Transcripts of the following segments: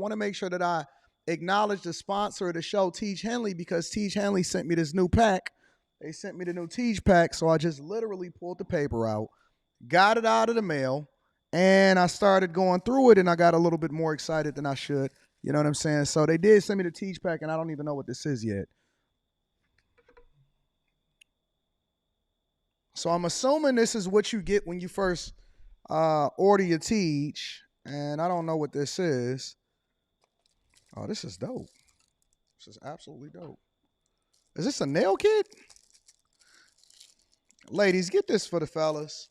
want to make sure that I acknowledge the sponsor of the show, Tiege Hanley, because Tiege Hanley sent me this new pack. They sent me the new Tiege pack, so I just literally pulled the paper out, got it out of the mail, and I started going through it, and I got a little bit more excited than I should. You know what I'm saying? So they did send me the Tiege pack, and I don't even know what this is yet. So I'm assuming this is what you get when you first order your Tiege, and I don't know what this is. Oh, this is dope. This is absolutely dope. Is this a nail kit? Ladies, get this for the fellas.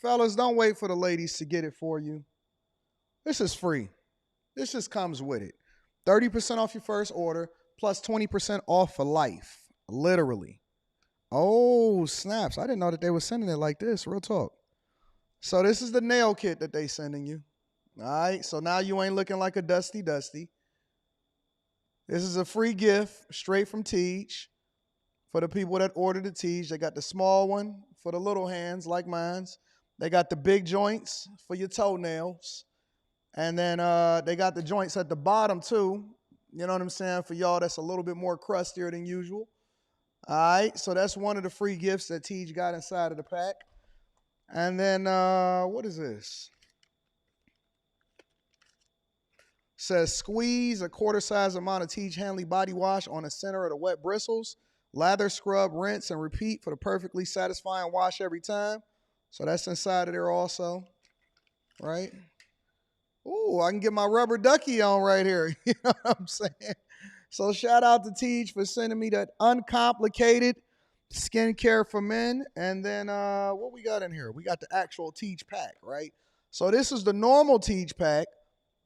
Fellas, don't wait for the ladies to get it for you. This is free. This just comes with it. 30% off your first order plus 20% off for life. Literally. Oh, snaps. I didn't know that they were sending it like this. Real talk. So this is the nail kit that they sending you. All right. So now you ain't looking like a dusty. This is a free gift straight from Tiege for the people that ordered the Tiege. They got the small one for the little hands like mine's. They got the big joints for your toenails. And then they got the joints at the bottom too. You know what I'm saying? For y'all that's a little bit more crustier than usual. All right. So that's one of the free gifts that Tiege got inside of the pack. And then what is this? Says squeeze a quarter size amount of Tiege Hanley body wash on the center of the wet bristles. Lather, scrub, rinse, and repeat for the perfectly satisfying wash every time. So that's inside of there also, right? Ooh, I can get my rubber ducky on right here. You know what I'm saying? So shout out to Tiege for sending me that uncomplicated skincare for men. And then what we got in here? We got the actual Tiege pack, right? So this is the normal Tiege pack,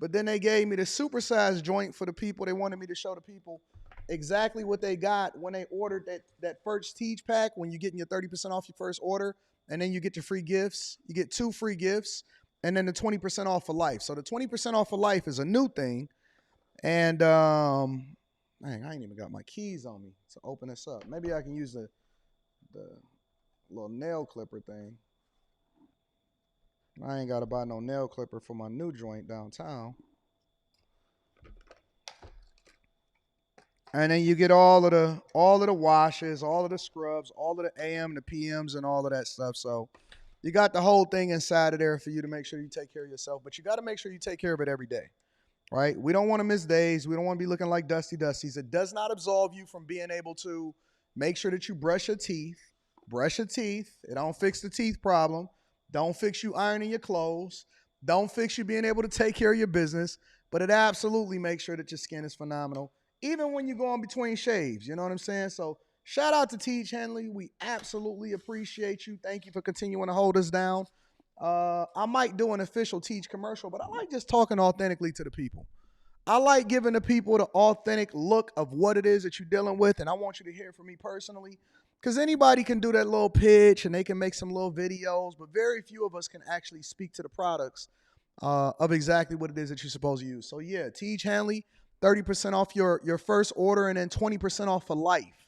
but then they gave me the supersized joint for the people. They wanted me to show the people exactly what they got when they ordered that first Tiege pack, when you're getting your 30% off your first order, and then you get your free gifts. You get 2 free gifts, and then the 20% off for life. So the 20% off for life is a new thing. And dang, I ain't even got my keys on me to open this up. Maybe I can use the little nail clipper thing. I ain't got to buy no nail clipper for my new joint downtown. And then you get all of the washes, all of the scrubs, all of the AM, the PMs, and all of that stuff. So you got the whole thing inside of there for you to make sure you take care of yourself. But you got to make sure you take care of it every day, right? We don't want to miss days. We don't want to be looking like dusties. It does not absolve you from being able to make sure that you brush your teeth. Brush your teeth. It don't fix the teeth problem. Don't fix you ironing your clothes. Don't fix you being able to take care of your business. But it absolutely makes sure that your skin is phenomenal, even when you go in between shaves. You know what I'm saying? So shout out to Tiege Hanley. We absolutely appreciate you. Thank you for continuing to hold us down. I might do an official Tiege commercial, but I like just talking authentically to the people. I like giving the people the authentic look of what it is that you're dealing with, and I want you to hear from me personally, because anybody can do that little pitch and they can make some little videos, but very few of us can actually speak to the products of exactly what it is that you're supposed to use. So yeah, Tiege Hanley, 30% off your first order, and then 20% off for life.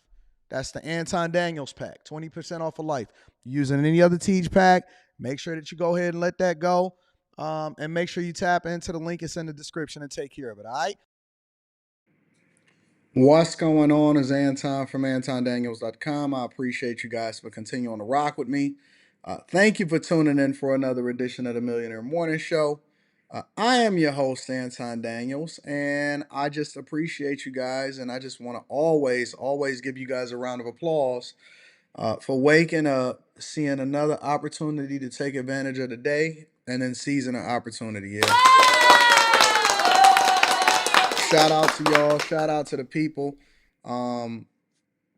That's the Anton Daniels pack, 20% off for life. Using any other Tiege pack, make sure that you go ahead and let that go. And make sure you tap into the link that's in the description and take care of it, all right? What's going on is Anton from AntonDaniels.com. I appreciate you guys for continuing to rock with me. Thank you for tuning in for another edition of the Millionaire Morning Show. I am your host, Anton Daniels, and I just appreciate you guys, and I just want to always give you guys a round of applause for waking up, seeing another opportunity to take advantage of the day, and then seizing an opportunity. Yeah. Shout out to y'all. Shout out to the people. A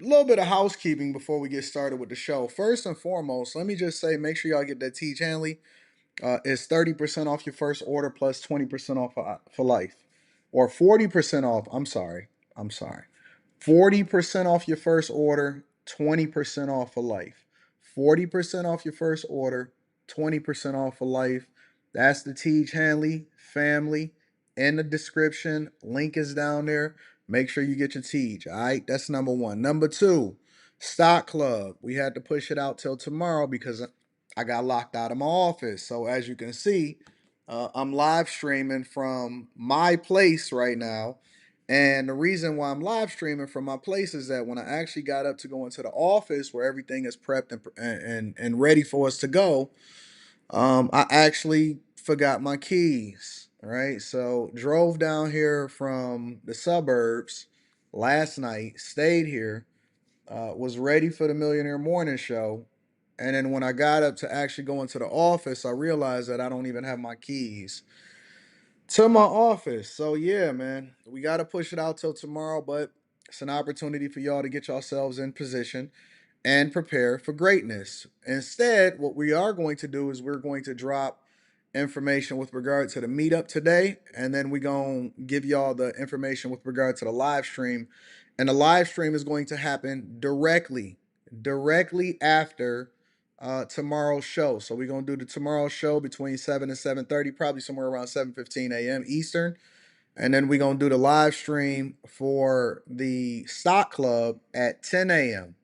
little bit of housekeeping before we get started with the show. First and foremost, let me just say, make sure y'all get that Tiege Hanley. It's 30% off your first order plus 20% off for life. Or 40% off. I'm sorry. 40% off your first order, 20% off for life. 40% off your first order, 20% off for life. That's the Tiege Hanley family. In the description, link is down there. Make sure you get your Tiege. All right, that's number one. Number two, Stock Club. We had to push it out till tomorrow because I got locked out of my office. So as you can see, I'm live streaming from my place right now. And the reason why I'm live streaming from my place is that when I actually got up to go into the office where everything is prepped and ready for us to go, I actually forgot my keys. Right. So drove down here from the suburbs last night, stayed here, was ready for the Millionaire Morning Show. And then when I got up to actually go into the office, I realized that I don't even have my keys to my office. So yeah, man, we got to push it out till tomorrow, but it's an opportunity for y'all to get yourselves in position and prepare for greatness. Instead, what we are going to do is we're going to drop information with regard to the meetup today, and then we're going to give y'all the information with regard to the live stream. And the live stream is going to happen directly after tomorrow's show. So we're going to do the tomorrow show between 7 and 7:30, probably somewhere around 7:15 a.m. Eastern. And then we're going to do the live stream for the stock club at 10 a.m.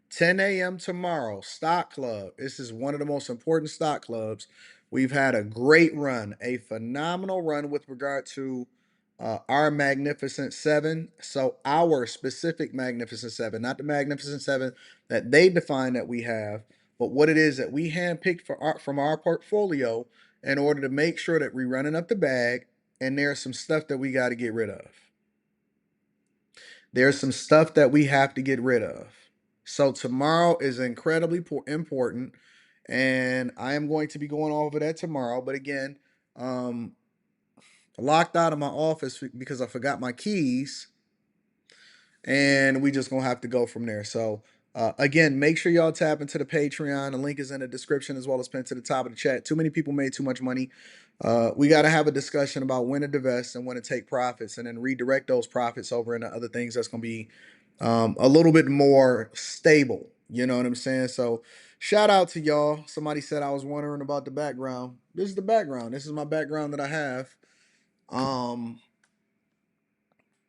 10 a.m. tomorrow, Stock Club. This is one of the most important stock clubs. We've had a great run, a phenomenal run with regard to our Magnificent Seven. So, our specific Magnificent Seven, not the Magnificent Seven that they define that we have, but what it is that we handpicked from our portfolio in order to make sure that we're running up the bag. And there's some stuff that we got to get rid of. There's some stuff that we have to get rid of. So tomorrow is incredibly important, and I am going to be going over that tomorrow. But again, um, locked out of my office because I forgot my keys, and we just gonna have to go from there. So again, make sure y'all tap into the Patreon. The link is in the description as well as pinned to the top of the chat. Too many people made too much money. We got to have a discussion about when to divest and when to take profits, and then redirect those profits over into other things that's gonna be a little bit more stable. You know what I'm saying? So shout out to y'all. Somebody said I was wondering about the background. This is the background. This is my background that I have. Um,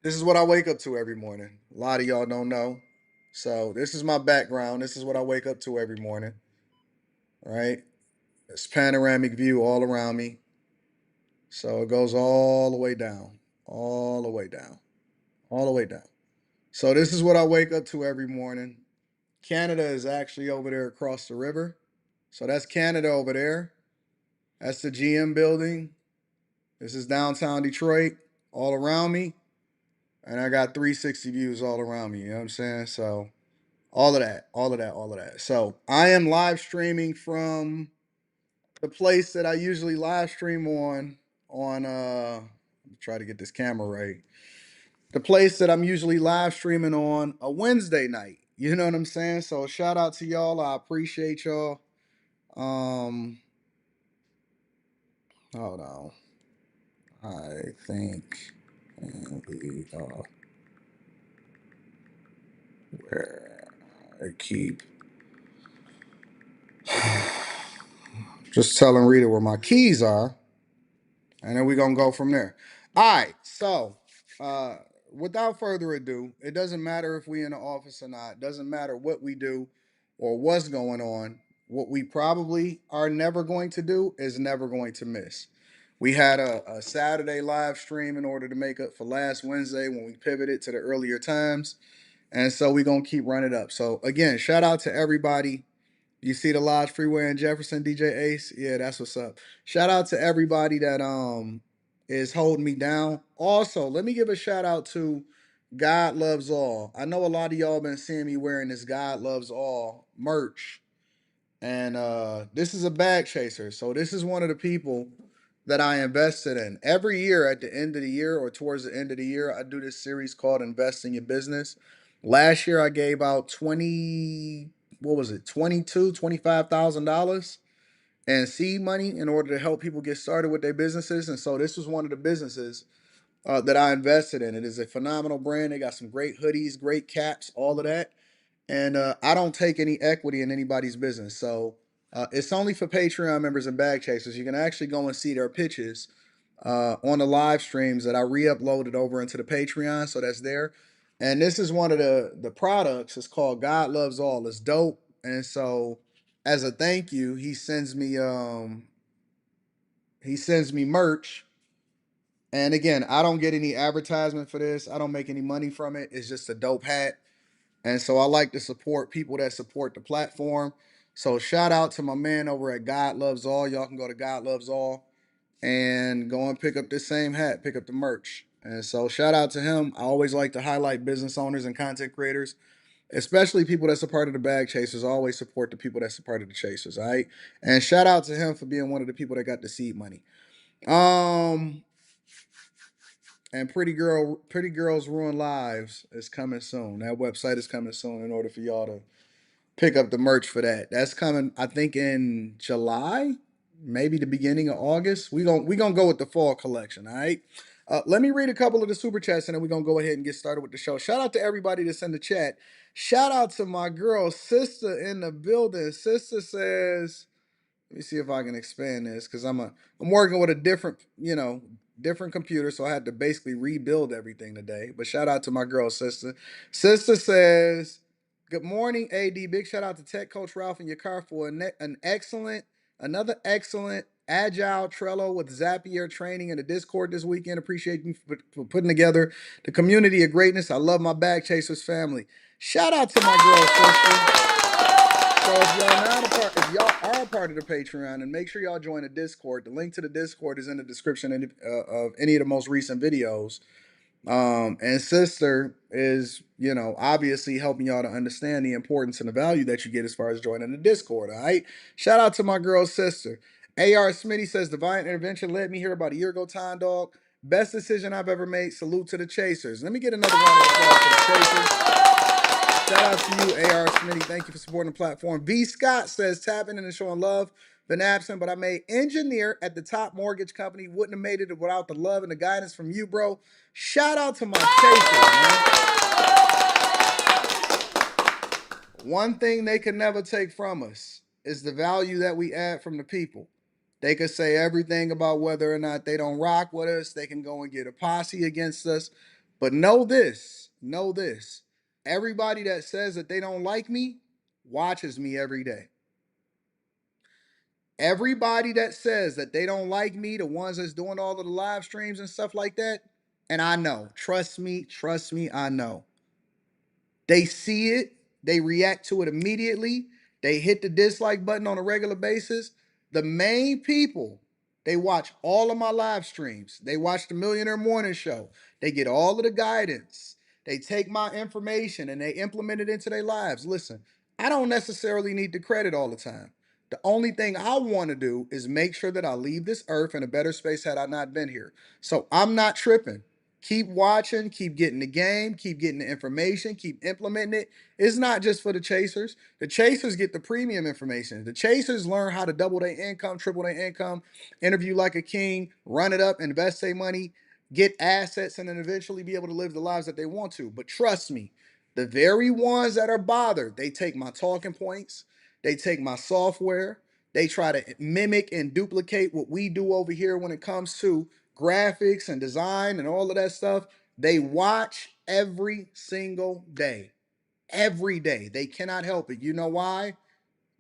this is what I wake up to every morning. A lot of y'all don't know. So this is my background. This is what I wake up to every morning. Right? It's panoramic view all around me. So it goes all the way down. All the way down. All the way down. So this is what I wake up to every morning. Canada is actually over there across the river. So that's Canada over there. That's the GM building. This is downtown Detroit all around me. And I got 360 views all around me. You know what I'm saying? So all of that, all of that, all of that. So I am live streaming from the place that I usually live stream on try to get this camera right. The place that I'm usually live streaming on a Wednesday night. You know what I'm saying? So shout out to y'all. I appreciate y'all. Um Hold on. I think we where I keep just telling Rita where my keys are, and then we're gonna go from there. All right, so uh without further ado, it doesn't matter if we in the office or not, it doesn't matter what we do or what's going on. What we probably are never going to do is never going to miss. We had a Saturday live stream in order to make up for last Wednesday when we pivoted to the earlier times. And so we're going to keep running it up. So again, shout out to everybody. You see the Lodge Freeway in Jefferson, DJ Ace? Yeah, that's what's up. Shout out to everybody that is holding me down. Also, let me give a shout out to God Loves All. I know a lot of y'all been seeing me wearing this God Loves All merch. And this is a bag chaser. So this is one of the people that I invested in. Every year at the end of the year or towards the end of the year, I do this series called Invest in Your Business. Last year I gave out 20, what was it, 22, $25,000 in seed money in order to help people get started with their businesses. And so this was one of the businesses that I invested in. It is a phenomenal brand. They got some great hoodies, great caps, all of that. And I don't take any equity in anybody's business. So it's only for Patreon members and bag chasers. You can actually go and see their pitches on the live streams that I re-uploaded over into the Patreon. So that's there. And this is one of the products. It's called God Loves All. It's dope. And so as a thank you, he he sends me merch. And again, I don't get any advertisement for this. I don't make any money from it. It's just a dope hat. And so I like to support people that support the platform. So shout out to my man over at God Loves All. Y'all can go to God Loves All and go and pick up this same hat, pick up the merch. And so shout out to him. I always like to highlight business owners and content creators, especially people that's a part of the bag chasers. I always support the people that's a part of the chasers. All right. And shout out to him for being one of the people that got the seed money. And Pretty Girls Ruin Lives is coming soon. That website is coming soon in order for y'all to pick up the merch for that. That's coming, I think, in July, maybe the beginning of August. We gonna go with the fall collection. All right. Let me read a couple of the super chats and then we're gonna go ahead and get started with the show. Shout out to everybody that's in the chat. Shout out to my girl sister in the building. Sister says, let me see if I can expand this because I'm working with a different computer, so I had to basically rebuild everything today. But shout out to my girl sister. Sister says, "Good morning, AD. Big shout out to Tech Coach Ralph and your car for another excellent agile Trello with Zapier training in the Discord this weekend. Appreciate you for putting together the community of greatness. I love my bag chasers family. Shout out to my girl sister." So if y'all are a part of the Patreon, and make sure y'all join the Discord. The link to the Discord is in the description of any of the most recent videos. And sister is, obviously helping y'all to understand the importance and the value that you get as far as joining the Discord. All right. Shout out to my girl sister. AR Smitty says Divine Intervention led me here about a year ago, Time Dog. Best decision I've ever made. Salute to the Chasers. Let me get another round of applause for the Chasers. Shout out to you, AR Smitty. Thank you for supporting the platform. V. Scott says, tapping in and showing love. Been absent, but I made engineer at the top mortgage company. Wouldn't have made it without the love and the guidance from you, bro. Shout out to my chasers, man. One thing they can never take from us is the value that we add from the people. They could say everything about whether or not they don't rock with us. They can go and get a posse against us. But know this. Everybody that says that they don't like me watches me every day. Everybody that says that they don't like me, the ones that's doing all of the live streams and stuff like that, and I know, trust me, I know. They see it, they react to it immediately, they hit the dislike button on a regular basis. The main people, they watch all of my live streams. They watch the Millionaire Morning Show. They get all of the guidance. They take my information and they implement it into their lives. Listen, I don't necessarily need the credit all the time. The only thing I want to do is make sure that I leave this earth in a better space had I not been here. So I'm not tripping. Keep watching, keep getting the game, keep getting the information, keep implementing it. It's not just for the chasers. The chasers get the premium information. The chasers learn how to double their income, triple their income, interview like a king, run it up, invest their money, get assets, and then eventually be able to live the lives that they want to. But trust me, the very ones that are bothered, they take my talking points, they take my software, they try to mimic and duplicate what we do over here when it comes to graphics and design and all of that stuff. They watch every single day. Every day. They cannot help it. You know why?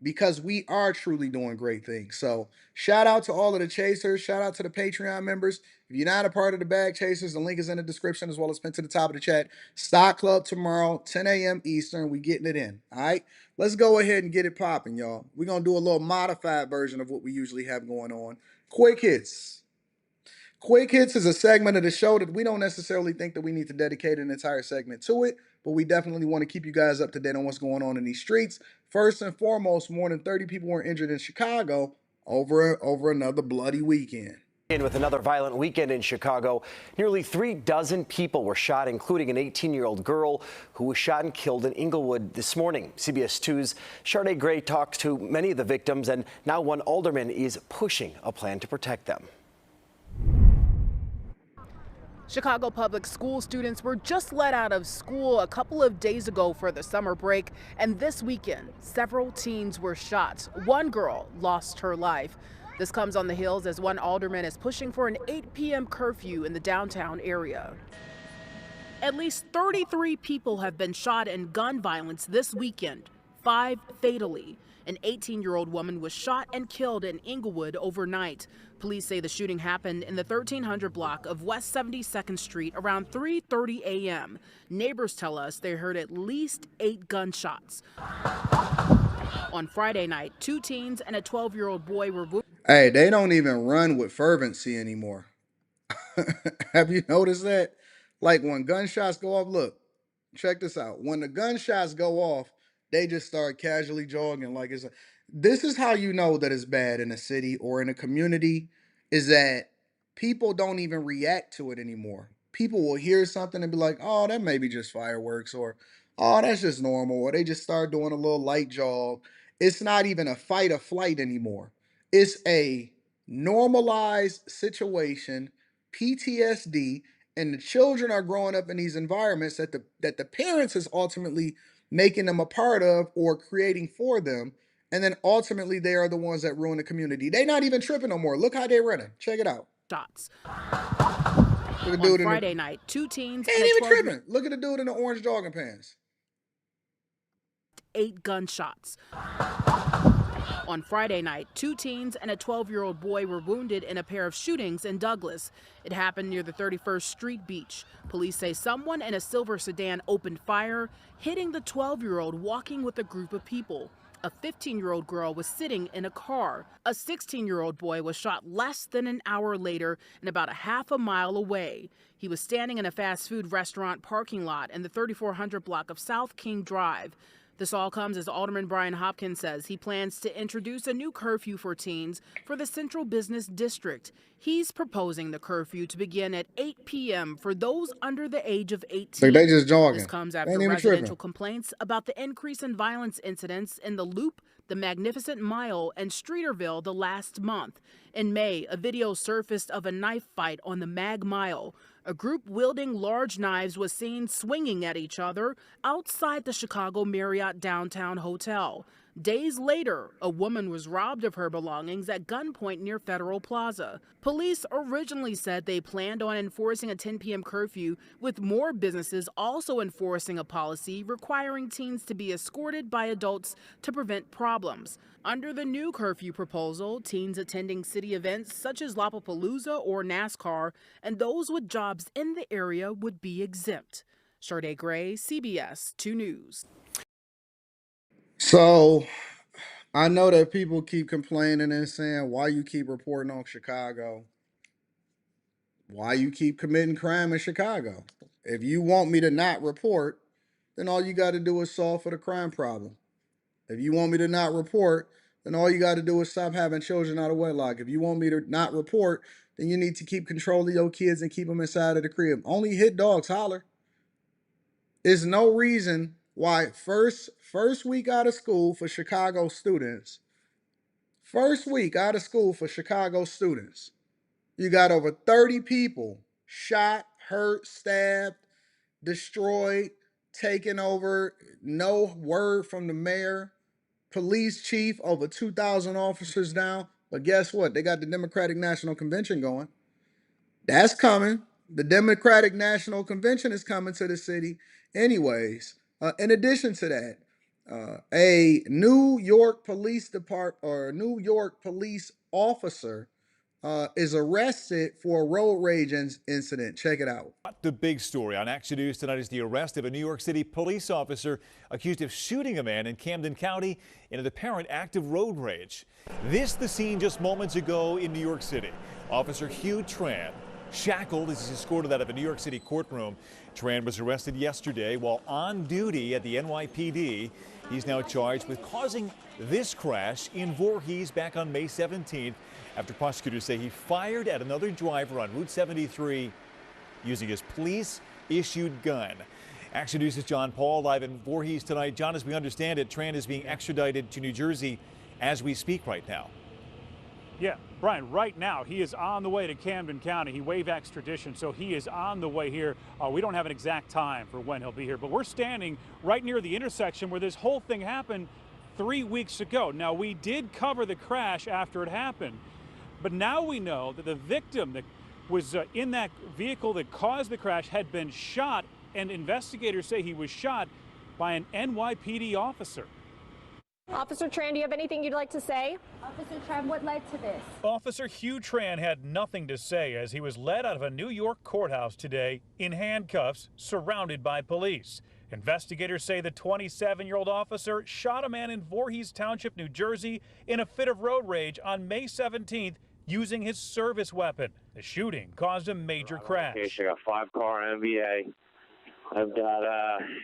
Because we are truly doing great things. So shout out to all of the chasers. Shout out to the Patreon members. If you're not a part of the bag chasers, the link is in the description as well as pinned to the top of the chat. Stock Club tomorrow, 10 a.m. Eastern. We getting it in. All right. Let's go ahead and get it popping, y'all. We're going to do a little modified version of what we usually have going on. Quick hits. Quick Hits is a segment of the show that we don't necessarily think that we need to dedicate an entire segment to it, but we definitely want to keep you guys up to date on what's going on in these streets. First and foremost, more than 30 people were injured in Chicago over another bloody weekend. With another violent weekend in Chicago, nearly 36 people were shot, including an 18-year-old girl who was shot and killed in Inglewood this morning. CBS 2's Sharday Gray talked to many of the victims, and now one alderman is pushing a plan to protect them. Chicago public school students were just let out of school a couple of days ago for the summer break, and this weekend, several teens were shot. One girl lost her life. This comes on the heels as one alderman is pushing for an 8 p.m. curfew in the downtown area. At least 33 people have been shot in gun violence this weekend. 5 fatally. An 18-year-old woman was shot and killed in Inglewood overnight. Police say the shooting happened in the 1300 block of West 72nd Street around 3:30 a.m. Neighbors tell us they heard at least 8 gunshots. On Friday night, 2 teens and a 12-year-old boy were wounded. Hey, they don't even run with fervency anymore. Have you noticed that? Like when gunshots go off, look, check this out. When the gunshots go off, they just start casually jogging like this is how you know that it's bad in a city or in a community, is that people don't even react to it anymore. People will hear something and be like, "Oh, that may be just fireworks," or "Oh, that's just normal," or they just start doing a little light jog. It's not even a fight or flight anymore. It's a normalized situation, PTSD, and the children are growing up in these environments that the parents is ultimately making them a part of or creating for them, and then ultimately they are the ones that ruin the community. They not even tripping no more. Look how they running. Check it out. Shots. Look at the On dude Friday night, 2 teens he and ain't a even 12 tripping. Look at the dude in the orange jogging pants. 8 gunshots. On Friday night, 2 teens and a 12-year-old boy were wounded in a pair of shootings in Douglas. It happened near the 31st Street beach. Police say someone in a silver sedan opened fire, hitting the 12-year-old walking with a group of people. A 15-year-old girl was sitting in a car. A 16-year-old boy was shot less than an hour later and about a half a mile away. He was standing in a fast food restaurant parking lot in the 3400 block of South King Drive. This all comes as Alderman Brian Hopkins says he plans to introduce a new curfew for teens for the Central Business District. He's proposing the curfew to begin at 8 p.m. for those under the age of 18. Like they just jogging. This comes They after ain't even residential tripping. complaints about the increase in violence incidents in the Loop, the Magnificent Mile, and Streeterville the last month. In May, a video surfaced of a knife fight on the Mag Mile. A group wielding large knives was seen swinging at each other outside the Chicago Marriott downtown hotel. Days later, a woman was robbed of her belongings at gunpoint near Federal Plaza. Police originally said they planned on enforcing a 10 p.m. curfew, with more businesses also enforcing a policy requiring teens to be escorted by adults to prevent problems. Under the new curfew proposal, teens attending city events such as Lollapalooza or NASCAR and those with jobs in the area would be exempt. Sade Gray, CBS 2 News. So I know that people keep complaining and saying, why you keep reporting on Chicago? Why you keep committing crime in Chicago? If you want me to not report, then all you got to do is solve for the crime problem. If you want me to not report, then all you got to do is stop having children out of wedlock. If you want me to not report, then you need to keep control of your kids and keep them inside of the crib. Only hit dogs holler. There's no reason why first week out of school for Chicago students, you got over 30 people shot, hurt, stabbed, destroyed, taken over, no word from the mayor, police chief, over 2,000 officers down. But guess what? They got the Democratic National Convention going. That's coming. The Democratic National Convention is coming to the city. Anyways, in addition to that, a New York police officer is arrested for a road rage incident. Check it out. The big story on Action News tonight is the arrest of a New York City police officer accused of shooting a man in Camden County in an apparent act of road rage. This the scene just moments ago in New York City. Officer Hugh Tran, shackled as he's escorted out of a New York City courtroom. Tran was arrested yesterday while on duty at the NYPD. He's now charged with causing this crash in Voorhees back on May 17th after prosecutors say he fired at another driver on Route 73 using his police-issued gun. Action News' John Paul live in Voorhees tonight. John, as we understand it, Tran is being extradited to New Jersey as we speak right now. Yeah, Brian, right now he is on the way to Camden County. He waived extradition, so he is on the way here. We don't have an exact time for when he'll be here, but we're standing right near the intersection where this whole thing happened 3 weeks ago. Now, we did cover the crash after it happened, but now we know that the victim that was in that vehicle that caused the crash had been shot, and investigators say he was shot by an NYPD officer. Officer Tran, do you have anything you'd like to say? Officer Tran, what led to this? Officer Hugh Tran had nothing to say as he was led out of a New York courthouse today in handcuffs, surrounded by police. Investigators say the 27-year-old officer shot a man in Voorhees Township, New Jersey, in a fit of road rage on May 17th using his service weapon. The shooting caused a major crash. I got 5-car MVA. I've got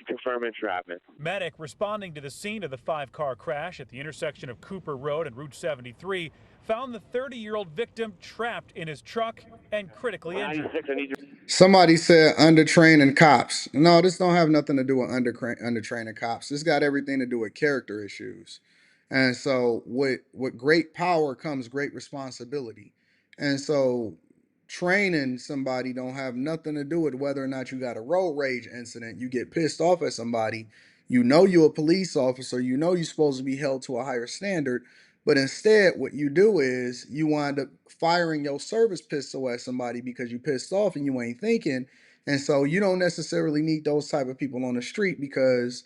confirmed entrapment. Medic responding to the scene of the 5-car crash at the intersection of Cooper Road and Route 73 found the 30-year-old victim trapped in his truck and critically injured. Somebody said undertraining cops. No, this don't have nothing to do with undertraining cops. This got everything to do with character issues. And so with great power comes great responsibility. And so training somebody don't have nothing to do with whether or not you got a road rage incident. You get pissed off at somebody, you know you're a police officer, you know you're supposed to be held to a higher standard, but instead what you do is you wind up firing your service pistol at somebody because you pissed off and you ain't thinking. And so you don't necessarily need those type of people on the street because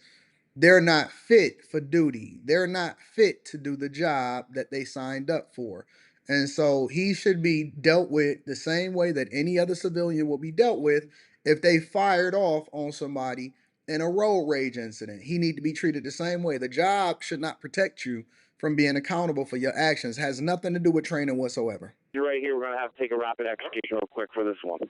they're not fit for duty. They're not fit to do the job that they signed up for. And so he should be dealt with the same way that any other civilian will be dealt with if they fired off on somebody in a road rage incident. He need to be treated the same way. The job should not protect you from being accountable for your actions. It has nothing to do with training whatsoever. You're right here. We're going to have to take a rapid execution real quick for this one.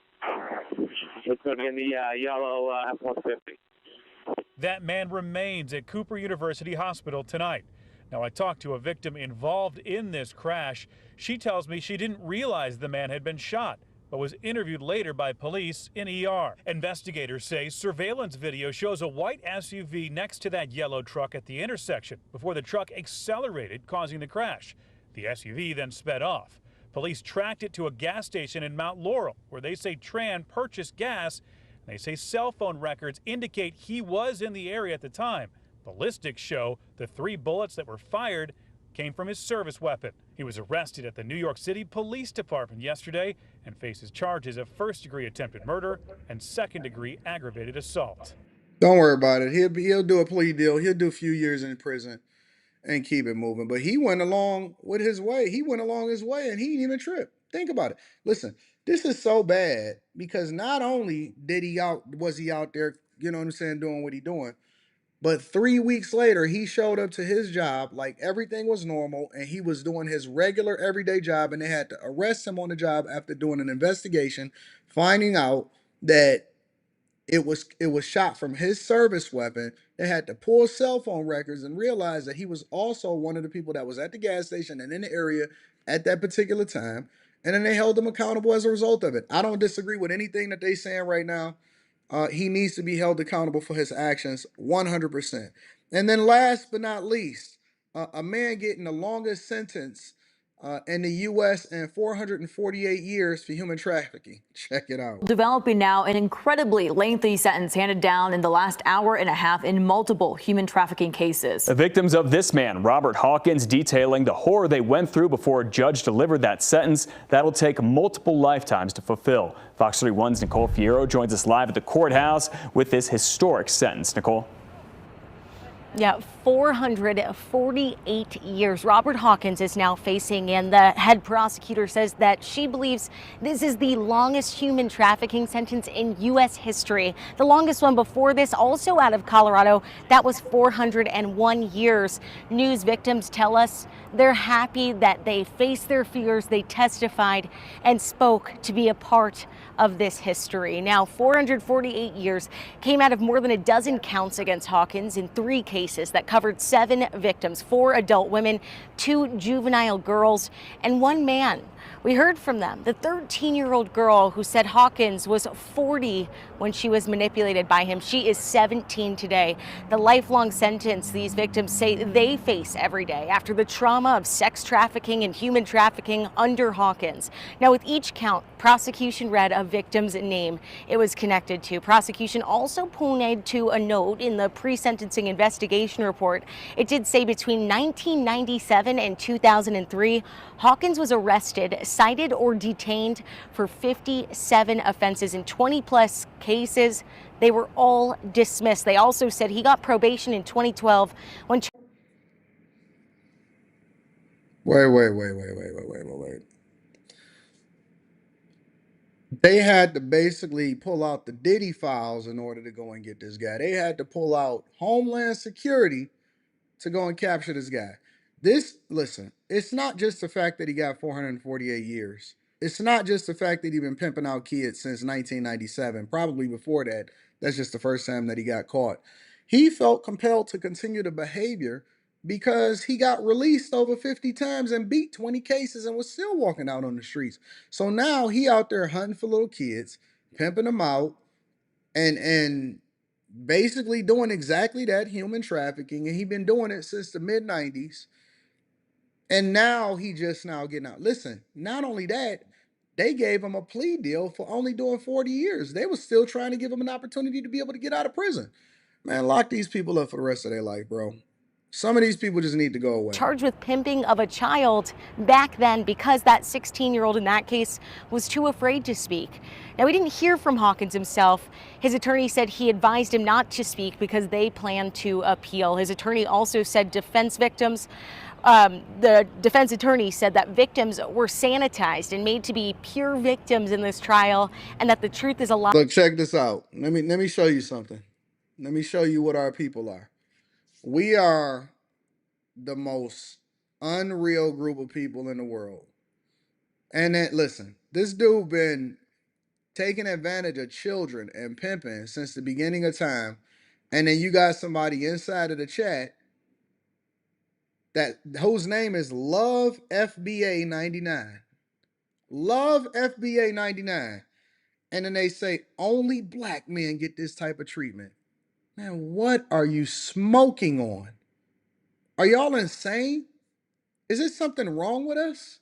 It's going to be in the yellow F-150. That man remains at Cooper University Hospital tonight. Now, I talked to a victim involved in this crash. She tells me she didn't realize the man had been shot, but was interviewed later by police in ER. Investigators say surveillance video shows a white SUV next to that yellow truck at the intersection before the truck accelerated, causing the crash. The SUV then sped off. Police tracked it to a gas station in Mount Laurel, where they say Tran purchased gas. They say cell phone records indicate he was in the area at the time. Ballistics show the 3 bullets that were fired came from his service weapon. He was arrested at the New York City Police Department yesterday and faces charges of first-degree attempted murder and second-degree aggravated assault. Don't worry about it. He'll do a plea deal. He'll do a few years in prison and keep it moving. But he went along with his way. He went along his way and he didn't even trip. Think about it. Listen, this is so bad because not only was he out there, you know what I'm saying, doing what he doing, but 3 weeks later, he showed up to his job like everything was normal and he was doing his regular everyday job, and they had to arrest him on the job after doing an investigation, finding out that it was shot from his service weapon. They had to pull cell phone records and realize that he was also one of the people that was at the gas station and in the area at that particular time. And then they held him accountable as a result of it. I don't disagree with anything that they're saying right now. He needs to be held accountable for his actions 100%. And then last but not least, a man getting the longest sentence in the U.S. in 448 years for human trafficking. Check it out. Developing now an incredibly lengthy sentence handed down in the last hour and a half in multiple human trafficking cases. The victims of this man, Robert Hawkins, detailing the horror they went through before a judge delivered that sentence that'll take multiple lifetimes to fulfill. Fox 31's Nicole Fierro joins us live at the courthouse with this historic sentence. Nicole. Yeah, 448 years. Robert Hawkins is now facing, and the head prosecutor says that she believes this is the longest human trafficking sentence in U.S. history. The longest one before this, also out of Colorado, that was 401 years. News victims tell us they're happy that they faced their fears, they testified and spoke to be a part of this history. Now, 448 years came out of more than a dozen counts against Hawkins in 3 cases that covered 7 victims, 4 adult women, 2 juvenile girls, and 1 man. We heard from them, the 13-year-old girl who said Hawkins was 40 when she was manipulated by him. She is 17 today. The lifelong sentence these victims say they face every day after the trauma of sex trafficking and human trafficking under Hawkins. Now, with each count, prosecution read a victim's name it was connected to. Prosecution also pointed to a note in the pre-sentencing investigation report. It did say between 1997 and 2003, Hawkins was arrested, cited or detained for 57 offenses in 20-plus cases. They were all dismissed. They also said he got probation in 2012 when Wait. They had to basically pull out the Diddy files in order to go and get this guy. They had to pull out Homeland Security to go and capture this guy. Listen, it's not just the fact that he got 448 years. It's not just the fact that he's been pimping out kids since 1997. Probably before that. That's just the first time that he got caught. He felt compelled to continue the behavior because he got released over 50 times and beat 20 cases and was still walking out on the streets. So now he out there hunting for little kids, pimping them out, and basically doing exactly that, human trafficking, and he been doing it since the mid 90s. And now he just now getting out. Listen, not only that, they gave him a plea deal for only doing 40 years. They were still trying to give him an opportunity to be able to get out of prison. Man, lock these people up for the rest of their life, bro. Some of these people just need to go away. Charged with pimping of a child back then because that 16-year-old in that case was too afraid to speak. Now, we didn't hear from Hawkins himself. His attorney said he advised him not to speak because they plan to appeal. His attorney also said the defense attorney said that victims were sanitized and made to be pure victims in this trial, and that the truth is a lot. Look, check this out. Let me show you something. Let me show you what our people are. We are the most unreal group of people in the world. And then listen, this dude been taking advantage of children and pimping since the beginning of time. And then you got somebody inside of the chat that whose name is Love FBA 99. Love FBA 99. And then they say only black men get this type of treatment. Man, what are you smoking on? Are y'all insane? Is there something wrong with us?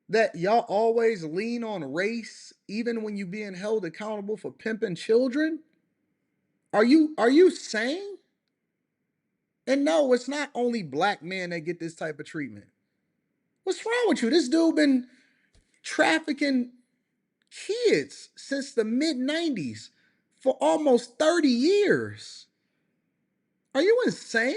That y'all always lean on race, even when you being held accountable for pimping children? Are you sane? And no, it's not only black men that get this type of treatment. What's wrong with you? This dude been trafficking kids since the mid 90s for almost 30 years. Are you insane?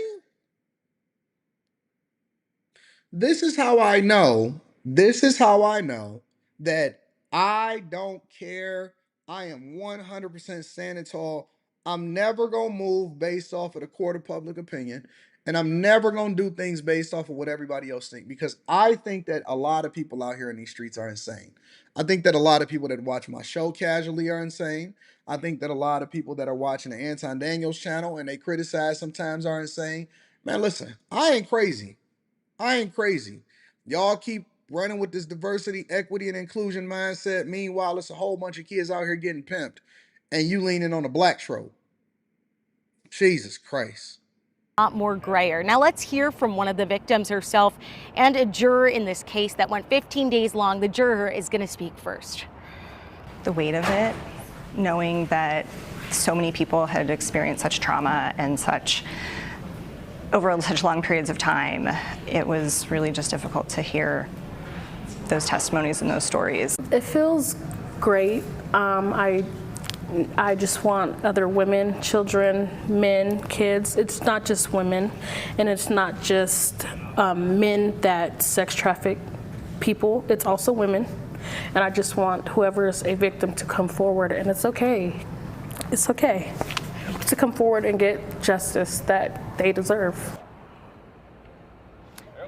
This is how I know. This is how I know that I don't care. I am 100% standing tall. I'm never going to move based off of the court of public opinion. And I'm never going to do things based off of what everybody else thinks. Because I think that a lot of people out here in these streets are insane. I think that a lot of people that watch my show casually are insane. I think that a lot of people that are watching the Anton Daniels channel and they criticize sometimes are insane. Man, listen, I ain't crazy. I ain't crazy. Y'all keep running with this diversity, equity, and inclusion mindset. Meanwhile, it's a whole bunch of kids out here getting pimped, and you leaning on the black trope. Jesus Christ. Lot more grayer. Now let's hear from one of the victims herself and a juror in this case that went 15 days long. The juror is going to speak first. The weight of it, knowing that so many people had experienced such trauma and over such long periods of time, it was really just difficult to hear those testimonies and those stories. It feels great. I just want other women, children, men, kids. It's not just women, and it's not just men that sex traffic people. It's also women. And I just want whoever is a victim to come forward, and it's okay. It's okay to come forward and get justice that they deserve.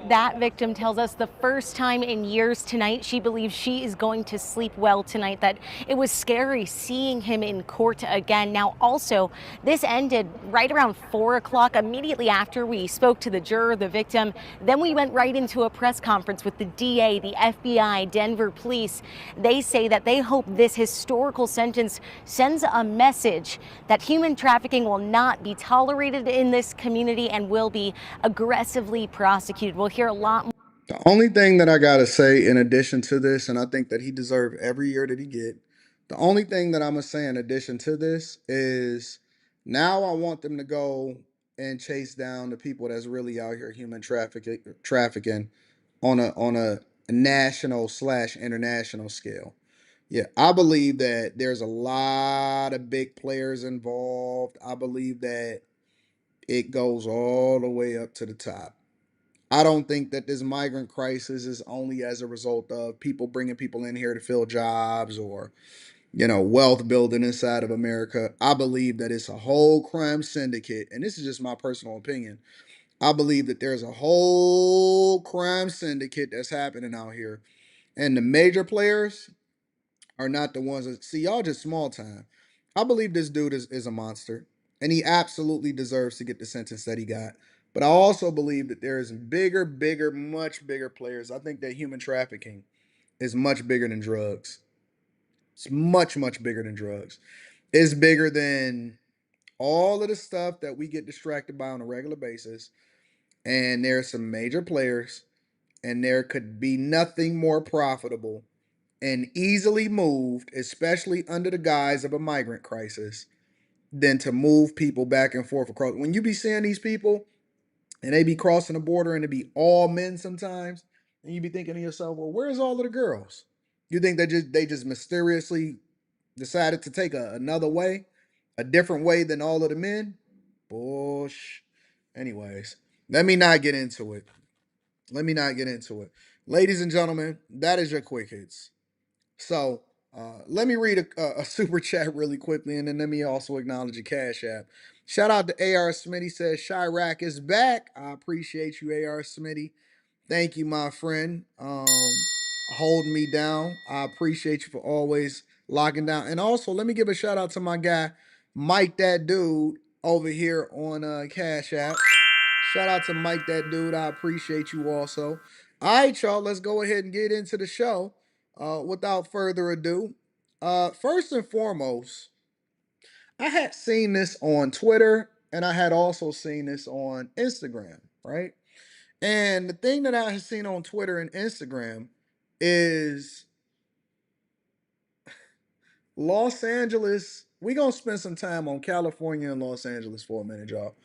That victim tells us the first time in years tonight she believes she is going to sleep well tonight, that it was scary seeing him in court again. Now also, this ended right around 4 o'clock, immediately after we spoke to the juror, the victim. Then we went right into a press conference with the DA, the FBI, Denver police. They say that they hope this historical sentence sends a message that human trafficking will not be tolerated in this community and will be aggressively prosecuted. We'll hear a lot more. The only thing that I gotta say in addition to this, and I think that he deserved every year that he get, the only thing that I'm gonna say in addition to this is now I want them to go and chase down the people that's really out here human trafficking on a national/international scale. Yeah, I believe that there's a lot of big players involved. I believe that it goes all the way up to the top. I don't think that this migrant crisis is only as a result of people bringing people in here to fill jobs or, wealth building inside of America. I believe that it's a whole crime syndicate, and this is just my personal opinion. I believe that there's a whole crime syndicate that's happening out here, and the major players are not the ones that see y'all just small time. I believe this dude is a monster, and he absolutely deserves to get the sentence that he got. But I also believe that there's bigger, much bigger players. I think that human trafficking is much bigger than drugs. It's much bigger than drugs. It's bigger than all of the stuff that we get distracted by on a regular basis. And there's some major players, and there could be nothing more profitable and easily moved, especially under the guise of a migrant crisis, than to move people back and forth across. When you be seeing these people and they be crossing the border and it be all men sometimes, and you be thinking to yourself, well, where's all of the girls? You think they just mysteriously decided to take another way, a different way than all of the men? Bush. Anyways, let me not get into it. Ladies and gentlemen, that is your quick hits. So let me read a super chat really quickly, and then let me also acknowledge a Cash App. Shout out to AR Smitty, says Chirac is back. I appreciate you, AR Smitty. Thank you, my friend. Holding me down. I appreciate you for always locking down. And also, let me give a shout out to my guy, Mike That Dude, over here on Cash App. Shout out to Mike That Dude. I appreciate you also. All right, y'all, let's go ahead and get into the show. Without further ado, first and foremost, I had seen this on Twitter and I had also seen this on Instagram, right? And the thing that I had seen on Twitter and Instagram is Los Angeles. We're going to spend some time on California and Los Angeles for a minute, y'all.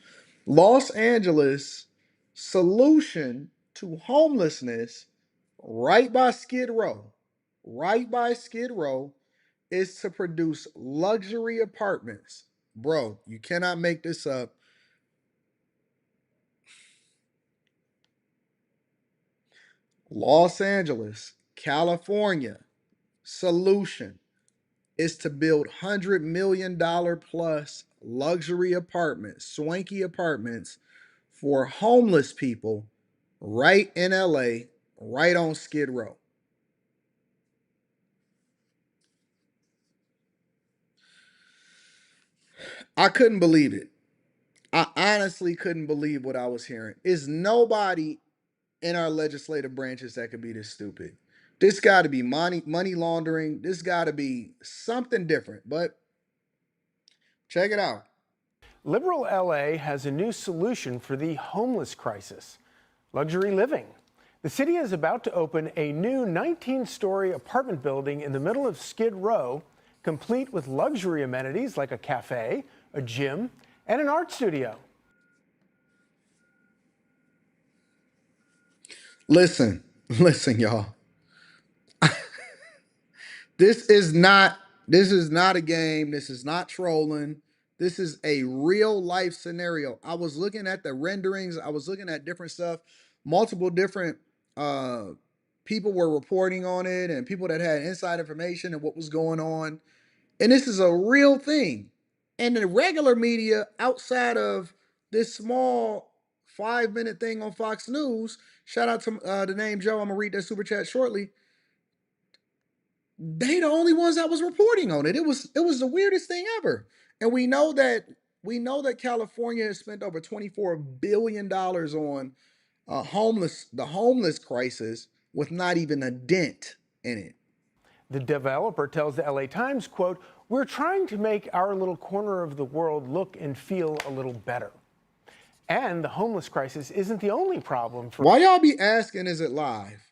Los Angeles solution to homelessness right by Skid Row, is to produce luxury apartments. Bro, you cannot make this up. Los Angeles, California solution is to build $100 million plus luxury apartments, swanky apartments for homeless people right in LA, right on Skid Row. I couldn't believe it. I honestly couldn't believe what I was hearing. Is nobody in our legislative branches that could be this stupid. This got to be money laundering. This got to be something different. But check it out. Liberal LA has a new solution for the homeless crisis: luxury living. The city is about to open a new 19-story apartment building in the middle of Skid Row, complete with luxury amenities like a cafe, a gym, and an art studio. Listen, y'all. This is not a game. This is not trolling. This is a real life scenario. I was looking at the renderings. I was looking at different stuff. Multiple different people were reporting on it, and people that had inside information and what was going on. And this is a real thing. And the regular media outside of this small 5-minute thing on Fox News, shout out to the name Joe. I'm gonna read that super chat shortly. They the only ones that was reporting on it. It was the weirdest thing ever. And we know that California has spent over $24 billion on the homeless crisis with not even a dent in it. The developer tells the LA Times, quote, "We're trying to make our little corner of the world look and feel a little better." And the homeless crisis isn't the only problem for— Why y'all be asking, is it live?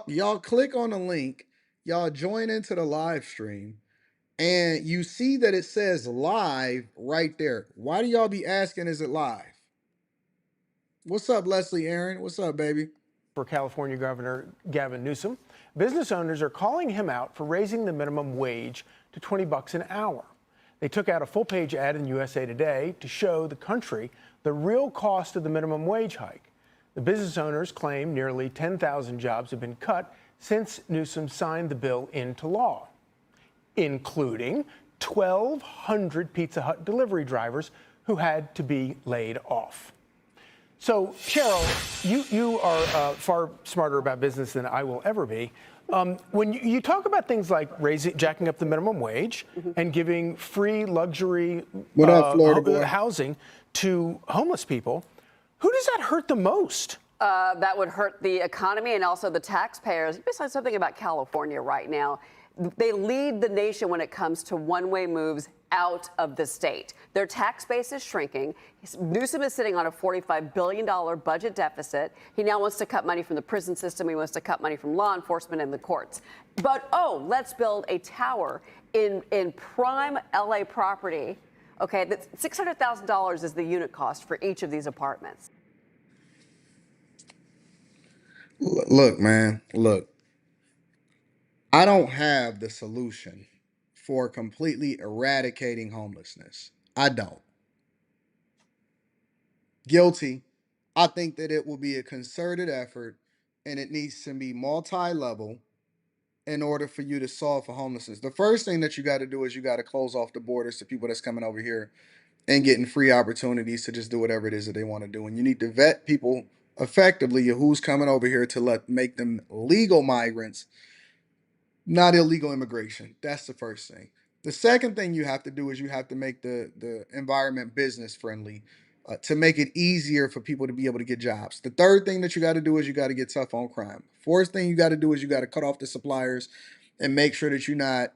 Y'all click on the link, y'all join into the live stream, and you see that it says live right there. Why do y'all be asking, is it live? What's up, Leslie Aaron? What's up, baby? For California Governor Gavin Newsom, business owners are calling him out for raising the minimum wage to $20 an hour. They took out a full-page ad in USA Today to show the country the real cost of the minimum wage hike. The business owners claim nearly 10,000 jobs have been cut since Newsom signed the bill into law, including 1,200 Pizza Hut delivery drivers who had to be laid off. So, Cheryl, you are far smarter about business than I will ever be. When you talk about things like jacking up the minimum wage and giving free luxury housing to homeless people, who does that hurt the most? That would hurt the economy and also the taxpayers. Besides something about California right now, they lead the nation when it comes to one-way moves out of the state. Their tax base is shrinking. Newsom is sitting on a $45 billion budget deficit. He now wants to cut money from the prison system. He wants to cut money from law enforcement and the courts. But, let's build a tower in prime LA property. Okay, that's $600,000 is the unit cost for each of these apartments. Look, man, look. I don't have the solution for completely eradicating homelessness. I don't. Guilty. I think that it will be a concerted effort and it needs to be multi-level in order for you to solve for homelessness. The first thing that you got to do is you got to close off the borders to people that's coming over here and getting free opportunities to just do whatever it is that they want to do. And you need to vet people effectively who's coming over here to make them legal migrants, not illegal immigration. That's the first thing. The second thing you have to do is you have to make the environment business friendly to make it easier for people to be able to get jobs. The third thing that you got to do is you got to get tough on crime. Fourth thing you got to do is you got to cut off the suppliers and make sure that you're not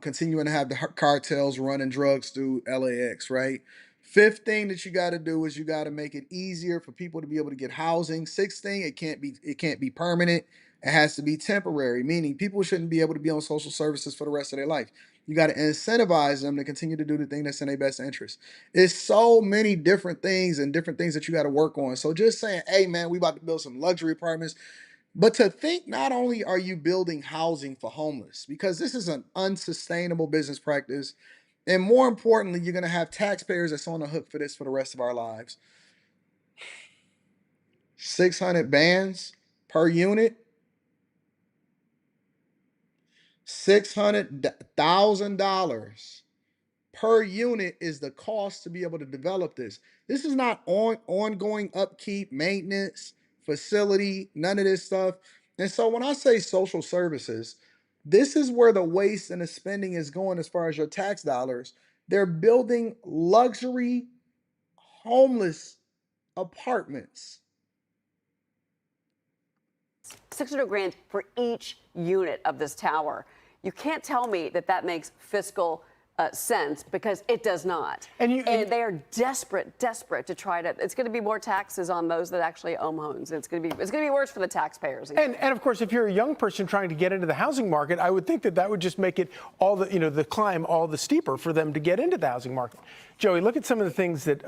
continuing to have the cartels running drugs through LAX, right? Fifth thing that you got to do is you got to make it easier for people to be able to get housing. Sixth thing, it can't be permanent. It has to be temporary, meaning people shouldn't be able to be on social services for the rest of their life. You got to incentivize them to continue to do the thing that's in their best interest. It's so many different things and different things that you got to work on. So just saying, hey, man, we about to build some luxury apartments. But to think not only are you building housing for homeless, because this is an unsustainable business practice, and more importantly, you're going to have taxpayers that's on the hook for this for the rest of our lives. 600 bands per unit. $600,000 per unit is the cost to be able to develop this. This is not ongoing upkeep, maintenance, facility, none of this stuff. And so when I say social services, this is where the waste and the spending is going as far as your tax dollars. They're building luxury homeless apartments. 600 grand for each unit of this tower. You can't tell me that makes fiscal sense, because it does not. And they are desperate to try to. It's going to be more taxes on those that actually own homes. It's going to be worse for the taxpayers. And of course, if you're a young person trying to get into the housing market, I would think that would just make it all the climb all the steeper for them to get into the housing market. Joey, look at some of the things that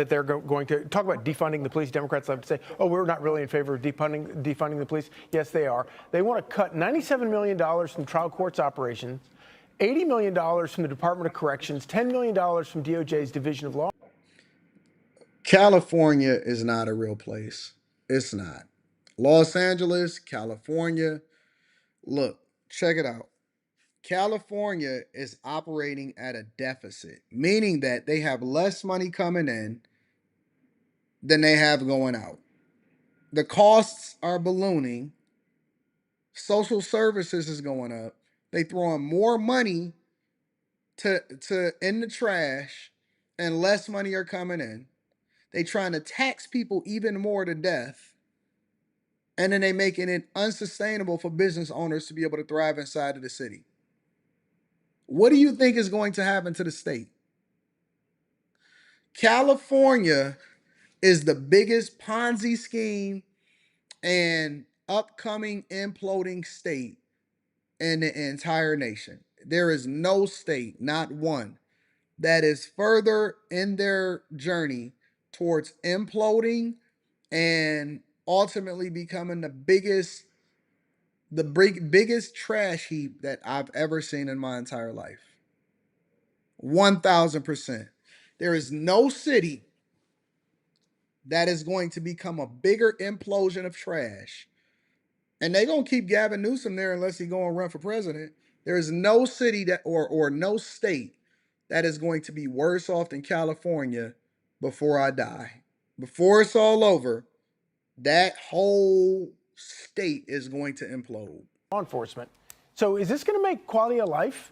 they're going to talk about. Defunding the police. Democrats love to say, "Oh, we're not really in favor of defunding the police." Yes, they are. They want to cut $97 million from trial courts operations, $80 million from the Department of Corrections, $10 million from DOJ's Division of Law. California is not a real place. It's not. Los Angeles, California. Look, check it out. California is operating at a deficit, meaning that they have less money coming in than they have going out. The costs are ballooning. Social services is going up. They throwing more money to in the trash, and less money are coming in. They trying to tax people even more to death, and then they making it unsustainable for business owners to be able to thrive inside of the city. What do you think is going to happen to the state? California is the biggest Ponzi scheme and upcoming imploding state in the entire nation. There is no state, not one, that is further in their journey towards imploding and ultimately becoming the biggest trash heap that I've ever seen in my entire life. 1,000%. There is no city that is going to become a bigger implosion of trash. And they're going to keep Gavin Newsom there unless he go and run for president. There is no city that or no state that is going to be worse off than California before I die. Before it's all over, that whole state is going to implode. Law enforcement. So is this going to make quality of life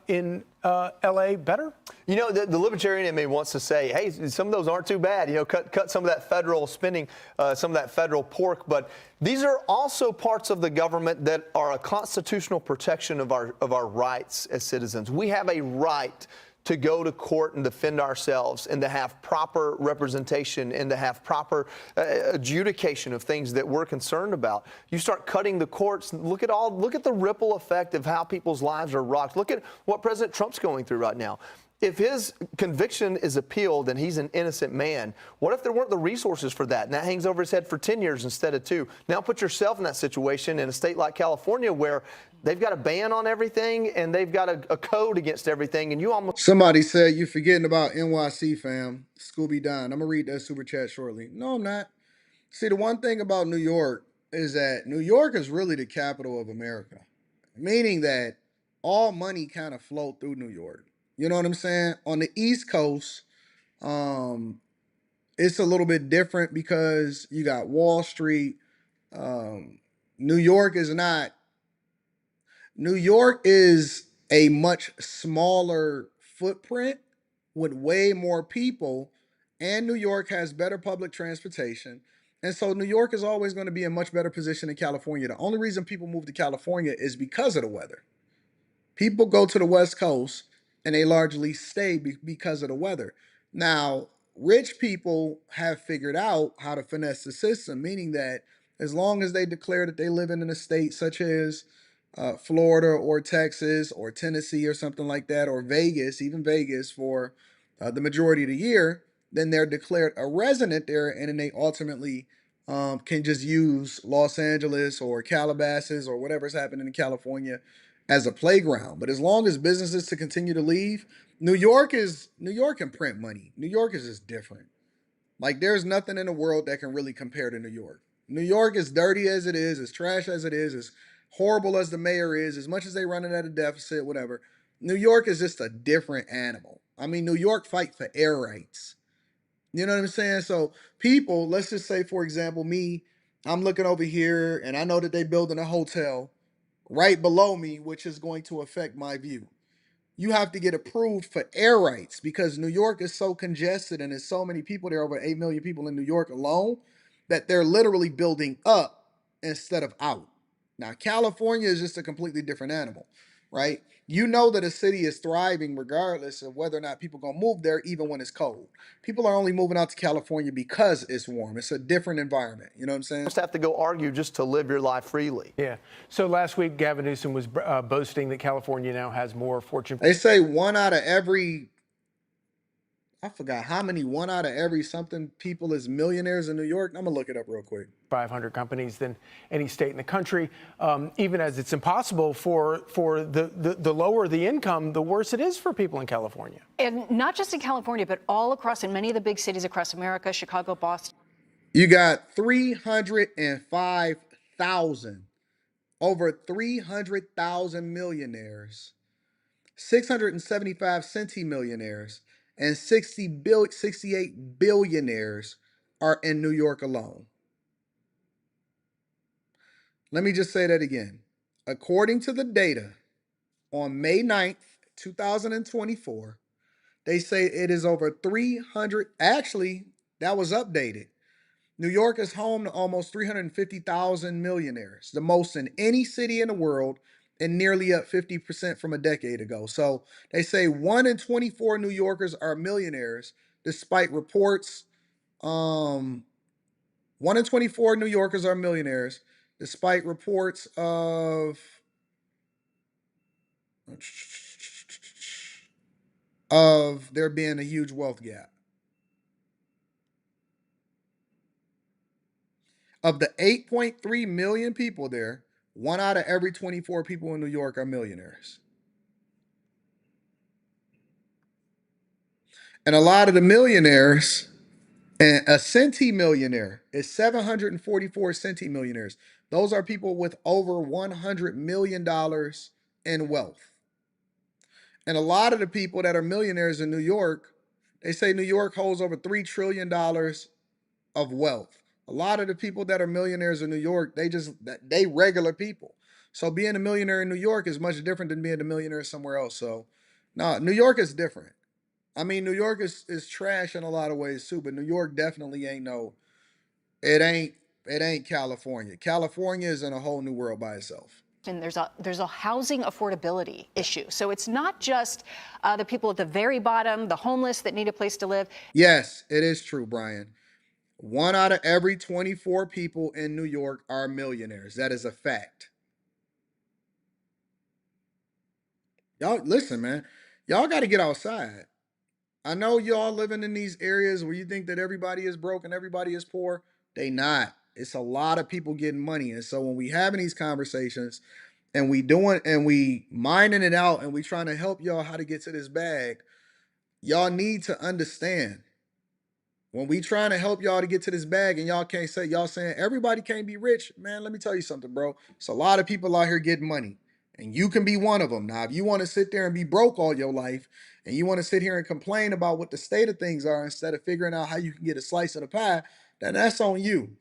in LA better? You know, the libertarian in me wants to say, hey, some of those aren't too bad. You know, cut some of that federal spending, some of that federal pork. But these are also parts of the government that are a constitutional protection of our rights as citizens. We have a right to go to court and defend ourselves and to have proper representation and to have proper adjudication of things that we're concerned about. You start cutting the courts, look at the ripple effect of how people's lives are rocked. Look at what President Trump's going through right now. If his conviction is appealed and he's an innocent man, what if there weren't the resources for that? And that hangs over his head for 10 years instead of 2. Now put yourself in that situation in a state like California where they've got a ban on everything and they've got a code against everything, and you almost... Somebody said you're forgetting about NYC, fam. Scooby Don. I'm going to read that super chat shortly. No, I'm not. See, the one thing about New York is that New York is really the capital of America, meaning that all money kind of flowed through New York. You know what I'm saying? On the East Coast, it's a little bit different because you got Wall Street. New York is not. New York is a much smaller footprint with way more people, and New York has better public transportation. And so New York is always going to be in a much better position than California. The only reason people move to California is because of the weather. People go to the West Coast and they largely stay because of the weather. Now, rich people have figured out how to finesse the system, meaning that as long as they declare that they live in a state such as Florida or Texas or Tennessee or something like that, or Vegas, even Vegas for the majority of the year, then they're declared a resident there, and then they ultimately can just use Los Angeles or Calabasas or whatever's happening in California as a playground. But as long as businesses to continue to leave, New York can print money. New York is just different. Like, there's nothing in the world that can really compare to New York. New York is dirty as it is, as trash as it is, as horrible as the mayor is, as much as they running at a deficit, whatever. New York is just a different animal. I mean, New York fight for air rights. You know what I'm saying? So people, let's just say, for example, me, I'm looking over here and I know that they building a hotel right below me, which is going to affect my view. You have to get approved for air rights because New York is so congested and there's so many people there, over 8 million people in New York alone, that they're literally building up instead of out. Now, California is just a completely different animal, right? You know that a city is thriving regardless of whether or not people gonna move there, even when it's cold. People are only moving out to California because it's warm. It's a different environment. You know what I'm saying? Just have to go argue just to live your life freely. Yeah. So last week, Gavin Newsom was boasting that California now has more Fortune. They say one out of every, I forgot how many, one out of every something people is millionaires in New York. I'm gonna look it up real quick. 500 companies than any state in the country. Even as it's impossible for the lower the income, the worse it is for people in California. And not just in California, but all across, in many of the big cities across America, Chicago, Boston. You got 305,000, over 300,000 millionaires, 675 centimillionaires, and 68 billionaires are in New York alone. Let me just say that again. According to the data on May 9th, 2024, they say it is over 300. Actually, that was updated. New York is home to almost 350,000 millionaires, the most in any city in the world, and nearly up 50% from a decade ago. So they say 1 in 24 New Yorkers are millionaires, despite reports. 1 in 24 New Yorkers are millionaires, despite reports of there being a huge wealth gap. Of the 8.3 million people there, 1 out of every 24 people in New York are millionaires. And a lot of the millionaires And a centimillionaire is 744 centimillionaires. Those are people with over $100 million in wealth. And a lot of the people that are millionaires in New York, they say New York holds over $3 trillion of wealth. A lot of the people that are millionaires in New York, they regular people. So being a millionaire in New York is much different than being a millionaire somewhere else. So no, New York is different. I mean, New York is trash in a lot of ways too, but New York definitely ain't it ain't California. California is in a whole new world by itself. And there's a housing affordability issue. So it's not just the people at the very bottom, the homeless that need a place to live. Yes, it is true, Brian. 1 out of every 24 people in New York are millionaires. That is a fact. Y'all, listen, man. Y'all got to get outside. I know y'all living in these areas where you think that everybody is broke and everybody is poor. They not. It's a lot of people getting money. And so when we having these conversations and we mining it out and we trying to help y'all how to get to this bag, y'all need to understand. When we trying to help y'all to get to this bag and y'all saying everybody can't be rich, man, let me tell you something, bro. It's a lot of people out here getting money. And you can be one of them. Now, if you want to sit there and be broke all your life and you want to sit here and complain about what the state of things are instead of figuring out how you can get a slice of the pie, then that's on you.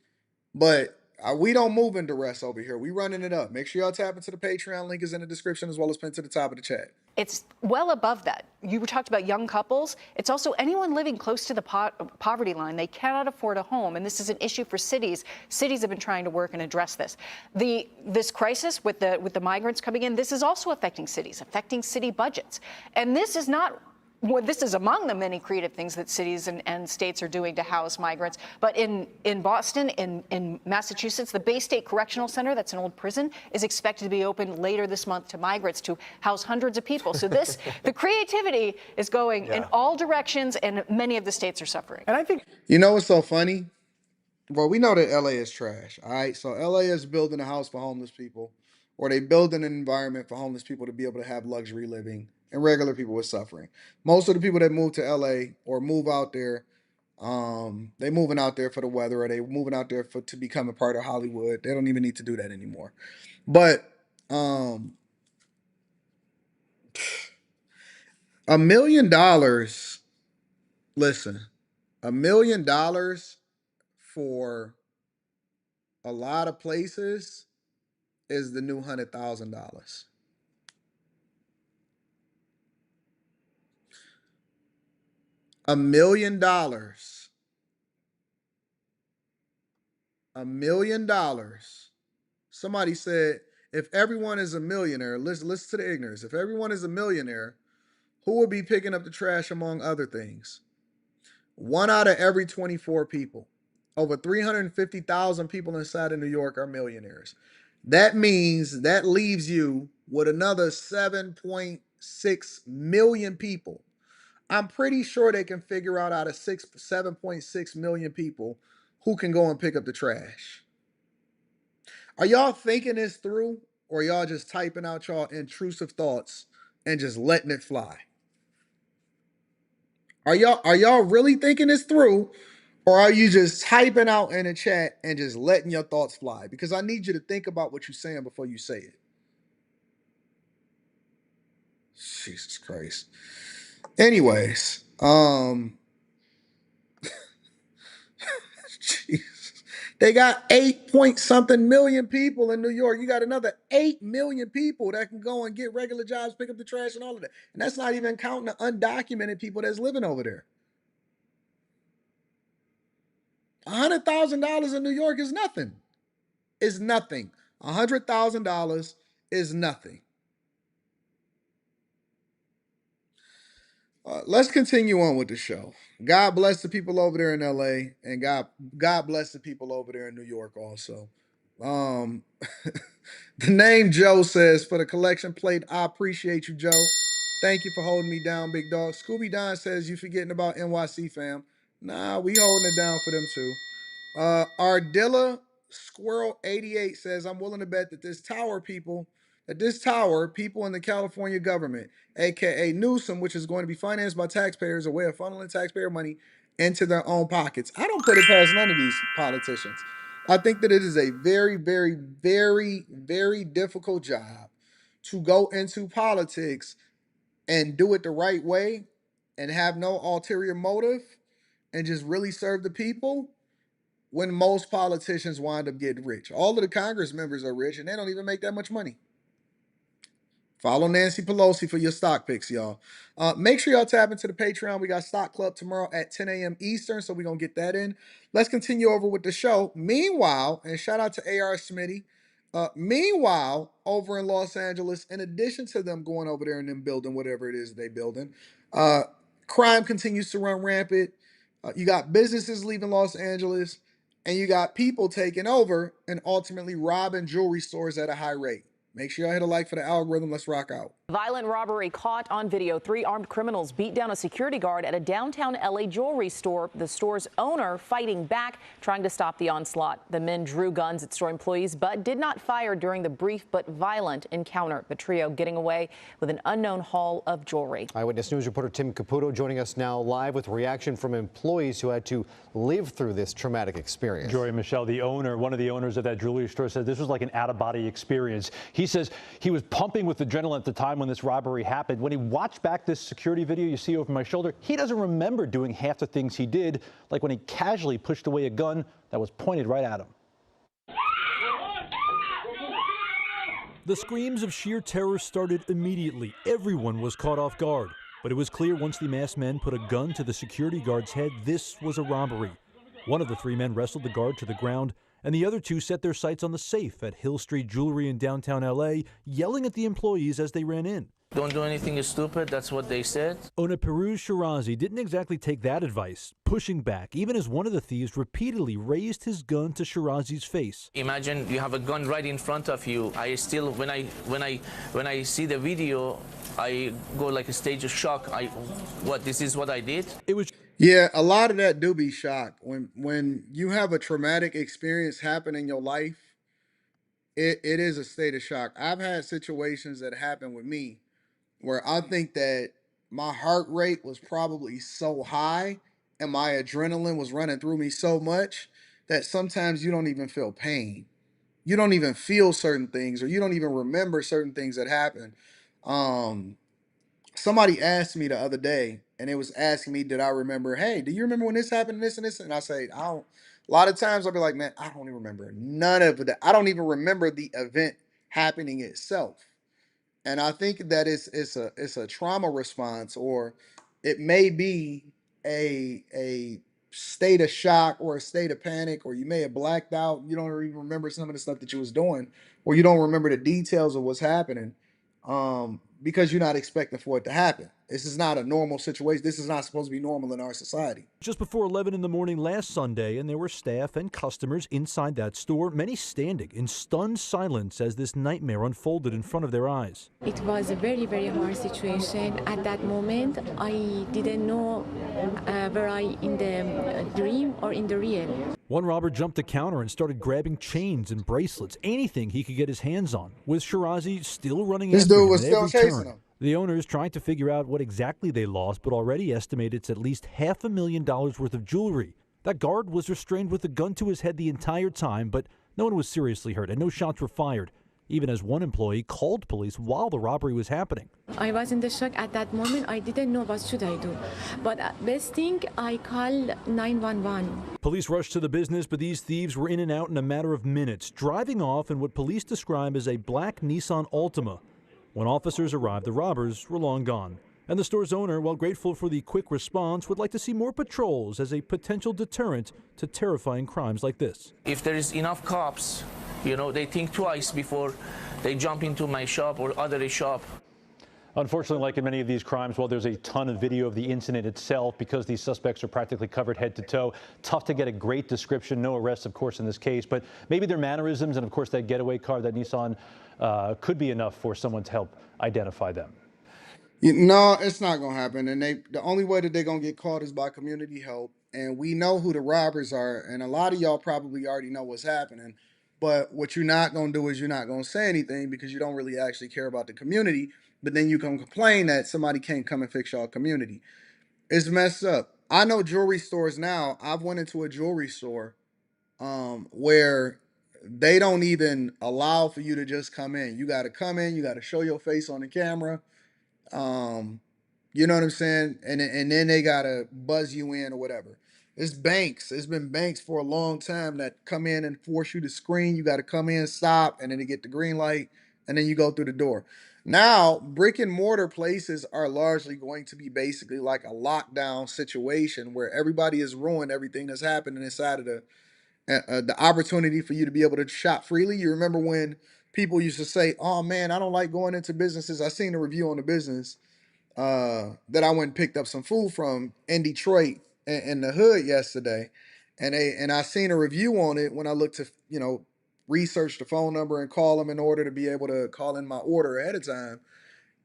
But we don't move in duress over here. We running it up. Make sure y'all tap into the Patreon. Link is in the description as well as pinned to the top of the chat. It's well above that. You talked about young couples. It's also anyone living close to the poverty line. They cannot afford a home, and this is an issue for cities. Cities have been trying to work and address this. This crisis with the migrants coming in, this is also affecting cities, affecting city budgets. And this is not. Well, this is among the many creative things that cities and states are doing to house migrants. But in Boston, in Massachusetts, the Bay State Correctional Center, that's an old prison, is expected to be opened later this month to migrants to house hundreds of people. So the creativity is going in all directions, and many of the states are suffering. And I think, you know what's so funny? Well, we know that LA is trash. All right. So LA is building a house for homeless people, or they building an environment for homeless people to be able to have luxury living, and regular people are suffering. Most of the people that move to LA or move out there, they moving out there for the weather, or they moving out there to become a part of Hollywood. They don't even need to do that anymore. But $1 million, listen, $1 million for a lot of places is the new $100,000. $1 million. $1 million. Somebody said, if everyone is a millionaire, listen to the ignorance. If everyone is a millionaire, who would be picking up the trash among other things? 1 out of every 24 people. Over 350,000 people inside of New York are millionaires. That means that leaves you with another 7.6 million people. I'm pretty sure they can figure out of 7.6 million people who can go and pick up the trash. Are y'all thinking this through, or y'all just typing out y'all intrusive thoughts and just letting it fly? Are y'all really thinking this through, or are you just typing out in the chat and just letting your thoughts fly? Because I need you to think about what you're saying before you say it. Jesus Christ. Anyways, Jesus. They got 8-point-something million people in New York. You got another 8 million people that can go and get regular jobs, pick up the trash and all of that. And that's not even counting the undocumented people that's living over there. $100,000 in New York is nothing. It's nothing. $100,000 is nothing. Let's continue on with the show. God bless the people over there in LA, and God bless the people over there in New York also. The name Joe says, for the collection plate, I appreciate you, Joe. Thank you for holding me down, big dog. Scooby Don says, you forgetting about NYC, fam. Nah, we holding it down for them too. Ardilla Squirrel 88 says, I'm willing to bet that this tower people in the California government, aka Newsom, which is going to be financed by taxpayers, a way of funneling taxpayer money into their own pockets. I don't put it past none of these politicians. I think that it is a very, very, very, very difficult job to go into politics and do it the right way and have no ulterior motive and just really serve the people when most politicians wind up getting rich. All of the Congress members are rich and they don't even make that much money. Follow Nancy Pelosi for your stock picks, y'all. Make sure y'all tap into the Patreon. We got Stock Club tomorrow at 10 a.m. Eastern, so we're going to get that in. Let's continue over with the show. Meanwhile, and shout out to AR Smitty. Meanwhile, over in Los Angeles, in addition to them going over there and them building whatever it is they building, crime continues to run rampant. You got businesses leaving Los Angeles, and you got people taking over and ultimately robbing jewelry stores at a high rate. Make sure y'all hit a like for the algorithm. Let's rock out. Violent robbery caught on video. 3 armed criminals beat down a security guard at a downtown LA jewelry store. The store's owner fighting back, trying to stop the onslaught. The men drew guns at store employees, but did not fire during the brief but violent encounter. The trio getting away with an unknown haul of jewelry. Eyewitness News reporter Tim Caputo joining us now live with reaction from employees who had to live through this traumatic experience. Jory and Michelle, one of the owners of that jewelry store, said this was like an out-of-body experience. He says he was pumping with adrenaline at the time when this robbery happened. When he watched back this security video you see over my shoulder, he doesn't remember doing half the things he did, like when he casually pushed away a gun that was pointed right at him. The screams of sheer terror started immediately. Everyone was caught off guard. But it was clear once the masked men put a gun to the security guard's head, this was a robbery. One of the 3 men wrestled the guard to the ground, and the other 2 set their sights on the safe at Hill Street Jewelry in downtown LA, yelling at the employees as they ran in. Don't do anything stupid, that's what they said. Owner Peruz Shirazi didn't exactly take that advice, pushing back, even as one of the thieves repeatedly raised his gun to Shirazi's face. Imagine you have a gun right in front of you. I still, when I see the video, I go like a stage of shock. This is what I did? It was. Yeah, a lot of that do be shocked. When you have a traumatic experience happen in your life, it is a state of shock. I've had situations that happen with me where I think that my heart rate was probably so high and my adrenaline was running through me so much that sometimes you don't even feel pain. You don't even feel certain things, or you don't even remember certain things that happened. Somebody asked me the other day, and it was asking me, did I remember, hey, do you remember when this happened and this and this? And I say, I don't. A lot of times I'll be like, man, I don't even remember none of that. I don't even remember the event happening itself. And I think that it's a trauma response, or it may be a state of shock or a state of panic, or you may have blacked out. You don't even remember some of the stuff that you was doing, or you don't remember the details of what's happening. Because you're not expecting for it to happen. This is not a normal situation. This is not supposed to be normal in our society. Just before 11 in the morning last Sunday, and there were staff and customers inside that store, many standing in stunned silence as this nightmare unfolded in front of their eyes. It was a very, very hard situation. At that moment, I didn't know were I in the dream or in the real. One robber jumped the counter and started grabbing chains and bracelets, anything he could get his hands on, with Shirazi still running after him at every turn. The owners trying to figure out what exactly they lost, but already estimate it's at least $500,000 worth of jewelry. That guard was restrained with a gun to his head the entire time, but no one was seriously hurt and no shots were fired, even as one employee called police while the robbery was happening. I was in the shock at that moment. I didn't know what should I do. But best thing, I called 911. Police rushed to the business, but these thieves were in and out in a matter of minutes, driving off in what police describe as a black Nissan Altima. When officers arrived, the robbers were long gone. And the store's owner, while grateful for the quick response, would like to see more patrols as a potential deterrent to terrifying crimes like this. If there is enough cops, they think twice before they jump into my shop or other shop. Unfortunately, like in many of these crimes, while there's a ton of video of the incident itself, because these suspects are practically covered head to toe, tough to get a great description. No arrests, of course, in this case, but maybe their mannerisms and, of course, that getaway car, that Nissan, could be enough for someone to help identify them. No, it's not going to happen. And the only way that they're going to get caught is by community help. And we know who the robbers are. And a lot of y'all probably already know what's happening. But what you're not going to do is you're not going to say anything because you don't really actually care about the community. But then you can complain that somebody can't come and fix y'all community. It's messed up. I know jewelry stores now. I've went into a jewelry store where they don't even allow for you to just come in. You got to come in. You got to show your face on the camera. Um, you know what I'm saying? And then they gotta buzz you in or whatever. It's banks. It's been banks for a long time that come in and force you to screen. You got to come in, stop, and then they get the green light, and then you go through the door. Now, brick and mortar places are largely going to be basically like a lockdown situation where everybody has ruined everything that's happening inside of the opportunity for you to be able to shop freely. You remember when people used to say, "Oh man, I don't like going into businesses." I seen a review on the business that I went and picked up some food from in Detroit in the hood yesterday, and I seen a review on it when I looked to research the phone number and call them in order to be able to call in my order ahead of time.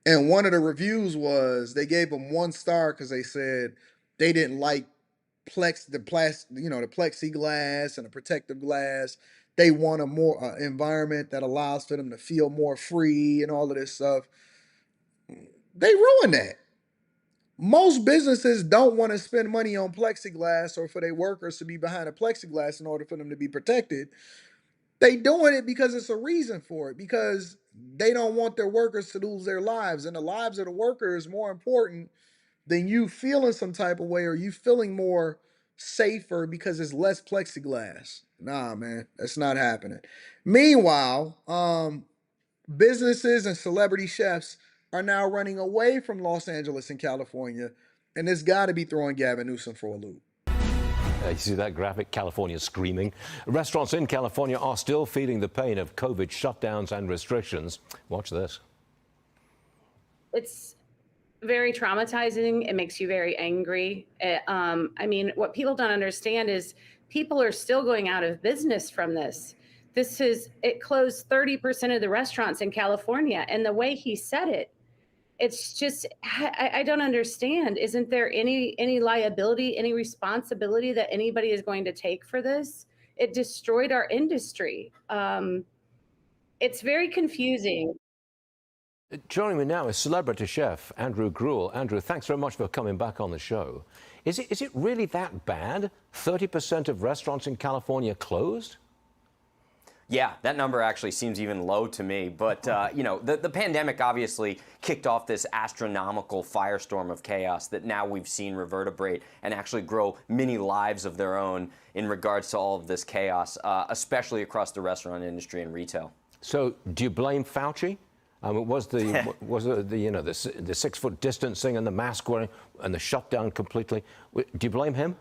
And one of the reviews was they gave them 1 star because they said they didn't like the plexiglass and the protective glass. They want a more environment that allows for them to feel more free and all of this stuff. They ruined that. Most businesses don't want to spend money on plexiglass or for their workers to be behind a plexiglass in order for them to be protected. They doing it because it's a reason for it, because they don't want their workers to lose their lives. And the lives of the worker is more important than you feeling some type of way or you feeling more safer because it's less plexiglass. Nah, man, that's not happening. Meanwhile, businesses and celebrity chefs are now running away from Los Angeles and California, and it's got to be throwing Gavin Newsom for a loop. You see that graphic? California screaming. Restaurants in California are still feeling the pain of COVID shutdowns and restrictions. Watch this. It's very traumatizing. It makes you very angry. I mean, what people don't understand is people are still going out of business from this. It closed 30% of the restaurants in California. And the way he said it, it's just, I don't understand. Isn't there any liability, any responsibility that anybody is going to take for this? It destroyed our industry. It's very confusing. Joining me now is celebrity chef Andrew Gruel. Andrew, thanks very much for coming back on the show. Is it really that bad? 30% of restaurants in California closed? Yeah, that number actually seems even low to me. But, the pandemic obviously kicked off this astronomical firestorm of chaos that now we've seen reverberate and actually grow many lives of their own in regards to all of this chaos, especially across the restaurant industry and retail. So do you blame Fauci? Was the 6-foot distancing and the mask wearing and the shutdown completely? Do you blame him?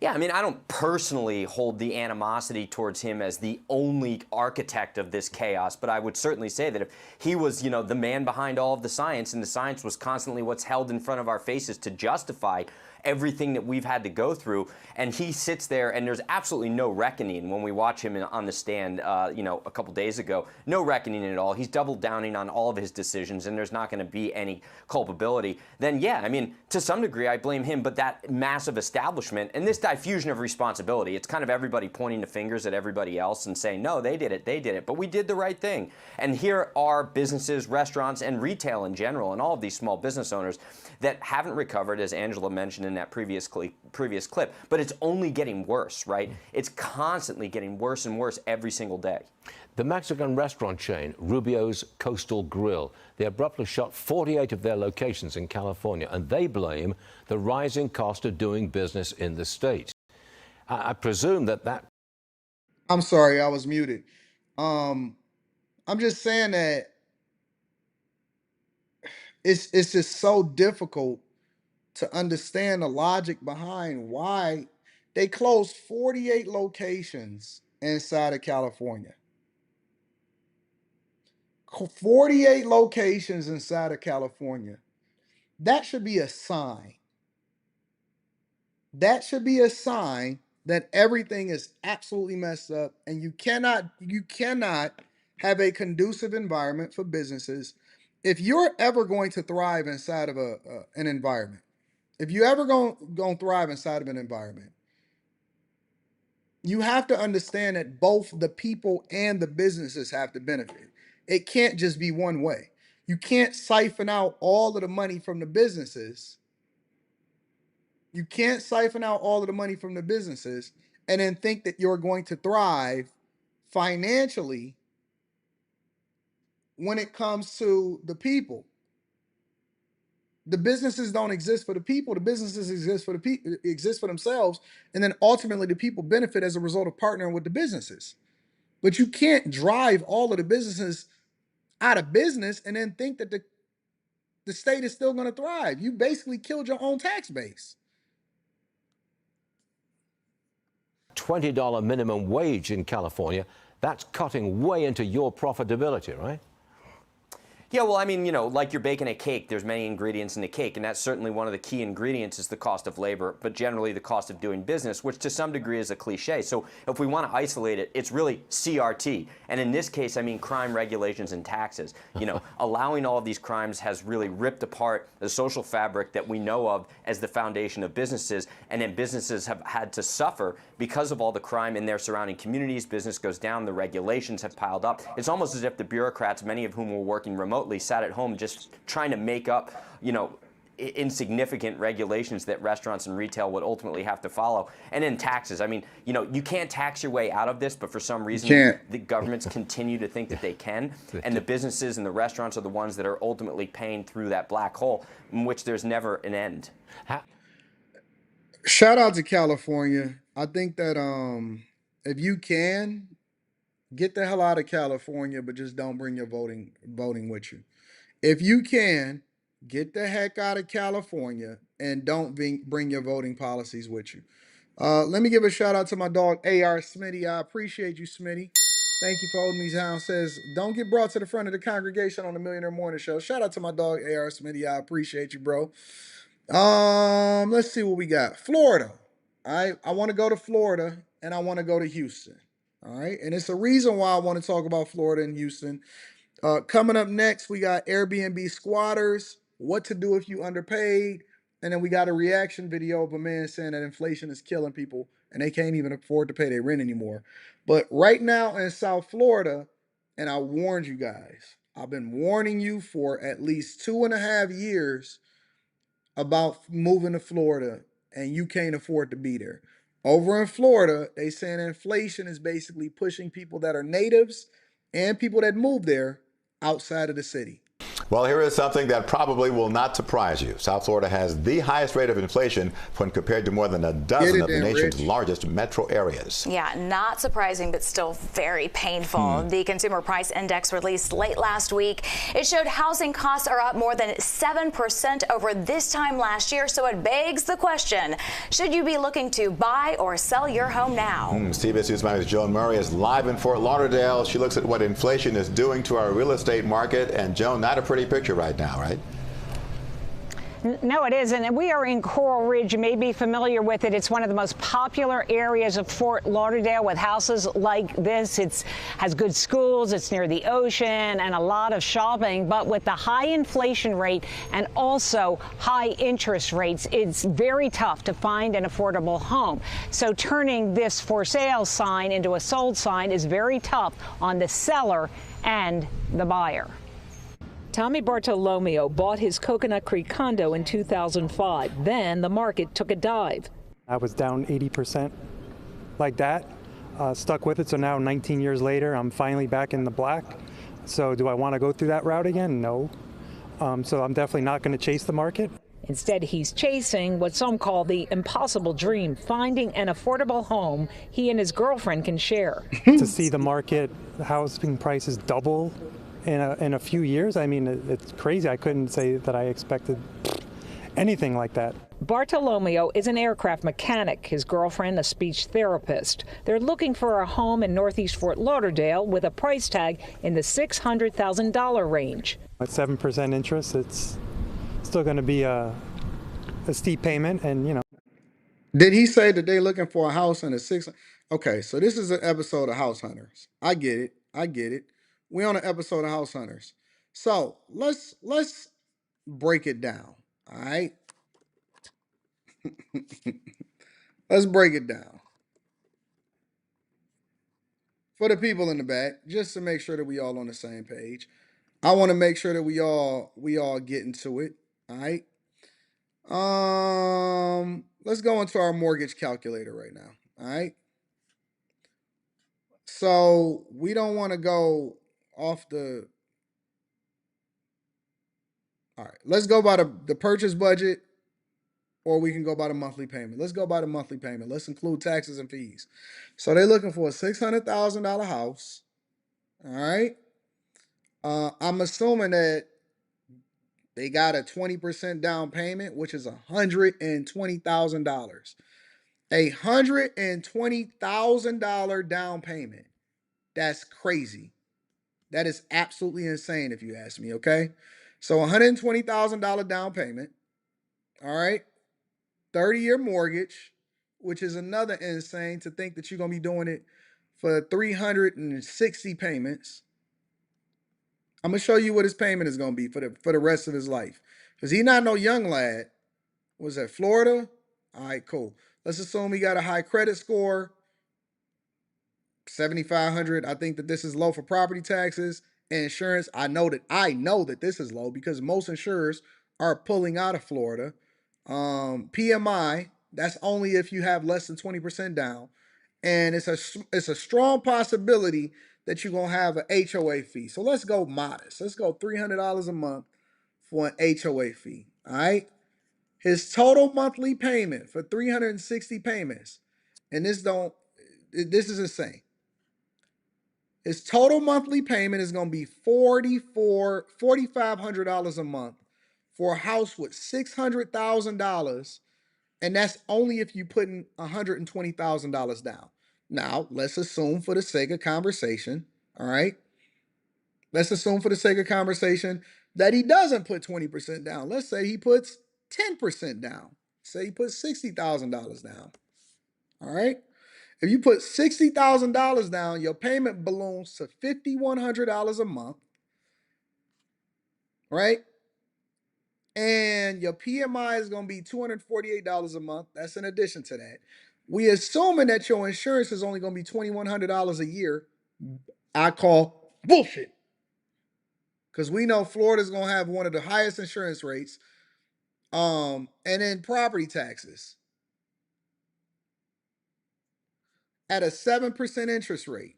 Yeah, I mean, I don't personally hold the animosity towards him as the only architect of this chaos, but I would certainly say that if he was, the man behind all of the science, and the science was constantly what's held in front of our faces to justify everything that we've had to go through, and he sits there and there's absolutely no reckoning when we watch him on the stand, a couple days ago. No reckoning at all. He's double downing on all of his decisions, and there's not going to be any culpability. Then, yeah, I mean, to some degree, I blame him, but that massive establishment and this diffusion of responsibility, it's kind of everybody pointing the fingers at everybody else and saying, no, they did it, but we did the right thing. And here are businesses, restaurants, and retail in general, and all of these small business owners that haven't recovered, as Angela mentioned in that previous clip, but it's only getting worse, right? It's constantly getting worse and worse every single day. The Mexican restaurant chain, Rubio's Coastal Grill, they abruptly shut 48 of their locations in California, and they blame the rising cost of doing business in the state. I presume that... I'm sorry, I was muted. I'm just saying that it's just so difficult to understand the logic behind why they closed 48 locations inside of California. 48 locations inside of California. That should be a sign. That should be a sign that everything is absolutely messed up, and you cannot have a conducive environment for businesses. If you're ever going to thrive inside of an environment, if you ever going to thrive inside of an environment, you have to understand that both the people and the businesses have to benefit. It can't just be one way. You can't siphon out all of the money from the businesses, You can't siphon out all of the money from the businesses and then think that you're going to thrive financially when it comes to the people. The businesses don't exist for the people. The businesses exist for the people, exist for themselves, and then ultimately the people benefit as a result of partnering with the businesses. But you can't drive all of the businesses out of business and then think that the state is still going to thrive. You basically killed your own tax base. $20 minimum wage in California, that's cutting way into your profitability, right? Yeah, well, I mean, you know, like you're baking a cake, there's many ingredients in the cake, and that's certainly one of the key ingredients is the cost of labor, but generally the cost of doing business, which to some degree is a cliche. So if we want to isolate it, it's really CRT. And in this case, I mean crime, regulations, and taxes. You know, allowing all of these crimes has really ripped apart the social fabric that we know of as the foundation of businesses, and then businesses have had to suffer because of all the crime in their surrounding communities. Business goes down, the regulations have piled up. It's almost as if the bureaucrats, many of whom were working remotely, sat at home just trying to make up, you know, insignificant regulations that restaurants and retail would ultimately have to follow. And then taxes. I mean, you know, you can't tax your way out of this, but for some reason the governments continue to think that they can. And the businesses and the restaurants are the ones that are ultimately paying through that black hole in which there's never an end. Shout out to California. I think that if you can, get the hell out of California, but just don't bring your voting with you. If you can, get the heck out of California and don't bring your voting policies with you. Let me give a shout out to my dog AR Smitty. I appreciate you, Smitty. Thank you for holding me down. Says, don't get brought to the front of the congregation on the Millionaire Morning Show. Shout out to my dog AR Smitty. I appreciate you, bro. Let's see what we got. Florida. I want to go to Florida and I want to go to Houston. All right. And it's a reason why I want to talk about Florida and Houston. Coming up next, we got Airbnb squatters, what to do if you underpaid. And then we got a reaction video of a man saying that inflation is killing people and they can't even afford to pay their rent anymore. But right now in South Florida, and I warned you guys, I've been warning you for at least 2.5 years about moving to Florida and you can't afford to be there. Over in Florida, they saying inflation is basically pushing people that are natives and people that move there outside of the city. Well, here is something that probably will not surprise you. South Florida has the highest rate of inflation when compared to more than a dozen of the nation's largest metro areas. Yeah, not surprising, but still very painful. The Consumer Price Index released late last week. It showed housing costs are up more than 7% over this time last year. So it begs the question, should you be looking to buy or sell your home now? CBS News Miami's Joan Murray is live in Fort Lauderdale. She looks at what inflation is doing to our real estate market. And Joan, not a pretty picture right now, right? No, it isn't. And we are in Coral Ridge. You may be familiar with it. It's one of the most popular areas of Fort Lauderdale with houses like this. It has good schools. It's near the ocean and a lot of shopping. But with the high inflation rate and also high interest rates, it's very tough to find an affordable home. So turning this for sale sign into a sold sign is very tough on the seller and the buyer. Tommy Bartolomeo bought his Coconut Creek condo in 2005. Then the market took a dive. I was down 80% like that, stuck with it. So now 19 years later, I'm finally back in the black. So do I want to go through that route again? No. So I'm definitely not going to chase the market. Instead, he's chasing what some call the impossible dream, finding an affordable home he and his girlfriend can share. To see the market, the housing prices double in a few years, I mean, it's crazy. I couldn't say that I expected anything like that. Bartolomeo is an aircraft mechanic, his girlfriend a speech therapist. They're looking for a home in Northeast Fort Lauderdale with a price tag in the $600,000 range. At 7% interest, it's still going to be a steep payment, and you know. Did he say that they're looking for a house in a six? Okay, so this is an episode of House Hunters. I get it. We're on an episode of House Hunters. So let's break it down. All right. Let's break it down. For the people in the back, just to make sure that we all on the same page. I want to make sure that we all get into it. All right. let's go into our mortgage calculator right now. All right. So we don't want to go off the. All right. Let's go by the purchase budget, or we can go by the monthly payment. Let's go by the monthly payment. Let's include taxes and fees. So they're looking for a $600,000 house. All right. I'm assuming that they got a 20% down payment, which is $120,000. $120,000 down payment. That's crazy. That is absolutely insane if you ask me, okay? So $120,000 down payment. All right. 30-year mortgage, which is another insane to think that you're going to be doing it for 360 payments. I'm going to show you what his payment is going to be for the rest of his life. Because he's not no young lad. Was that Florida? All right, cool. Let's assume he got a high credit score. 7,500. I think that this is low for property taxes and insurance. I know that this is low because most insurers are pulling out of Florida. PMI, that's only if you have less than 20% down. And it's a strong possibility that you're going to have an HOA fee. So let's go modest. Let's go $300 a month for an HOA fee. All right. His total monthly payment for 360 payments, and this is insane. His total monthly payment is going to be $4,500 a month for a house with $600,000, and that's only if you putting $120,000 down. Now, let's assume for the sake of conversation, all right? Let's assume for the sake of conversation that he doesn't put 20% down. Let's say he puts 10% down. Say he puts $60,000 down. All right? If you put $60,000 down, your payment balloons to $5,100 a month, right? And your PMI is going to be $248 a month. That's in addition to that. We assuming that your insurance is only going to be $2,100 a year. I call bullshit. Because we know Florida's going to have one of the highest insurance rates. And then property taxes at a 7% interest rate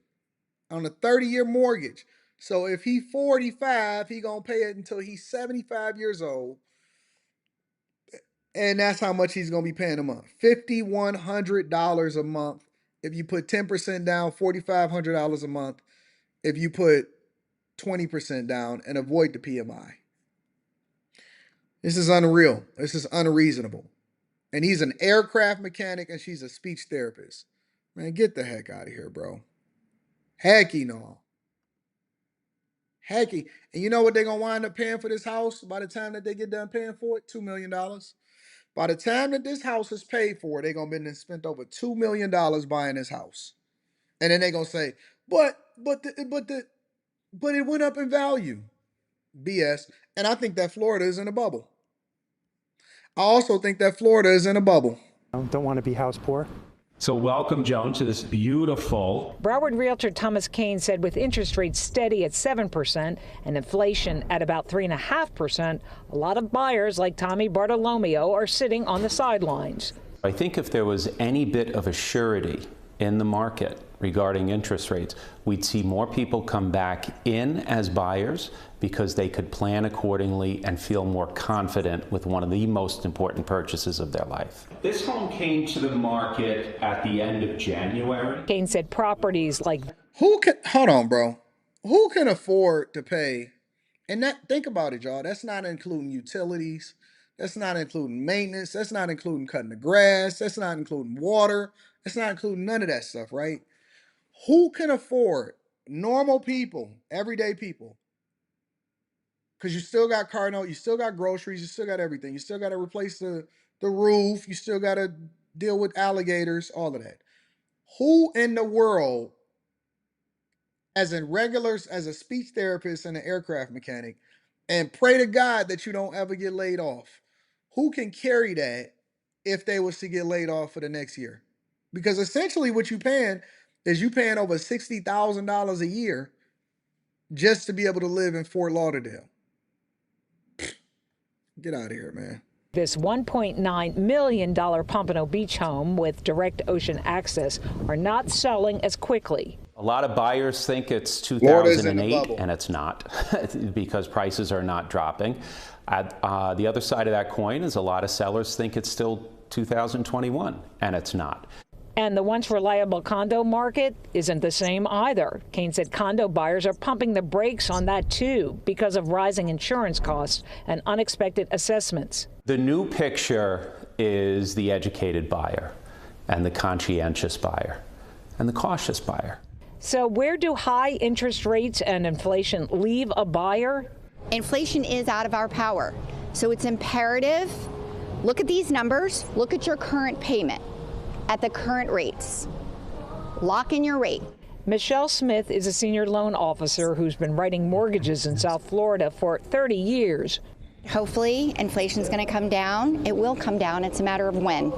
on a 30-year mortgage. So if he's 45, he going to pay it until he's 75 years old. And that's how much he's going to be paying a month. $5,100 a month. If you put 10% down, $4,500 a month. If you put 20% down and avoid the PMI. This is unreal. This is unreasonable. And he's an aircraft mechanic and she's a speech therapist. Man, get the heck out of here, bro. Hecky no. Hecky. And you know what they're going to wind up paying for this house by the time that they get done paying for it? $2 million. By the time that this house is paid for, they're going to be spent over $2 million buying this house. And then they're going to say, but it went up in value. BS. And I think that Florida is in a bubble. I also think that Florida is in a bubble. I don't want to be house poor. So welcome, Joan, to this beautiful. Broward realtor Thomas Kane said with interest rates steady at 7% and inflation at about 3.5%, a lot of buyers like Tommy Bartolomeo are sitting on the sidelines. I think if there was any bit of a surety in the market regarding interest rates, we'd see more people come back in as buyers because they could plan accordingly and feel more confident with one of the most important purchases of their life. This home came to the market at the end of January. Kane said properties like hold on, bro. Who can afford to pay? And think about it, y'all. That's not including utilities. That's not including maintenance. That's not including cutting the grass. That's not including water. That's not including none of that stuff, right? Who can afford, normal people, everyday people? Because you still got car note, you still got groceries, you still got everything. You still got to replace the roof. You still got to deal with alligators, all of that. Who in the world, as a speech therapist and an aircraft mechanic, and pray to God that you don't ever get laid off, who can carry that if they was to get laid off for the next year? Because essentially what you paying is you paying over $60,000 a year just to be able to live in Fort Lauderdale. Get out of here, man. This $1.9 million Pompano Beach home with direct ocean access are not selling as quickly. A lot of buyers think it's Florida's in the 2008, bubble. and it's not, because prices are not dropping. The other side of that coin is a lot of sellers think it's still 2021, and it's not. And the once reliable condo market isn't the same either. Kane said condo buyers are pumping the brakes on that too because of rising insurance costs and unexpected assessments. The new picture is the educated buyer and the conscientious buyer and the cautious buyer. So where do high interest rates and inflation leave a buyer? Inflation is out of our power, so it's imperative. Look at these numbers, look at your current payment. At the current rates. Lock in your rate. Michelle Smith is a senior loan officer who's been writing mortgages in South Florida for 30 years. Hopefully, inflation's going to come down. It will come down. It's a matter of when.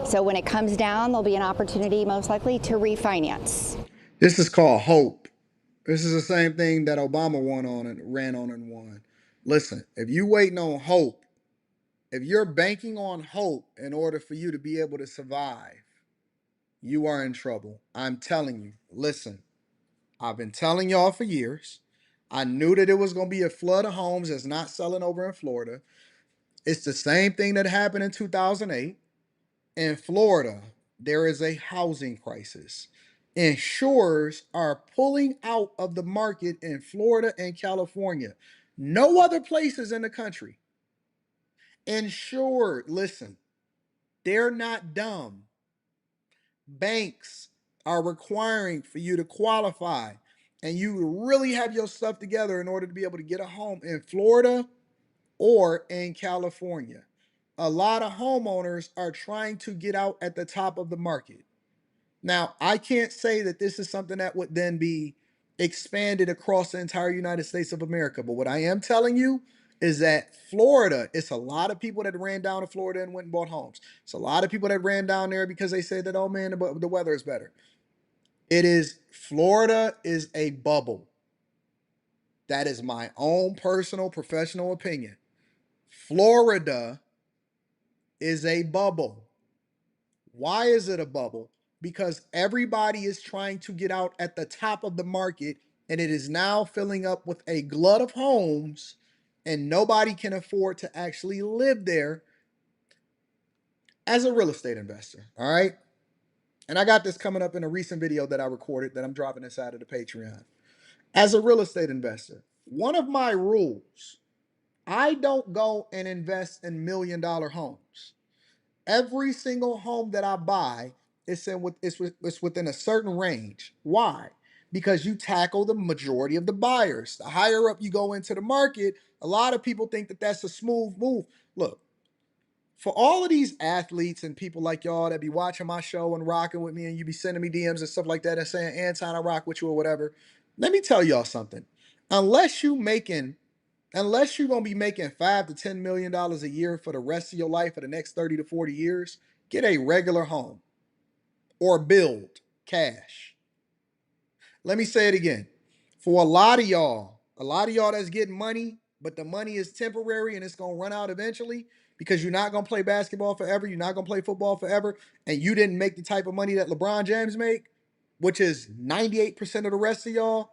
So when it comes down, there'll be an opportunity most likely to refinance. This is called hope. This is the same thing that Obama ran on and won. Listen, if you waiting on hope, if you're banking on hope in order for you to be able to survive, you are in trouble. I'm telling you, listen, I've been telling y'all for years. I knew that it was going to be a flood of homes that's not selling over in Florida. It's the same thing that happened in 2008. In Florida, there is a housing crisis. Insurers are pulling out of the market in Florida and California. No other places in the country. Insured, listen, they're not dumb. Banks are requiring for you to qualify and you really have your stuff together in order to be able to get a home in Florida or in California. A lot of homeowners are trying to get out at the top of the market. Now, I can't say that this is something that would then be expanded across the entire United States of America, but what I am telling you is that Florida, it's a lot of people that ran down to Florida and went and bought homes. It's a lot of people that ran down there because they said that, oh man, the weather is better. Florida is a bubble. That is my own personal professional opinion. Florida is a bubble. Why is it a bubble? Because everybody is trying to get out at the top of the market and it is now filling up with a glut of homes and nobody can afford to actually live there as a real estate investor, all right? And I got this coming up in a recent video that I recorded that I'm dropping inside of the Patreon. As a real estate investor, one of my rules, I don't go and invest in $1 million homes. Every single home that I buy it's within a certain range. Why? Because you tackle the majority of the buyers. The higher up you go into the market, a lot of people think that that's a smooth move. Look, for all of these athletes and people like y'all that be watching my show and rocking with me and you be sending me DMs and stuff like that and saying, Anton, I rock with you or whatever. Let me tell y'all something. Unless you're going to be making $5 to $10 million a year for the rest of your life for the next 30 to 40 years, get a regular home or build cash. Let me say it again. For a lot of y'all that's getting money, but the money is temporary and it's going to run out eventually because you're not going to play basketball forever, you're not going to play football forever, and you didn't make the type of money that LeBron James make, which is 98% of the rest of y'all,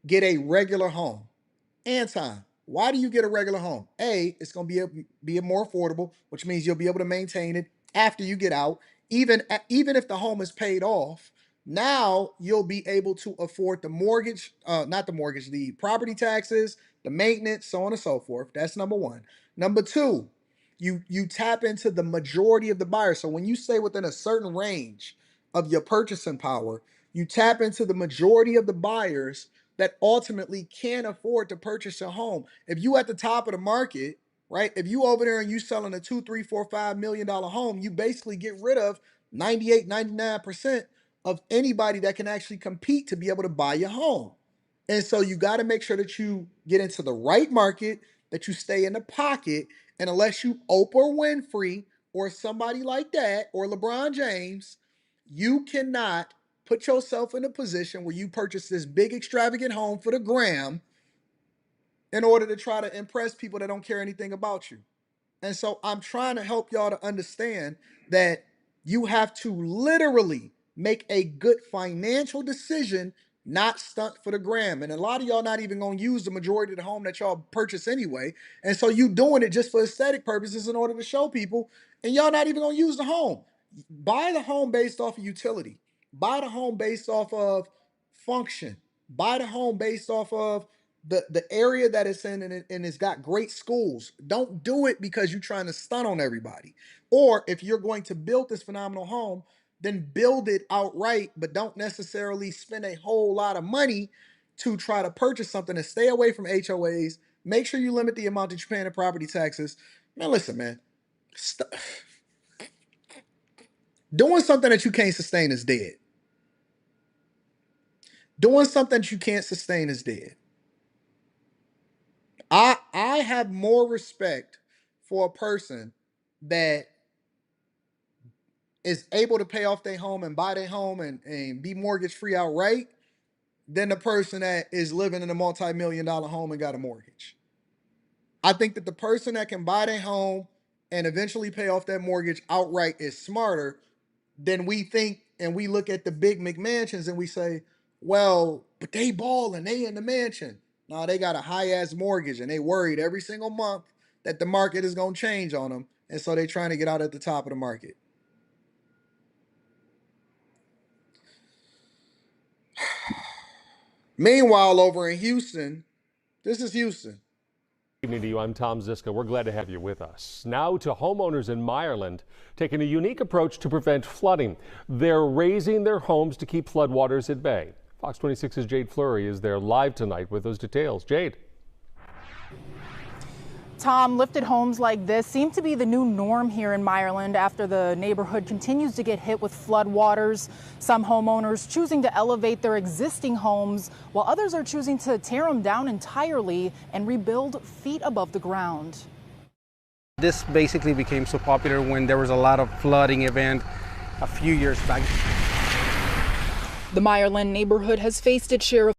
get a regular home. Anton, why do you get a regular home? A, it's going to be more affordable, which means you'll be able to maintain it after you get out. Even if the home is paid off, now you'll be able to afford the mortgage, the property taxes, the maintenance, so on and so forth. That's number one. Number two, you tap into the majority of the buyers. So when you say within a certain range of your purchasing power, you tap into the majority of the buyers that ultimately can't afford to purchase a home. If you at the top of the market, right? If you over there and you selling a $2, $3, $4, $5 million home, you basically get rid of 98, 99% of anybody that can actually compete to be able to buy your home. And so you got to make sure that you get into the right market, that you stay in the pocket. And unless you Oprah Winfrey or somebody like that, or LeBron James, you cannot put yourself in a position where you purchase this big extravagant home for the gram in order to try to impress people that don't care anything about you. And so I'm trying to help y'all to understand that you have to literally make a good financial decision, not stunt for the gram. And a lot of y'all not even gonna use the majority of the home that y'all purchase anyway. And so you doing it just for aesthetic purposes in order to show people, and y'all not even gonna use the home. Buy the home based off of utility. Buy the home based off of function. Buy the home based off of the area that it's in, and it's got great schools. Don't do it because you're trying to stunt on everybody. Or if you're going to build this phenomenal home, then build it outright, but don't necessarily spend a whole lot of money to try to purchase something, and stay away from HOAs. Make sure you limit the amount that you're paying in property taxes. Man, listen, man. Doing something that you can't sustain is dead. Doing something that you can't sustain is dead. I have more respect for a person that is able to pay off their home and buy their home and be mortgage free outright than the person that is living in a multi-million-dollar home and got a mortgage. I think that the person that can buy their home and eventually pay off that mortgage outright is smarter than we think. And we look at the big McMansions and we say, well, but they balling, they in the mansion. No, they got a high ass mortgage and they worried every single month that the market is going to change on them. And so they trying to get out at the top of the market. Meanwhile, over in Houston, this is Houston. Good evening to you. I'm Tom Ziska. We're glad to have you with us. Now to homeowners in Ireland taking a unique approach to prevent flooding. They're raising their homes to keep floodwaters at bay. Fox 26's Jade Fleury is there live tonight with those details. Jade. Tom, lifted homes like this seem to be the new norm here in Ireland after the neighborhood continues to get hit with floodwaters. Some homeowners choosing to elevate their existing homes, while others are choosing to tear them down entirely and rebuild feet above the ground. This basically became so popular when there was a lot of flooding event a few years back. The Ireland neighborhood has faced its share of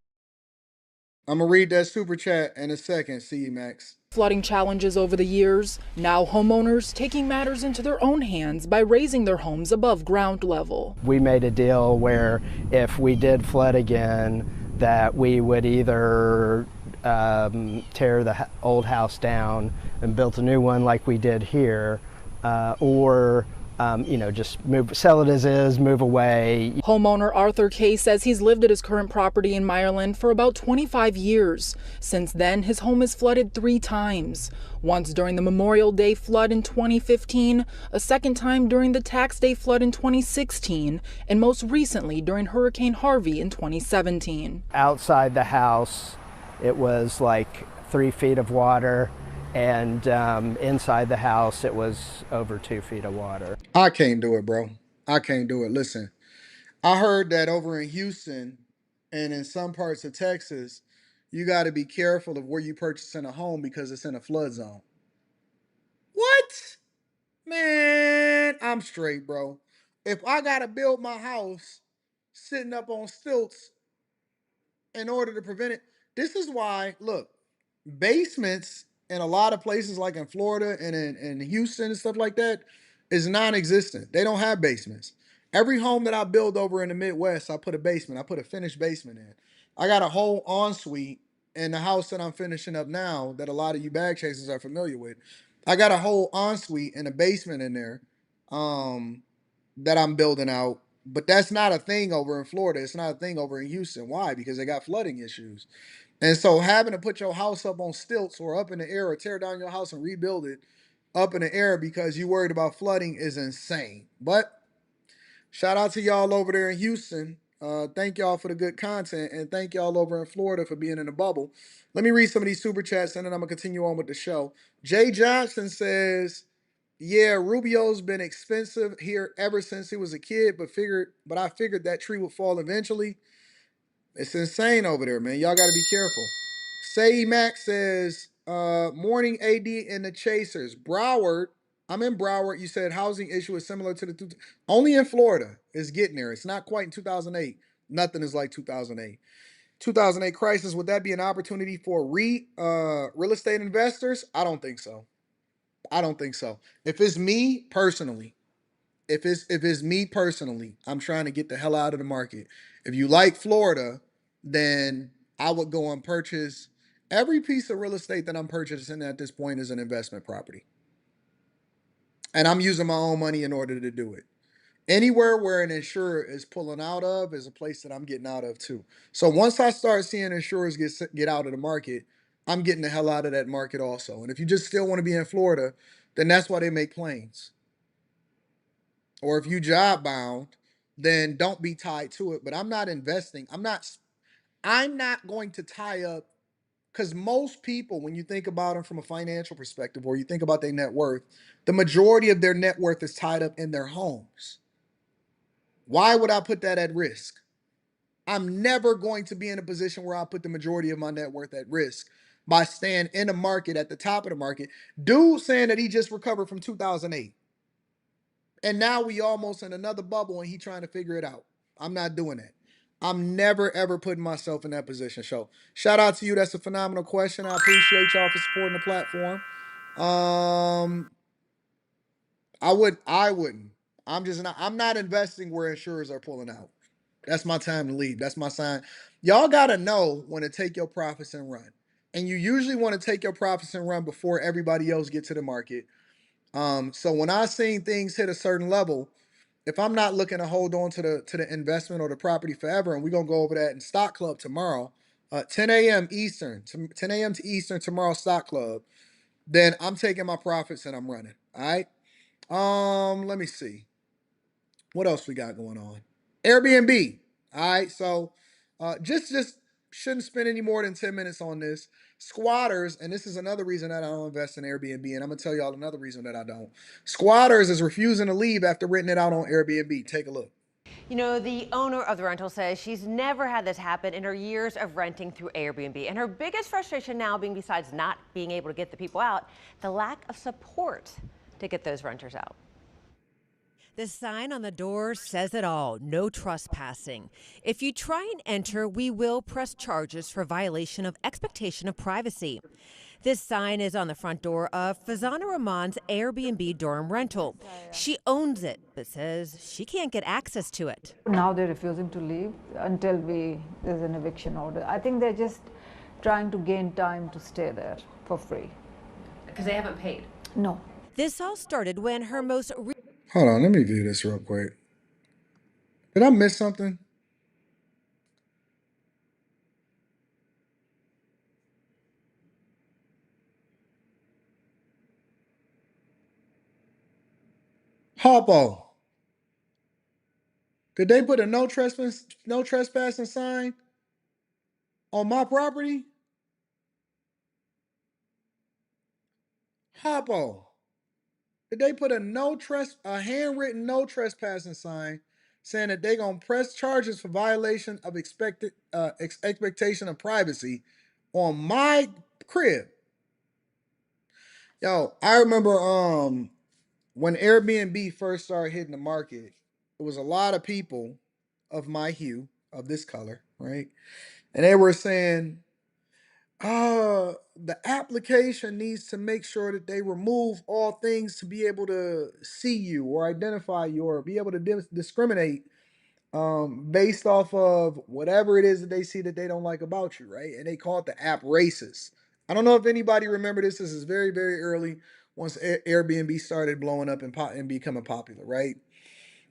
I'm going to read that super chat in a second, see Max. Flooding challenges over the years. Now homeowners taking matters into their own hands by raising their homes above ground level. We made a deal where if we did flood again, that we would either tear the old house down and build a new one like we did here, or just sell it as is, move away. Homeowner Arthur Kay says he's lived at his current property in Ireland for about 25 years. Since then, his home is flooded 3 times. Once during the Memorial Day flood in 2015, a second time during the Tax Day flood in 2016, and most recently during Hurricane Harvey in 2017. Outside the house, it was like 3 feet of water. And inside the house, it was over 2 feet of water. I can't do it, bro. I can't do it. Listen, I heard that over in Houston and in some parts of Texas, you got to be careful of where you purchasing a home because it's in a flood zone. What? Man, I'm straight, bro. If I got to build my house sitting up on stilts in order to prevent it, this is why, look, basements in a lot of places like in Florida and in Houston and stuff like that is non-existent. They don't have basements. Every home that I build over in the Midwest, I put a basement. I put a finished basement in. I got a whole ensuite in the house that I'm finishing up now that a lot of you bag chasers are familiar with. I got a whole ensuite and a basement in there that I'm building out. But that's not a thing over in Florida. It's not a thing over in Houston. Why? Because they got flooding issues. And so having to put your house up on stilts or up in the air or tear down your house and rebuild it up in the air because you're worried about flooding is insane. But shout out to y'all over there in Houston. Thank y'all for the good content, and thank y'all over in Florida for being in the bubble. Let me read some of these super chats and then I'm going to continue on with the show. Jay Johnson says, yeah, Rubio's been expensive here ever since he was a kid, but I figured that tree would fall eventually. It's insane over there, man. Y'all got to be careful. Say Max says, morning AD and the Chasers. Broward, I'm in Broward. You said housing issue is similar to the, only in Florida is getting there. It's not quite in 2008. Nothing is like 2008. 2008 crisis, would that be an opportunity for real estate investors? I don't think so. I don't think so. If it's me personally, if it's me personally, I'm trying to get the hell out of the market. If you like Florida, then I would go and purchase every piece of real estate that I'm purchasing at this point is an investment property. And I'm using my own money in order to do it. Anywhere where an insurer is pulling out of is a place that I'm getting out of too. So once I start seeing insurers get out of the market, I'm getting the hell out of that market also. And if you just still want to be in Florida, then that's why they make planes. Or if you job bound, then don't be tied to it. But I'm not investing. I'm not going to tie up, because most people, when you think about them from a financial perspective, or you think about their net worth, the majority of their net worth is tied up in their homes. Why would I put that at risk? I'm never going to be in a position where I put the majority of my net worth at risk by staying in the market at the top of the market. Dude saying that he just recovered from 2008. And now we almost in another bubble and he trying to figure it out. I'm not doing that. I'm never ever putting myself in that position. So shout out to you. That's a phenomenal question. I appreciate y'all for supporting the platform. I wouldn't. I'm not investing where insurers are pulling out. That's my time to leave. That's my sign. Y'all gotta know when to take your profits and run. And you usually want to take your profits and run before everybody else get to the market. So when I seen things hit a certain level, if I'm not looking to hold on to the investment or the property forever, and we're gonna go over that in Stock Club tomorrow, 10 a.m. Eastern, 10 a.m. to Eastern tomorrow, Stock Club, then I'm taking my profits and I'm running. All right. Let me see. What else we got going on? Airbnb. All right. So just shouldn't spend any more than 10 minutes on this. Squatters, and this is another reason that I don't invest in Airbnb, and I'm gonna tell y'all another reason that I don't. Squatters is refusing to leave after renting it out on Airbnb. Take a look. You know, the owner of the rental says she's never had this happen in her years of renting through Airbnb. And her biggest frustration now being, besides not being able to get the people out, the lack of support to get those renters out. The sign on the door says it all: no trespassing. If you try and enter, we will press charges for violation of expectation of privacy. This sign is on the front door of Fazana Rahman's Airbnb dorm rental. She owns it, but says she can't get access to it. Now they're refusing to leave until there's an eviction order. I think they're just trying to gain time to stay there for free. Because they haven't paid? No. This all started when her most... Hold on, let me view this real quick. Did I miss something? Harpo. Did they put a no trespassing sign on my property? Harpo. Did they put a handwritten no trespassing sign saying that they're gonna press charges for violation of expectation of privacy on my crib? Yo, I remember when Airbnb first started hitting the market, it was a lot of people of my hue, of this color, right? And they were saying, the application needs to make sure that they remove all things to be able to see you or identify you or be able to discriminate based off of whatever it is that they see that they don't like about you, right? And they call it the app racist. I don't know if anybody remember this. This is very, very early once Airbnb started blowing up and becoming popular, right?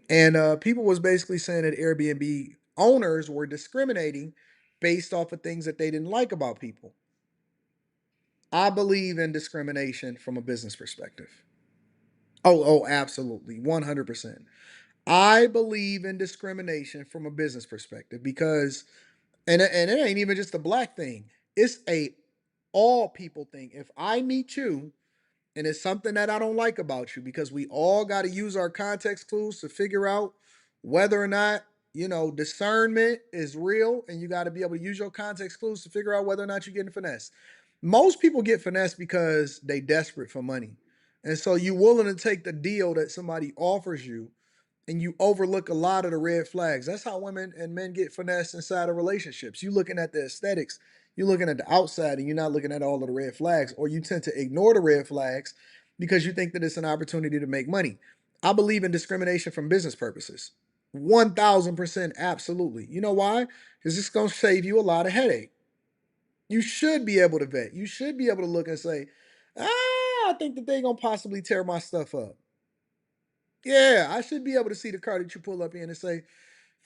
And people was basically saying that Airbnb owners were discriminating based off of things that they didn't like about people. I believe in discrimination from a business perspective. Oh, absolutely. 100%. I believe in discrimination from a business perspective because, and it ain't even just a black thing. It's a all people thing. If I meet you and it's something that I don't like about you, because we all got to use our context clues to figure out whether or not, discernment is real, and you got to be able to use your context clues to figure out whether or not you're getting finessed. Most people get finessed because they desperate for money. And so you willing to take the deal that somebody offers you and you overlook a lot of the red flags. That's how women and men get finessed inside of relationships. You looking at the aesthetics, you're looking at the outside, and you're not looking at all of the red flags, or you tend to ignore the red flags because you think that it's an opportunity to make money. I believe in discrimination from business purposes. 1000% absolutely. You know why? Because it's going to save you a lot of headache. You should be able to vet. You should be able to look and say, I think that they're going to possibly tear my stuff up. Yeah, I should be able to see the car that you pull up in and say,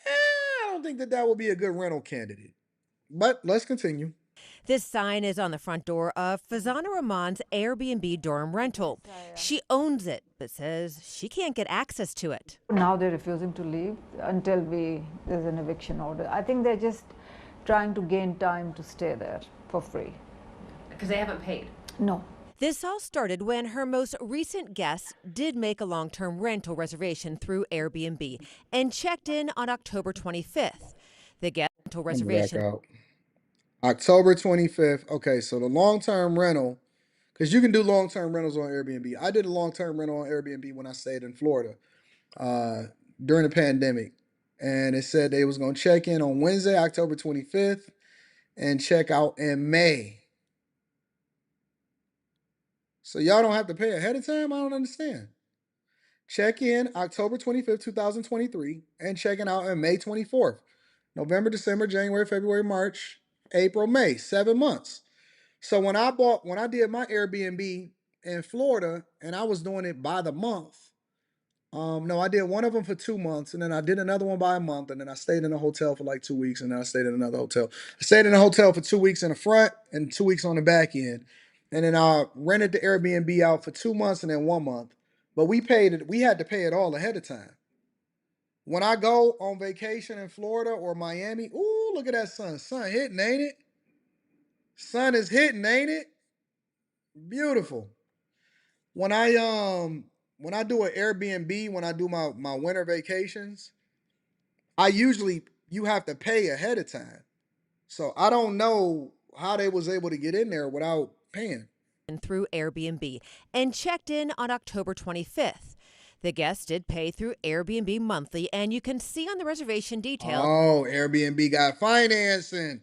I don't think that that will be a good rental candidate. But let's continue. This sign is on the front door of Fazana Rahman's Airbnb dorm rental. She owns it, but says she can't get access to it. Now they're refusing to leave until there's an eviction order. I think they're just trying to gain time to stay there for free. Because they haven't paid? No. This all started when her most recent guest did make a long-term rental reservation through Airbnb and checked in on October 25th. The guest rental reservation. October 25th. Okay, so the long-term rental, because you can do long-term rentals on Airbnb. I did a long-term rental on Airbnb when I stayed in Florida during the pandemic. And it said they was going to check in on Wednesday, October 25th, and check out in May. So y'all don't have to pay ahead of time? I don't understand. Check in October 25th, 2023, and checking out on May 24th. November, December, January, February, March, April, May, 7 months. So when I did my Airbnb in Florida, and I was doing it by the month, no, I did one of them for 2 months, and then I did another one by a month, and then I stayed in a hotel for like 2 weeks, and then I stayed in another hotel. I stayed in a hotel for 2 weeks in the front and 2 weeks on the back end, and then I rented the Airbnb out for 2 months and then 1 month. But we had to pay it all ahead of time. When I go on vacation in Florida or Miami, ooh, look at that sun. Sun hitting, ain't it? Sun is hitting, ain't it? Beautiful. When I do an Airbnb, when I do my winter vacations, you have to pay ahead of time. So I don't know how they was able to get in there without paying. Through Airbnb and checked in on October 25th. The guest did pay through Airbnb monthly, and you can see on the reservation details. Oh, Airbnb got financing.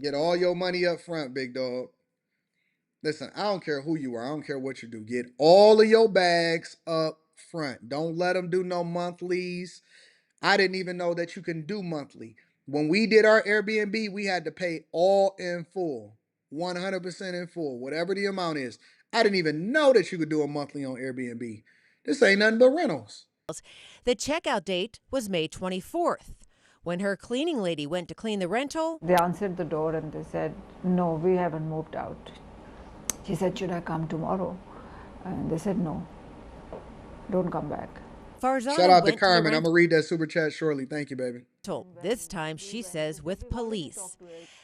Get all your money up front, big dog. Listen, I don't care who you are. I don't care what you do. Get all of your bags up front. Don't let them do no monthlies. I didn't even know that you can do monthly. When we did our Airbnb, we had to pay all in full, 100% in full, whatever the amount is. I didn't even know that you could do a monthly on Airbnb. This ain't nothing but rentals. The checkout date was May 24th. When her cleaning lady went to clean the rental, They answered the door and they said, no, we haven't moved out. She said, should I come tomorrow? And they said, no, don't come back. Farzana Shout out to went Carmen. the I'm going to read that super chat shortly. Thank you, baby. This time, she says, with police.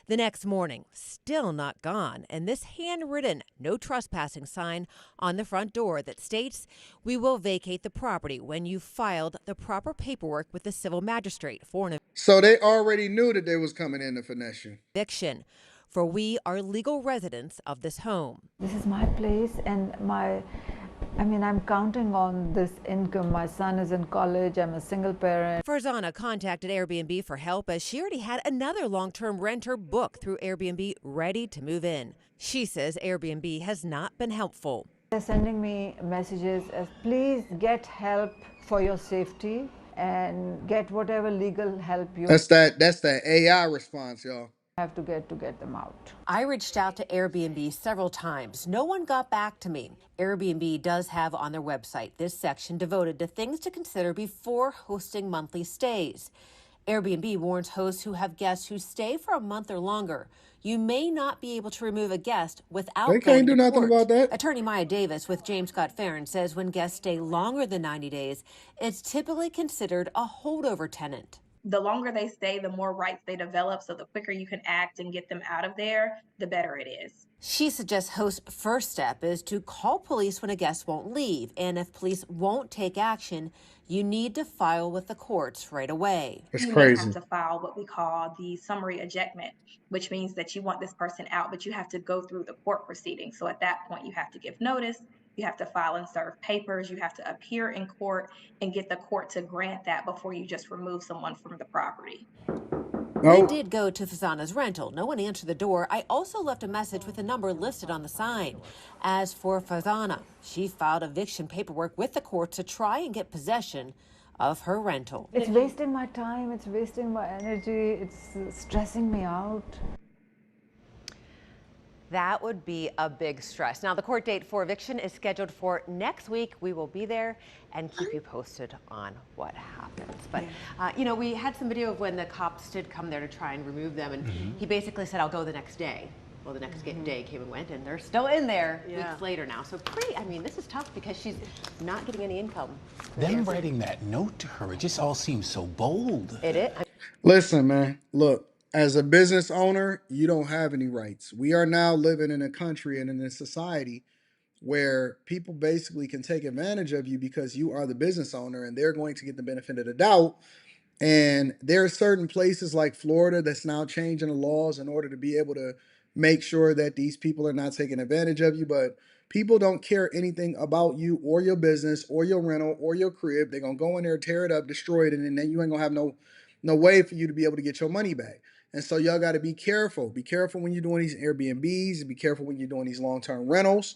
The next morning, still not gone, and this handwritten no trespassing sign on the front door that states, we will vacate the property when you filed the proper paperwork with the civil magistrate for an So they already knew that they was coming in to finesse you. eviction. For we are legal residents of this home. This is my place, and I'm counting on this income. My son is in college. I'm a single parent. Farzana contacted Airbnb for help as she already had another long-term renter booked through Airbnb ready to move in. She says Airbnb has not been helpful. They're sending me messages as, please get help for your safety and get whatever legal help you That's that AI response, y'all. have to get them out. I reached out to Airbnb several times. No one got back to me. Airbnb does have on their website this section devoted to things to consider before hosting monthly stays. Airbnb warns hosts who have guests who stay for a month or longer. You may not be able to remove a guest without They going can't do to nothing court. about that. Attorney Maya Davis with James Scott Farron says when guests stay longer than 90 days, it's typically considered a holdover tenant. The longer they stay, the more rights they develop. So the quicker you can act and get them out of there, the better it is. She suggests hosts' first step is to call police when a guest won't leave. And if police won't take action, you need to file with the courts right away. You may have to file what we call the summary ejectment, which means that you want this person out, but you have to go through the court proceeding. So at that point, you have to give notice. You have to file and serve papers. You have to appear in court and get the court to grant that before you just remove someone from the property. Oh. We did go to Fazana's rental. No one answered the door. I also left a message with the number listed on the sign. As for Fazana, she filed eviction paperwork with the court to try and get possession of her rental. It's wasting my time, it's wasting my energy, it's stressing me out. That would be a big stress. Now, the court date for eviction is scheduled for next week. We will be there and keep you posted on what happens. But, you know, we had some video of when the cops did come there to try and remove them, and he basically said, I'll go the next day. Well, the next day came and went, and they're still in there weeks later now. So I mean, this is tough because she's not getting any income. Them writing that note to her, it just all seems so bold. It is. Listen, man, look, as a business owner, you don't have any rights. We are now living in a country and in a society where people basically can take advantage of you because you are the business owner and they're going to get the benefit of the doubt. And there are certain places like Florida that's now changing the laws in order to be able to make sure that these people are not taking advantage of you. But people don't care anything about you or your business or your rental or your crib. They're going to go in there, tear it up, destroy it, and then you ain't going to have no way for you to be able to get your money back. And so y'all got to be careful. Be careful when you're doing these Airbnbs. Be careful when you're doing these long-term rentals.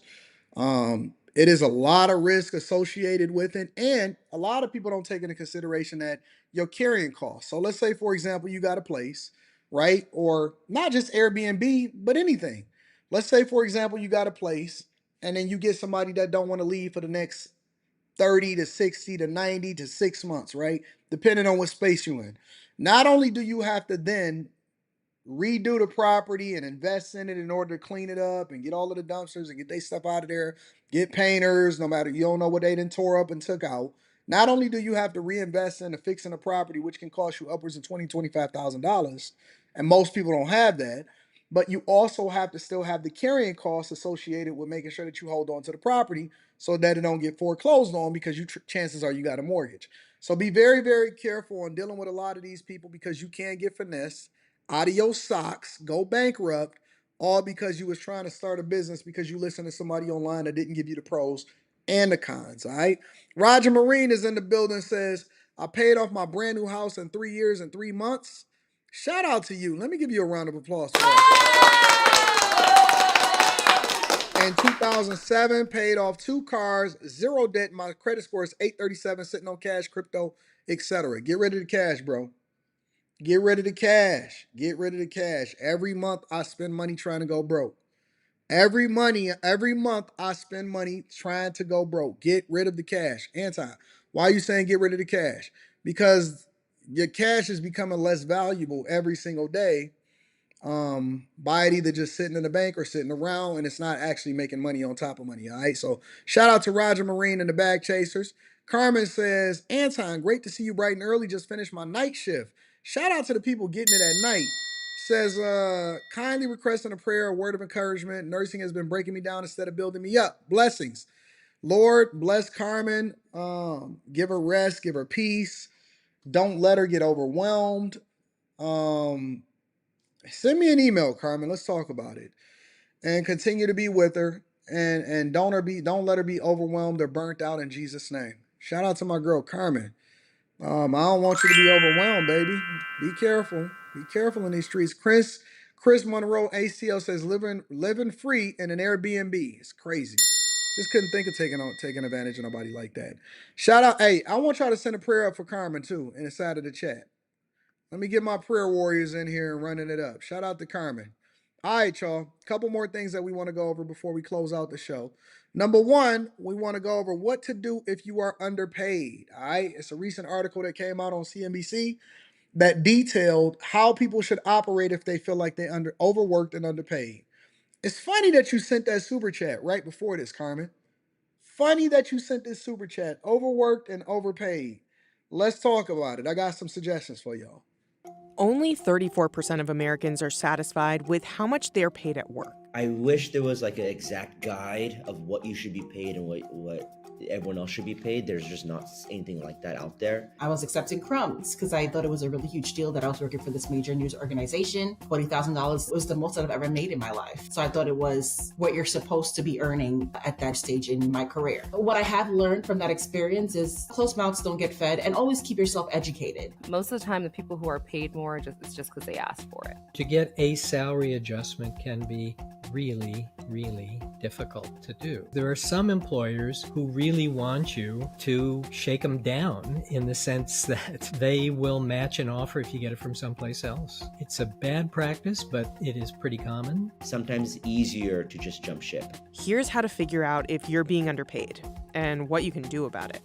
It is a lot of risk associated with it. And a lot of people don't take into consideration that your carrying costs. So let's say, for example, you got a place, right? Or not just Airbnb, but anything. Let's say, for example, you got a place and then you get somebody that don't want to leave for the next 30 to 60 to 90 to 6 months, right? Depending on what space you're in. Not only do you have to then redo the property and invest in it in order to clean it up and get all of the dumpsters and get their stuff out of there, get painters, no matter, you don't know what they done tore up and took out. Not only do you have to reinvest into fixing a property, which can cost you upwards of $25,000, and most people don't have that, but you also have to still have the carrying costs associated with making sure that you hold on to the property so that it don't get foreclosed on because chances are you got a mortgage. So be very, very careful on dealing with a lot of these people because you can get finessed out of your socks, go bankrupt, all because you was trying to start a business because you listened to somebody online that didn't give you the pros and the cons, all right? Roger Marine is in the building, says, I paid off my brand new house in 3 years and 3 months. Shout out to you. Let me give you a round of applause for that. In 2007, paid off 2 cars, 0 debt. My credit score is 837, sitting on cash, crypto, etc. Get rid of the cash, bro. Get rid of the cash. Get rid of the cash. Every month I spend money trying to go broke. Every month I spend money trying to go broke. Get rid of the cash. Anton, why are you saying get rid of the cash? Because your cash is becoming less valuable every single day by it either just sitting in the bank or sitting around and it's not actually making money on top of money, all right? So shout out to Roger Marine and the Bag Chasers. Carmen says, Anton, great to see you bright and early. Just finished my night shift. Shout out to the people getting it at night. Says, kindly requesting a prayer, a word of encouragement. Nursing has been breaking me down instead of building me up. Blessings. Lord, bless Carmen. Give her rest, give her peace. Don't let her get overwhelmed. Send me an email, Carmen. Let's talk about it. And continue to be with her. And don't let her be overwhelmed or burnt out in Jesus' name. Shout out to my girl, Carmen. I don't want you to be overwhelmed, baby. Be careful. Be careful in these streets. Chris Monroe ACL says living free in an Airbnb. It's crazy. Just couldn't think of taking advantage of nobody like that. Shout out. Hey, I want y'all to send a prayer up for Carmen too inside of the chat. Let me get my prayer warriors in here and running it up. Shout out to Carmen. All right, y'all. Couple more things that we want to go over before we close out the show. Number one, we want to go over what to do if you are underpaid. All right. It's a recent article that came out on CNBC that detailed how people should operate if they feel like they're overworked and underpaid. It's funny that you sent that super chat right before this, Carmen. Funny that you sent this super chat. Overworked and overpaid. Let's talk about it. I got some suggestions for y'all. Only 34% of Americans are satisfied with how much they're paid at work. I wish there was like an exact guide of what you should be paid and what everyone else should be paid. There's just not anything like that out there. I was accepting crumbs because I thought it was a really huge deal that I was working for this major news organization. $40,000 was the most that I've ever made in my life. So I thought it was what you're supposed to be earning at that stage in my career. What I have learned from that experience is closed mouths don't get fed, and always keep yourself educated. Most of the time, the people who are paid more, it's just because they asked for it. To get a salary adjustment can be really, really difficult to do. There are some employers who really want you to shake them down in the sense that they will match an offer if you get it from someplace else. It's a bad practice, but it is pretty common. Sometimes it's easier to just jump ship. Here's how to figure out if you're being underpaid and what you can do about it.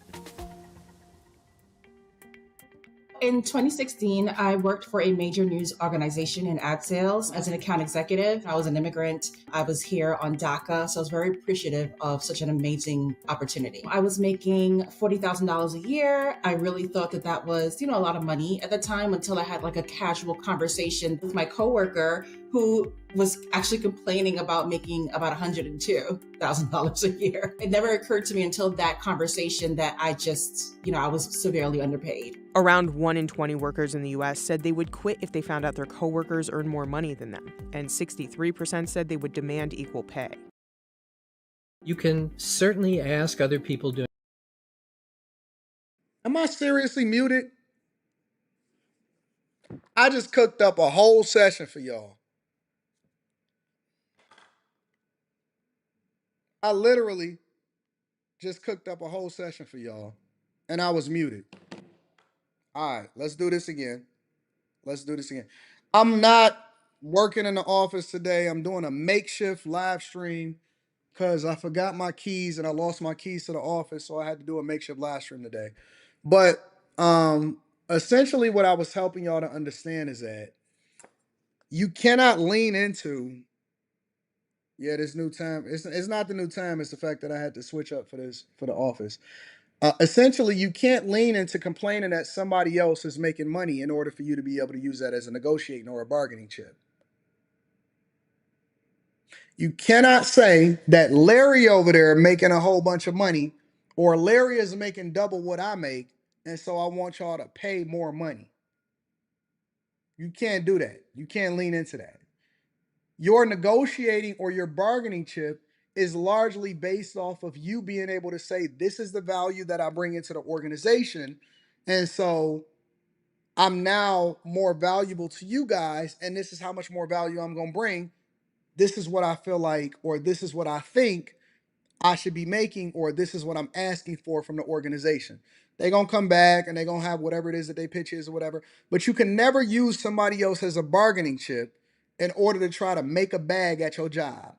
In 2016, I worked for a major news organization in ad sales as an account executive. I was an immigrant. I was here on DACA, so I was very appreciative of such an amazing opportunity. I was making $40,000 a year. I really thought that that was, a lot of money at the time until I had like a casual conversation with my coworker who was actually complaining about making about $102,000 a year. It never occurred to me until that conversation that I just, I was severely underpaid. Around 1 in 20 workers in the U.S. said they would quit if they found out their coworkers earned more money than them, and 63% said they would demand equal pay. You can certainly ask other people doing. Am I seriously muted? I just cooked up a whole session for y'all. I literally just cooked up a whole session for y'all, and I was muted. All right, let's do this again. I'm not working in the office today. I'm doing a makeshift live stream because I forgot my keys and I lost my keys to the office, so I had to do a makeshift live stream today. But essentially what I was helping y'all to understand is that you cannot lean into this new time. It's not the new time. It's the fact that I had to switch up for the office. Essentially, you can't lean into complaining that somebody else is making money in order for you to be able to use that as a negotiating or a bargaining chip. You cannot say that Larry over there making a whole bunch of money, or Larry is making double what I make, and so I want y'all to pay more money. You can't do that. You can't lean into that. Your negotiating or your bargaining chip is largely based off of you being able to say, this is the value that I bring into the organization. And so I'm now more valuable to you guys. And this is how much more value I'm going to bring. This is what I feel like, or this is what I think I should be making, or this is what I'm asking for from the organization. They're going to come back and they're going to have whatever it is that they pitch is or whatever. But you can never use somebody else as a bargaining chip in order to try to make a bag at your job.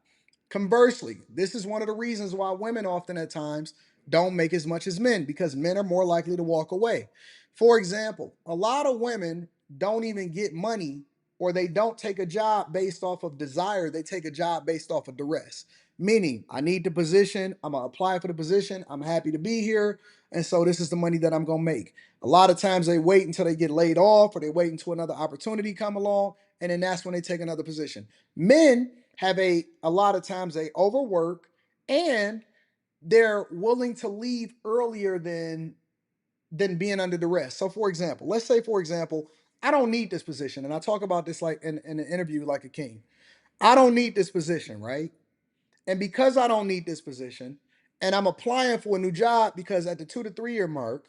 Conversely, this is one of the reasons why women often at times don't make as much as men, because men are more likely to walk away. For example, a lot of women don't even get money, or they don't take a job based off of desire. They take a job based off of duress. Meaning, I need the position, I'm gonna apply for the position, I'm happy to be here, and so this is the money that I'm gonna make. A lot of times they wait until they get laid off, or they wait until another opportunity come along, and then that's when they take another position. Men have a lot of times they overwork, and they're willing to leave earlier than being under duress. So for example, let's say I don't need this position, and I talk about this like in an interview like a king. I don't need this position, right? And because I don't need this position, and I'm applying for a new job because at the 2 to 3 year mark,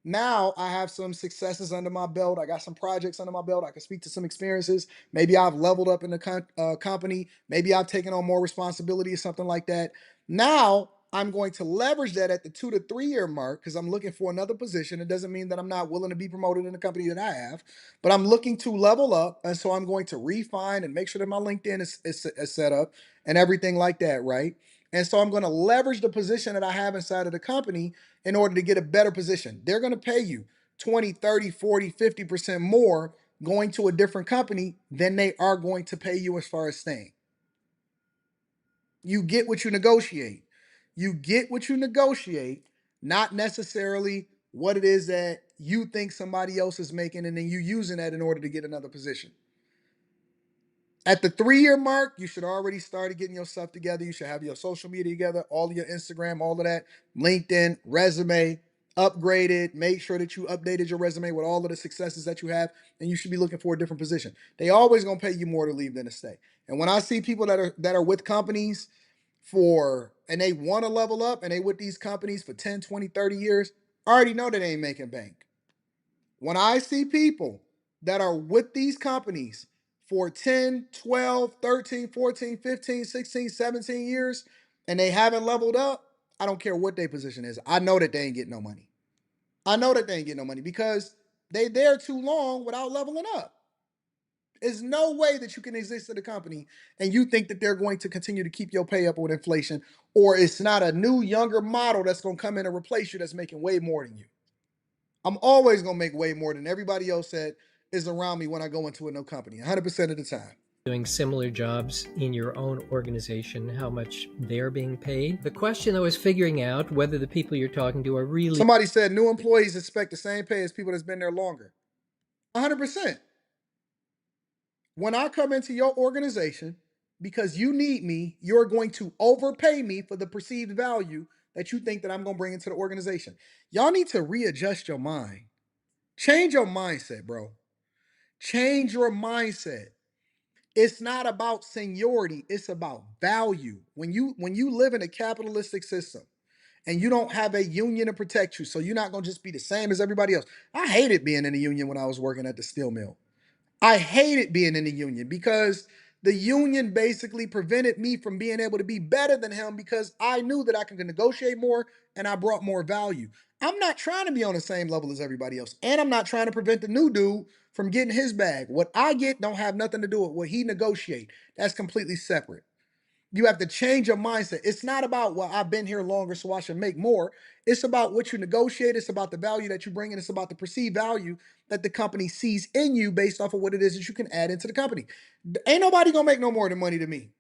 now I have some successes under my belt. I got some projects under my belt. I can speak to some experiences. Maybe I've leveled up in the company. Maybe I've taken on more responsibility or something like that. Now I'm going to leverage that at the 2 to 3 year mark because I'm looking for another position. It doesn't mean that I'm not willing to be promoted in the company that I have, but I'm looking to level up. And so I'm going to refine and make sure that my LinkedIn is set up and everything like that, right? And so I'm going to leverage the position that I have inside of the company in order to get a better position. They're going to pay you 20, 30, 40, 50% more going to a different company than they are going to pay you as far as staying. You get what you negotiate. You get what you negotiate, not necessarily what it is that you think somebody else is making and then you using that in order to get another position. At the 3-year mark, you should already started getting your stuff together. You should have your social media together, all of your Instagram, all of that, LinkedIn, resume, upgraded. Make sure that you updated your resume with all of the successes that you have, and you should be looking for a different position. They always gonna pay you more to leave than to stay. And when I see people that are with companies and they want to level up and they with these companies for 10, 20, 30 years, I already know that they ain't making bank. When I see people that are with these companies for 10, 12, 13, 14, 15, 16, 17 years, and they haven't leveled up, I don't care what their position is. I know that they ain't getting no money. I know that they ain't getting no money because they there too long without leveling up. There's no way that you can exist at a company and you think that they're going to continue to keep your pay up with inflation, or it's not a new, younger model that's going to come in and replace you that's making way more than you. I'm always going to make way more than everybody else that is around me when I go into a new company, 100% of the time. Doing similar jobs in your own organization, how much they're being paid. The question, though, is figuring out whether the people you're talking to are really... Somebody said new employees expect the same pay as people that's been there longer. 100%. When I come into your organization, because you need me, you're going to overpay me for the perceived value that you think that I'm going to bring into the organization. Y'all need to readjust your mind. Change your mindset, bro. Change your mindset. It's not about seniority, it's about value. When you live in a capitalistic system and you don't have a union to protect you, so you're not going to just be the same as everybody else. I hated being in a union when I was working at the steel mill. I hated being in the union because the union basically prevented me from being able to be better than him because I knew that I could negotiate more and I brought more value. I'm not trying to be on the same level as everybody else, and I'm not trying to prevent the new dude from getting his bag. What I get don't have nothing to do with what he negotiate. That's completely separate. You have to change your mindset. It's not about, well, I've been here longer, so I should make more. It's about what you negotiate. It's about the value that you bring, and it's about the perceived value that the company sees in you based off of what it is that you can add into the company. Ain't nobody gonna make no more than money than me.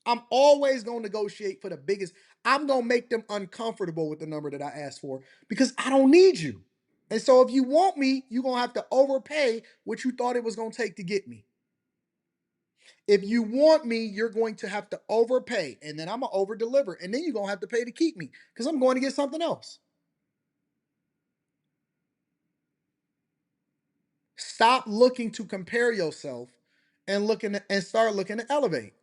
I'm always gonna negotiate for the biggest. I'm gonna make them uncomfortable with the number that I asked for because I don't need you. And so if you want me, you're gonna have to overpay what you thought it was gonna take to get me. If you want me, you're going to have to overpay, and then I'm gonna over deliver, and then you're gonna have to pay to keep me because I'm going to get something else. Stop looking to compare yourself and start looking to elevate.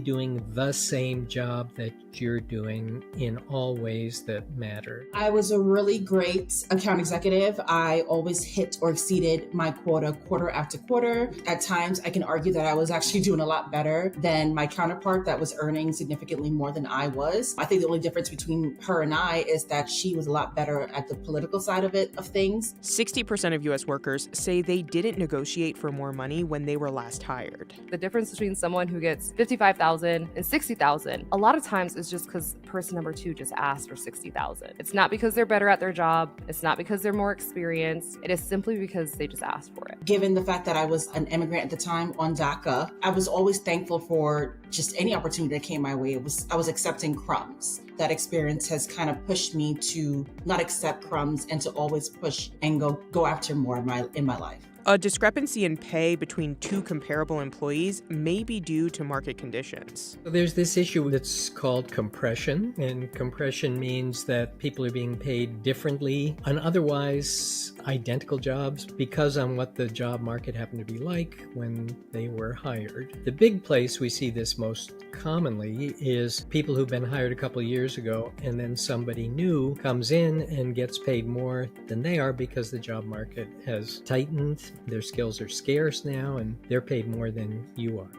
Doing the same job that you're doing in all ways that matter. I was a really great account executive. I always hit or exceeded my quota quarter after quarter. At times, I can argue that I was actually doing a lot better than my counterpart that was earning significantly more than I was. I think the only difference between her and I is that she was a lot better at the political side of things. 60% of U.S. workers say they didn't negotiate for more money when they were last hired. The difference between someone who gets $55,000 and $60,000, a lot of times is just because person number 2 just asked for $60,000. It's not because they're better at their job. It's not because they're more experienced. It is simply because they just asked for it. Given the fact that I was an immigrant at the time on DACA, I was always thankful for just any opportunity that came my way. I was accepting crumbs. That experience has kind of pushed me to not accept crumbs and to always push and go after more in my life. A discrepancy in pay between two comparable employees may be due to market conditions. There's this issue that's called compression, and compression means that people are being paid differently on otherwise identical jobs because on what the job market happened to be like when they were hired. The big place we see this most commonly is people who've been hired a couple of years ago and then somebody new comes in and gets paid more than they are because the job market has tightened. Their skills are scarce now, and they're paid more than you are.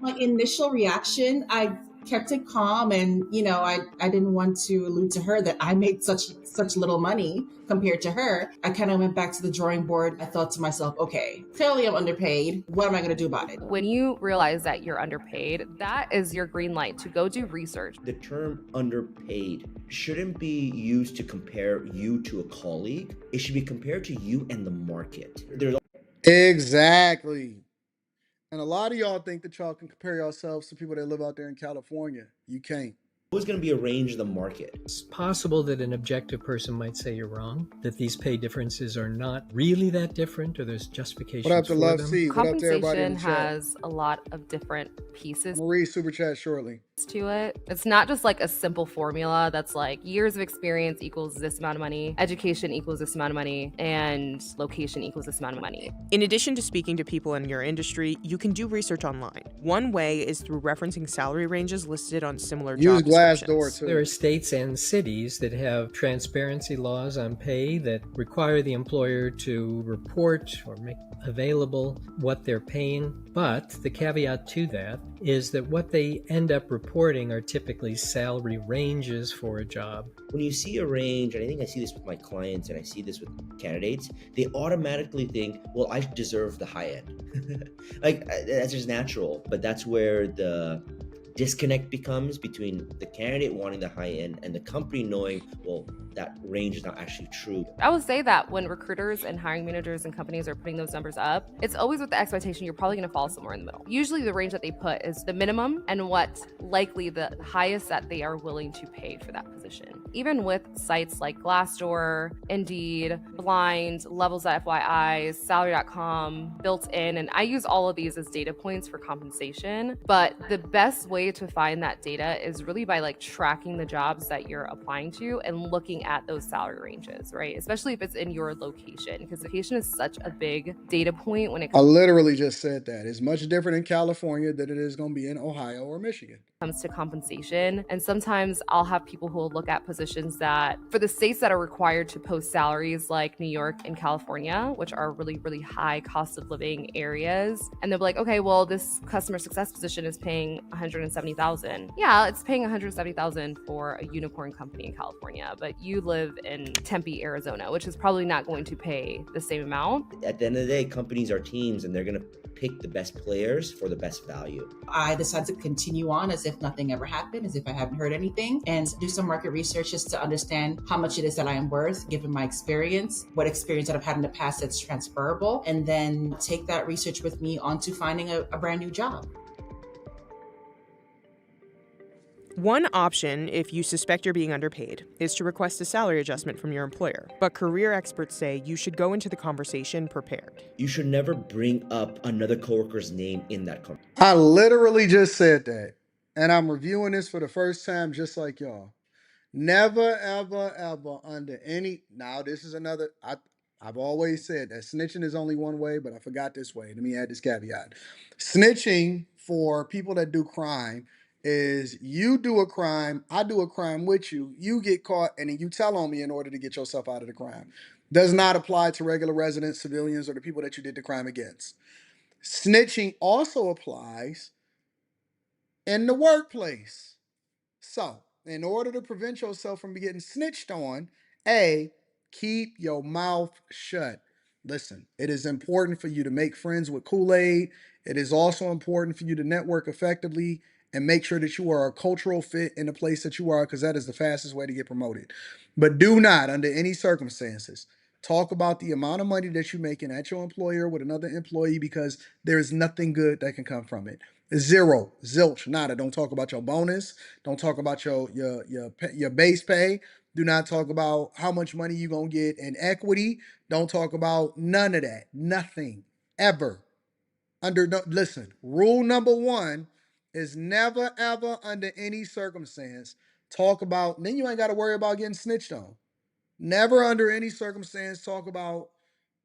My initial reaction, I kept it calm, and I didn't want to allude to her that I made such little money compared to her. I kind of went back to the drawing board. I thought to myself, okay, clearly I'm underpaid. What am I going to do about it? When you realize that you're underpaid, that is your green light to go do research. The term underpaid shouldn't be used to compare you to a colleague. It should be compared to you and the market. Exactly. And a lot of y'all think that y'all can compare yourselves to people that live out there in California. You can't. Always going to be a range in the market. It's possible that an objective person might say you're wrong, that these pay differences are not really that different, or there's justification What up to for Love them. C? What up to everybody in Compensation the chat? has a lot of different pieces. We'll read super chat shortly. To it. It's not just like a simple formula that's like years of experience equals this amount of money, education equals this amount of money, and location equals this amount of money. In addition to speaking to people in your industry, you can do research online. One way is through referencing salary ranges listed on similar job descriptions. There are states and cities that have transparency laws on pay that require the employer to report or make available what they're paying. But the caveat to that is that what they end up reporting are typically salary ranges for a job. When you see a range, and I think I see this with my clients and I see this with candidates, they automatically think, well, I deserve the high end. Like, that's just natural. But that's where the disconnect becomes between the candidate wanting the high end and the company knowing, well, that range is not actually true. I would say that when recruiters and hiring managers and companies are putting those numbers up, it's always with the expectation you're probably going to fall somewhere in the middle. Usually the range that they put is the minimum and what likely the highest that they are willing to pay for that position. Even with sites like Glassdoor, Indeed, Blind, Levels.fyi, Salary.com, Built In, and I use all of these as data points for compensation. But the best way to find that data is really by like tracking the jobs that you're applying to and looking at those salary ranges, right? Especially if it's in your location, because location is such a big data point when it I literally just said that. It's much different in California than it is going to be in Ohio or Michigan. comes to compensation. And sometimes I'll have people who will look at positions that for the states that are required to post salaries like New York and California, which are really, really high cost of living areas. And they'll be like, okay, well, this customer success position is paying $170,000. Yeah, it's paying $170,000 for a unicorn company in California, but you live in Tempe, Arizona, which is probably not going to pay the same amount. At the end of the day, companies are teams and they're going to pick the best players for the best value. I decided to continue on as if nothing ever happened, as if I haven't heard anything, and do some market research just to understand how much it is that I am worth, given my experience, what experience that I've had in the past that's transferable, and then take that research with me onto finding a brand new job. One option, if you suspect you're being underpaid, is to request a salary adjustment from your employer. But career experts say you should go into the conversation prepared. You should never bring up another coworker's name in that conversation. I literally just said that. And I'm reviewing this for the first time, just like y'all. Never, ever, ever under any... Now, this is another... I've always said that snitching is only one way, but I forgot this way. Let me add this caveat. Snitching for people that do crime is you do a crime, I do a crime with you, you get caught, and then you tell on me in order to get yourself out of the crime. Does not apply to regular residents, civilians, or the people that you did the crime against. Snitching also applies in the workplace. So, in order to prevent yourself from getting snitched on, A, keep your mouth shut. Listen, it is important for you to make friends with Kool-Aid. It is also important for you to network effectively and make sure that you are a cultural fit in the place that you are, because that is the fastest way to get promoted. But do not, under any circumstances, talk about the amount of money that you're making at your employer with another employee, because there is nothing good that can come from it. Zero, zilch, nada. Don't talk about your bonus. Don't talk about your base pay. Do not talk about how much money you're going to get in equity. Don't talk about none of that. Nothing, ever. Listen, rule number one is never, ever, under any circumstance, talk about, then you ain't got to worry about getting snitched on. Never under any circumstance talk about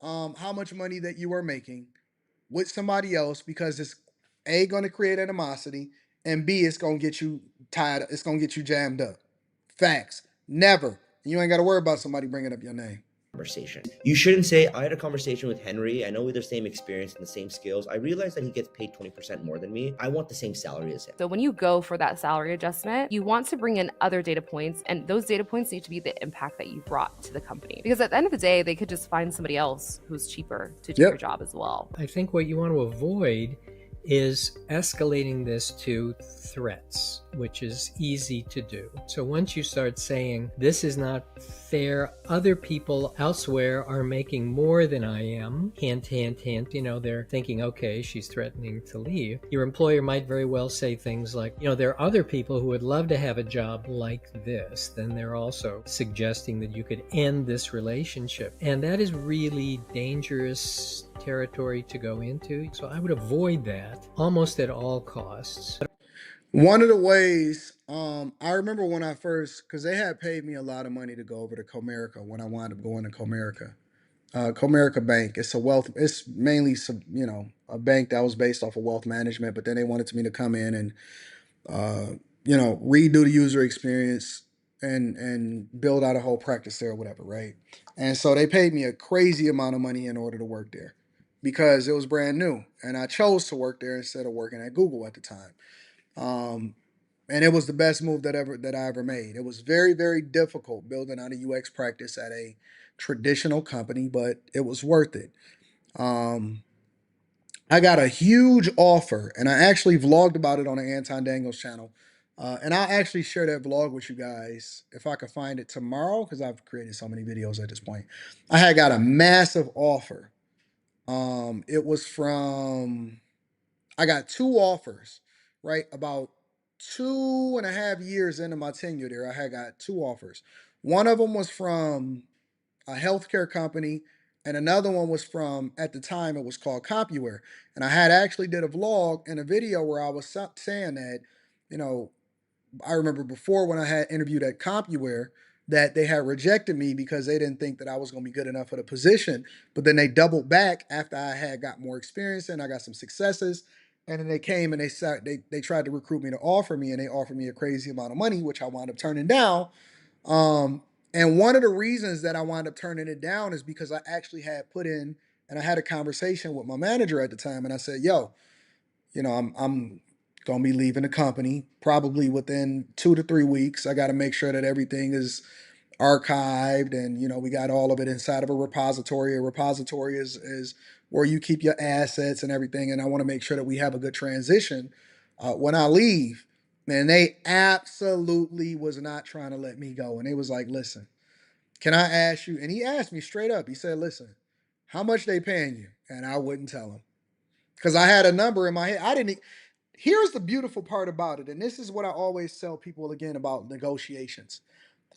how much money that you are making with somebody else, because it's A, going to create animosity, and B, it's going to get you tired. It's going to get you jammed up. Facts. Never. You ain't got to worry about somebody bringing up your name. Conversation. You shouldn't say, I had a conversation with Henry. I know we have the same experience and the same skills. I realize that he gets paid 20% more than me. I want the same salary as him. So when you go for that salary adjustment, you want to bring in other data points, and those data points need to be the impact that you brought to the company. Because at the end of the day, they could just find somebody else who's cheaper to do your job as well. I think what you want to avoid is escalating this to threats, which is easy to do. So once you start saying, this is not fair, other people elsewhere are making more than I am, hint, hint, hint, they're thinking, okay, she's threatening to leave. Your employer might very well say things like, there are other people who would love to have a job like this. Then they're also suggesting that you could end this relationship. And that is really dangerous territory to go into. So I would avoid that almost at all costs. One of the ways, I remember when I first, because they had paid me a lot of money to go over to Comerica when I wound up going to Comerica. Comerica Bank, it's mainly a bank that was based off of wealth management, but then they wanted me to come in and redo the user experience and build out a whole practice there or whatever, right? And so they paid me a crazy amount of money in order to work there because it was brand new, and I chose to work there instead of working at Google at the time. And it was the best move that I ever made. It was very, very difficult building out a UX practice at a traditional company, but it was worth it. I got a huge offer, and I actually vlogged about it on the Anton Daniels channel. And I'll actually share that vlog with you guys if I could find it tomorrow, because I've created so many videos at this point. I had got a massive offer. It was from, I got two offers, right? About 2.5 years into my tenure there, I had got two offers. One of them was from a healthcare company, and another one was from, at the time, it was called CompuWare. And I had actually did a vlog and a video where I was saying that, you know, I remember before when I had interviewed at CompuWare that they had rejected me because they didn't think that I was going to be good enough for the position. But then they doubled back after I had got more experience and I got some successes. And then they came and they tried to recruit me to offer me, and they offered me a crazy amount of money, which I wound up turning down. And one of the reasons that I wound up turning it down is because I actually had put in, and I had a conversation with my manager at the time, and I said, "Yo, I'm gonna be leaving the company probably within 2 to 3 weeks. I got to make sure that everything is archived, and we got all of it inside of a repository. A repository is where you keep your assets and everything, and I want to make sure that we have a good transition when I leave." Man, they absolutely was not trying to let me go, and they was like, "Listen, can I ask you?" And he asked me straight up. He said, "Listen, how much they paying you?" And I wouldn't tell him because I had a number in my head. I didn't. Here's the beautiful part about it, and this is what I always tell people again about negotiations.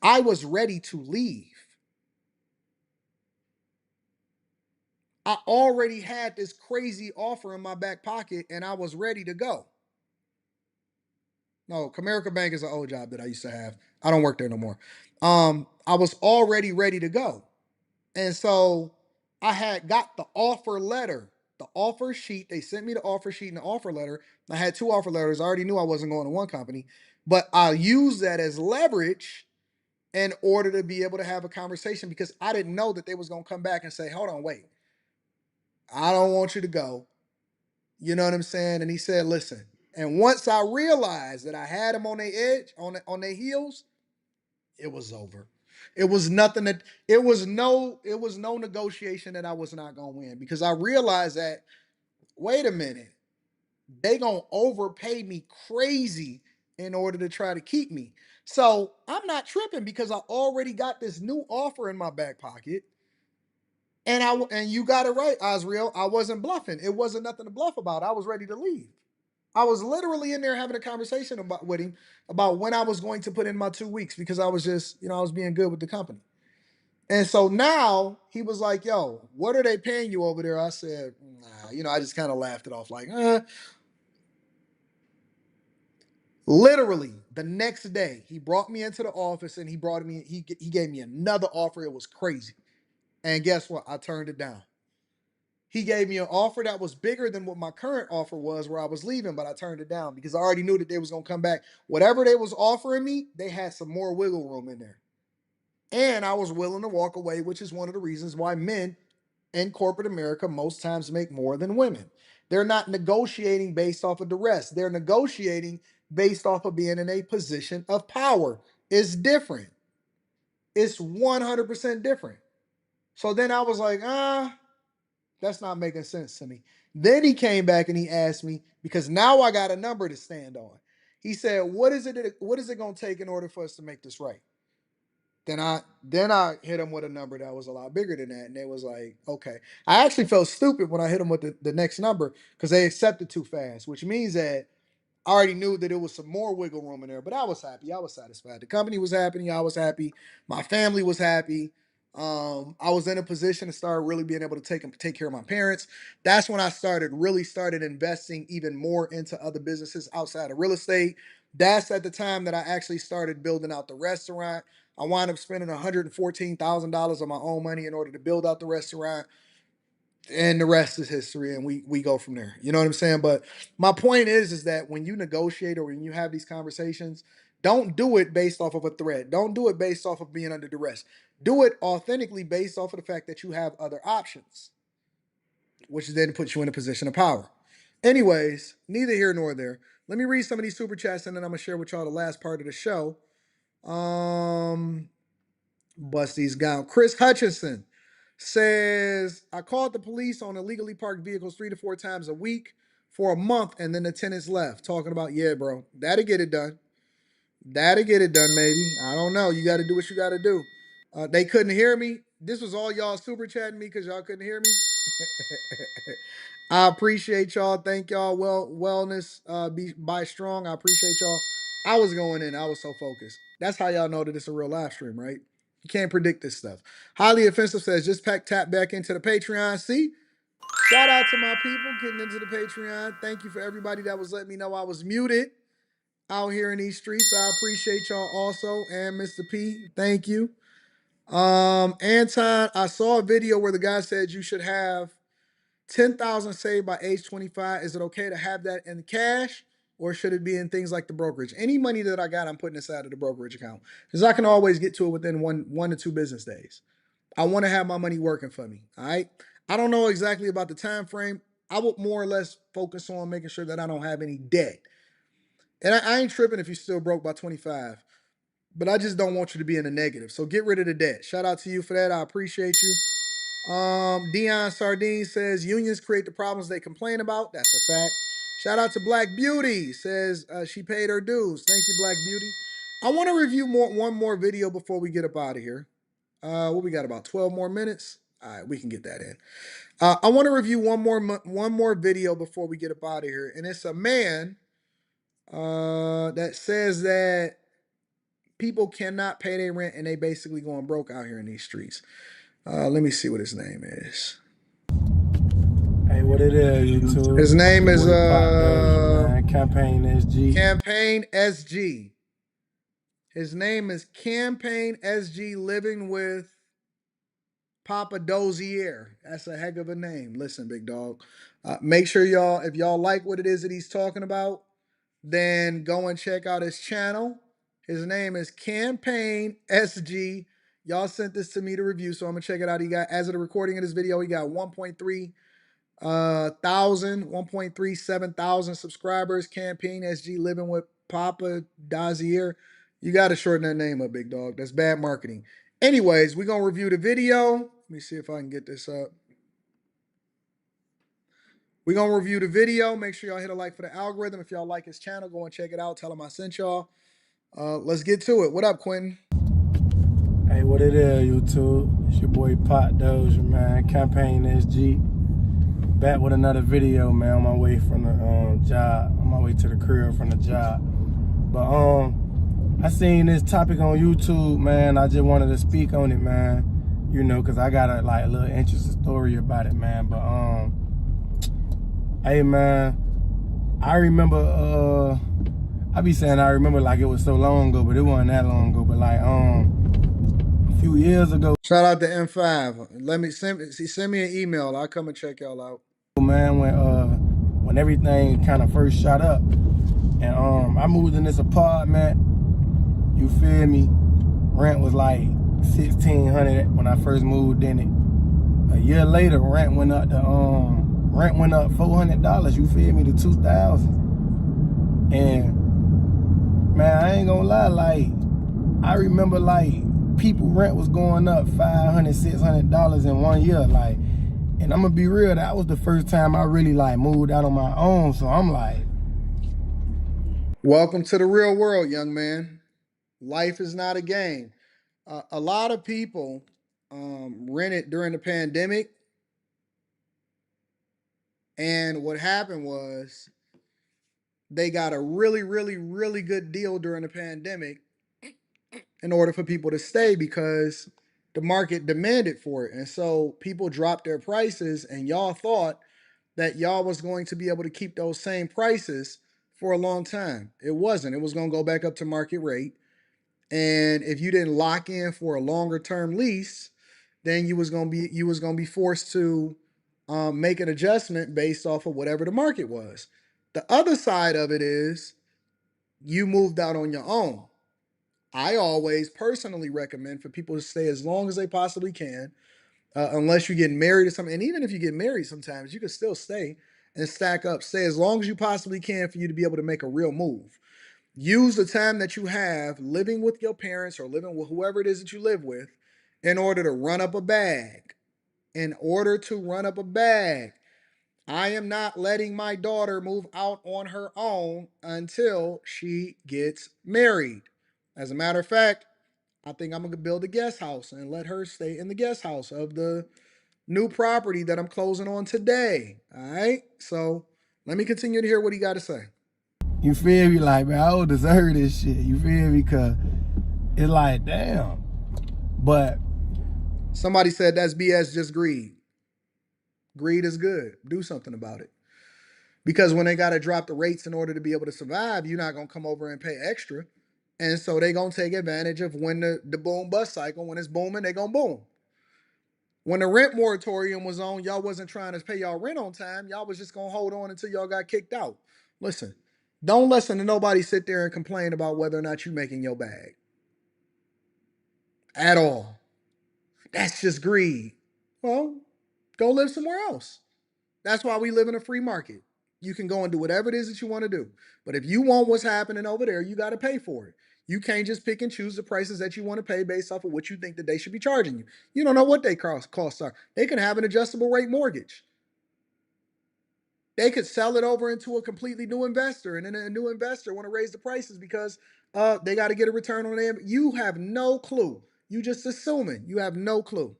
I was ready to leave. I already had this crazy offer in my back pocket, and I was ready to go. No, Comerica Bank is an old job that I used to have. I don't work there no more. I was already ready to go. And so I had got the offer letter, the offer sheet. They sent me the offer sheet and the offer letter. I had two offer letters. I already knew I wasn't going to one company, but I used that as leverage in order to be able to have a conversation because I didn't know that they was going to come back and say, "Hold on, wait, I don't want you to go." You know what I'm saying? And he said, "Listen." And once I realized that I had them on their edge, on their heels, it was over. It was nothing that it was no negotiation that I was not gonna win because I realized that, wait a minute, they gonna overpay me crazy in order to try to keep me. So I'm not tripping because I already got this new offer in my back pocket. And you got it right, Osriel. I wasn't bluffing. It wasn't nothing to bluff about. I was ready to leave. I was literally in there having a conversation with him about when I was going to put in my 2 weeks because I was just, I was being good with the company. And so now he was like, "Yo, what are they paying you over there?" I said, "Nah," I just kind of laughed it off like, Literally the next day, he brought me into the office and he gave me another offer. It was crazy. And guess what? I turned it down. He gave me an offer that was bigger than what my current offer was where I was leaving, but I turned it down because I already knew that they was going to come back. Whatever they was offering me, they had some more wiggle room in there. And I was willing to walk away, which is one of the reasons why men in corporate America most times make more than women. They're not negotiating based off of duress. They're negotiating based off of being in a position of power. It's different. It's 100% different. So then I was like, that's not making sense to me. Then he came back and he asked me, because now I got a number to stand on. He said, what is it going to take in order for us to make this right? Then I hit him with a number that was a lot bigger than that. And they was like, okay. I actually felt stupid when I hit him with the next number because they accepted too fast, which means that I already knew that there was some more wiggle room in there, but I was happy. I was satisfied. The company was happy. I was happy. My family was happy. I was in a position to start really being able to take care of my parents. That's when I really started investing even more into other businesses outside of real estate. That's at the time that I actually started building out the restaurant. I wound up spending $114,000 of my own money in order to build out the restaurant. And the rest is history, and we go from there. You know what I'm saying? But my point is that when you negotiate or when you have these conversations, don't do it based off of a threat. Don't do it based off of being under duress. Do it authentically based off of the fact that you have other options, which then puts you in a position of power. Anyways, neither here nor there. Let me read some of these super chats, and then I'm gonna share with y'all the last part of the show. Bust these down. Chris Hutchinson says, I called the police on illegally parked vehicles 3 to 4 times a week for a month, and then the tenants left. Talking about, yeah, bro, that'll get it done. That'll get it done, maybe. I don't know. You got to do what you got to do. They couldn't hear me. This was all y'all super chatting me because y'all couldn't hear me. I appreciate y'all. Thank y'all. Wellness by strong. I appreciate y'all. I was going in. I was so focused. That's how y'all know that it's a real live stream, right? You can't predict this stuff. Highly Offensive says, just tap back into the Patreon. See? Shout out to my people getting into the Patreon. Thank you for everybody that was letting me know I was muted out here in these streets. I appreciate y'all also. And Mr. P, thank you. Anton, I saw a video where the guy said you should have 10,000 saved by age 25. Is it okay to have that in cash, or should it be in things like the brokerage? Any money that I got, I'm putting inside of the brokerage account because I can always get to it within one to 2 business days. I want to have my money working for me. All right. I don't know exactly about the time frame. I would more or less focus on making sure that I don't have any debt. And I ain't tripping if you're still broke by 25, but I just don't want you to be in the negative. So get rid of the debt. Shout out to you for that. I appreciate you. Dion Sardine says unions create the problems they complain about. That's a fact. Shout out to Black Beauty, says she paid her dues. Thank you, Black Beauty. I want to review one more video before we get up out of here. We got about 12 more minutes. All right, we can get that in. I want to review one more video before we get up out of here, and it's a man that says that people cannot pay their rent and they basically going broke out here in these streets. Let me see what his name is. Hey, what it is, YouTube? His name is Campaign SG. Campaign SG. His name is Campaign SG, living with Papa Dozier. That's a heck of a name. Listen, big dog. Make sure y'all, if y'all like what it is that he's talking about, then go and check out his channel. His name is Campaign SG. Y'all sent this to me to review, so I'm gonna check it out. He got, as of the recording of this video, he got 1.37 thousand subscribers. Campaign SG, living with Papa Dozier. You got to shorten that name up, big dog. That's bad marketing. Anyways, we're gonna review the video. Let me see if I can get this up. We're gonna review the video. Make sure y'all hit a like for the algorithm. If y'all like his channel, go and check it out. Tell him I sent y'all. Let's get to it. What up, Quentin? Hey, what it is, YouTube? It's your boy Pot Doja, man. Campaign SG. Back with another video, man, on my way from the job. On my way to the crib from the job. But I seen this topic on YouTube, man. I just wanted to speak on it, man. You know, cause I got a little interesting story about it, man. But hey, man, I remember I be saying I remember like it was so long ago, but it wasn't that long ago. But like a few years ago. Shout out to M5. Let me send me an email. I'll come and check y'all out. Man, when everything kind of first shot up, and I moved in this apartment. You feel me? Rent was like $1,600 when I first moved in it. A year later, rent went up $400. You feel me? To $2,000. And man, I ain't gonna lie, like I remember like people rent was going up $500, $600 in 1 year. Like And I'm gonna be real, that was the first time I really like moved out on my own. So I'm like, welcome to the real world, young man. Life is not a game. A lot of people rented during the pandemic, and what happened was they got a really, really, really good deal during the pandemic in order for people to stay because the market demanded for it. And so people dropped their prices, and y'all thought that y'all was going to be able to keep those same prices for a long time. It wasn't. It was going to go back up to market rate. And if you didn't lock in for a longer term lease, then you was going to be forced to make an adjustment based off of whatever the market was. The other side of it is you moved out on your own. I always personally recommend for people to stay as long as they possibly can, unless you get married or something. And even if you get married, sometimes you can still stay and stack up. Stay as long as you possibly can for you to be able to make a real move. Use the time that you have living with your parents or living with whoever it is that you live with in order to run up a bag. In order to run up a bag. I am not letting my daughter move out on her own until she gets married. As a matter of fact, I think I'm gonna build a guest house and let her stay in the guest house of the new property that I'm closing on today. All right. So let me continue to hear what he got to say. you feel me? Like, man, I don't deserve this shit. You feel me? Cause it's like, damn. But somebody said that's BS, just greed. Greed is good. Do something about it. Because when they got to drop the rates in order to be able to survive, you're not going to come over and pay extra. And so they going to take advantage of when the boom bust cycle, when it's booming, they going to boom. When the rent moratorium was on, y'all wasn't trying to pay y'all rent on time. Y'all was just going to hold on until y'all got kicked out. Listen, don't listen to nobody sit there and complain about whether or not you making your bag. At all. That's just greed. Well, go live somewhere else. That's why we live in a free market. You can go and do whatever it is that you want to do. But if you want what's happening over there, you got to pay for it. You can't just pick and choose the prices that you want to pay based off of what you think that they should be charging you. You don't know what they costs are. They can have an adjustable rate mortgage. They could sell it over into a completely new investor, and then a new investor want to raise the prices because they got to get a return on them. You have no clue. You just assuming. You have no clue.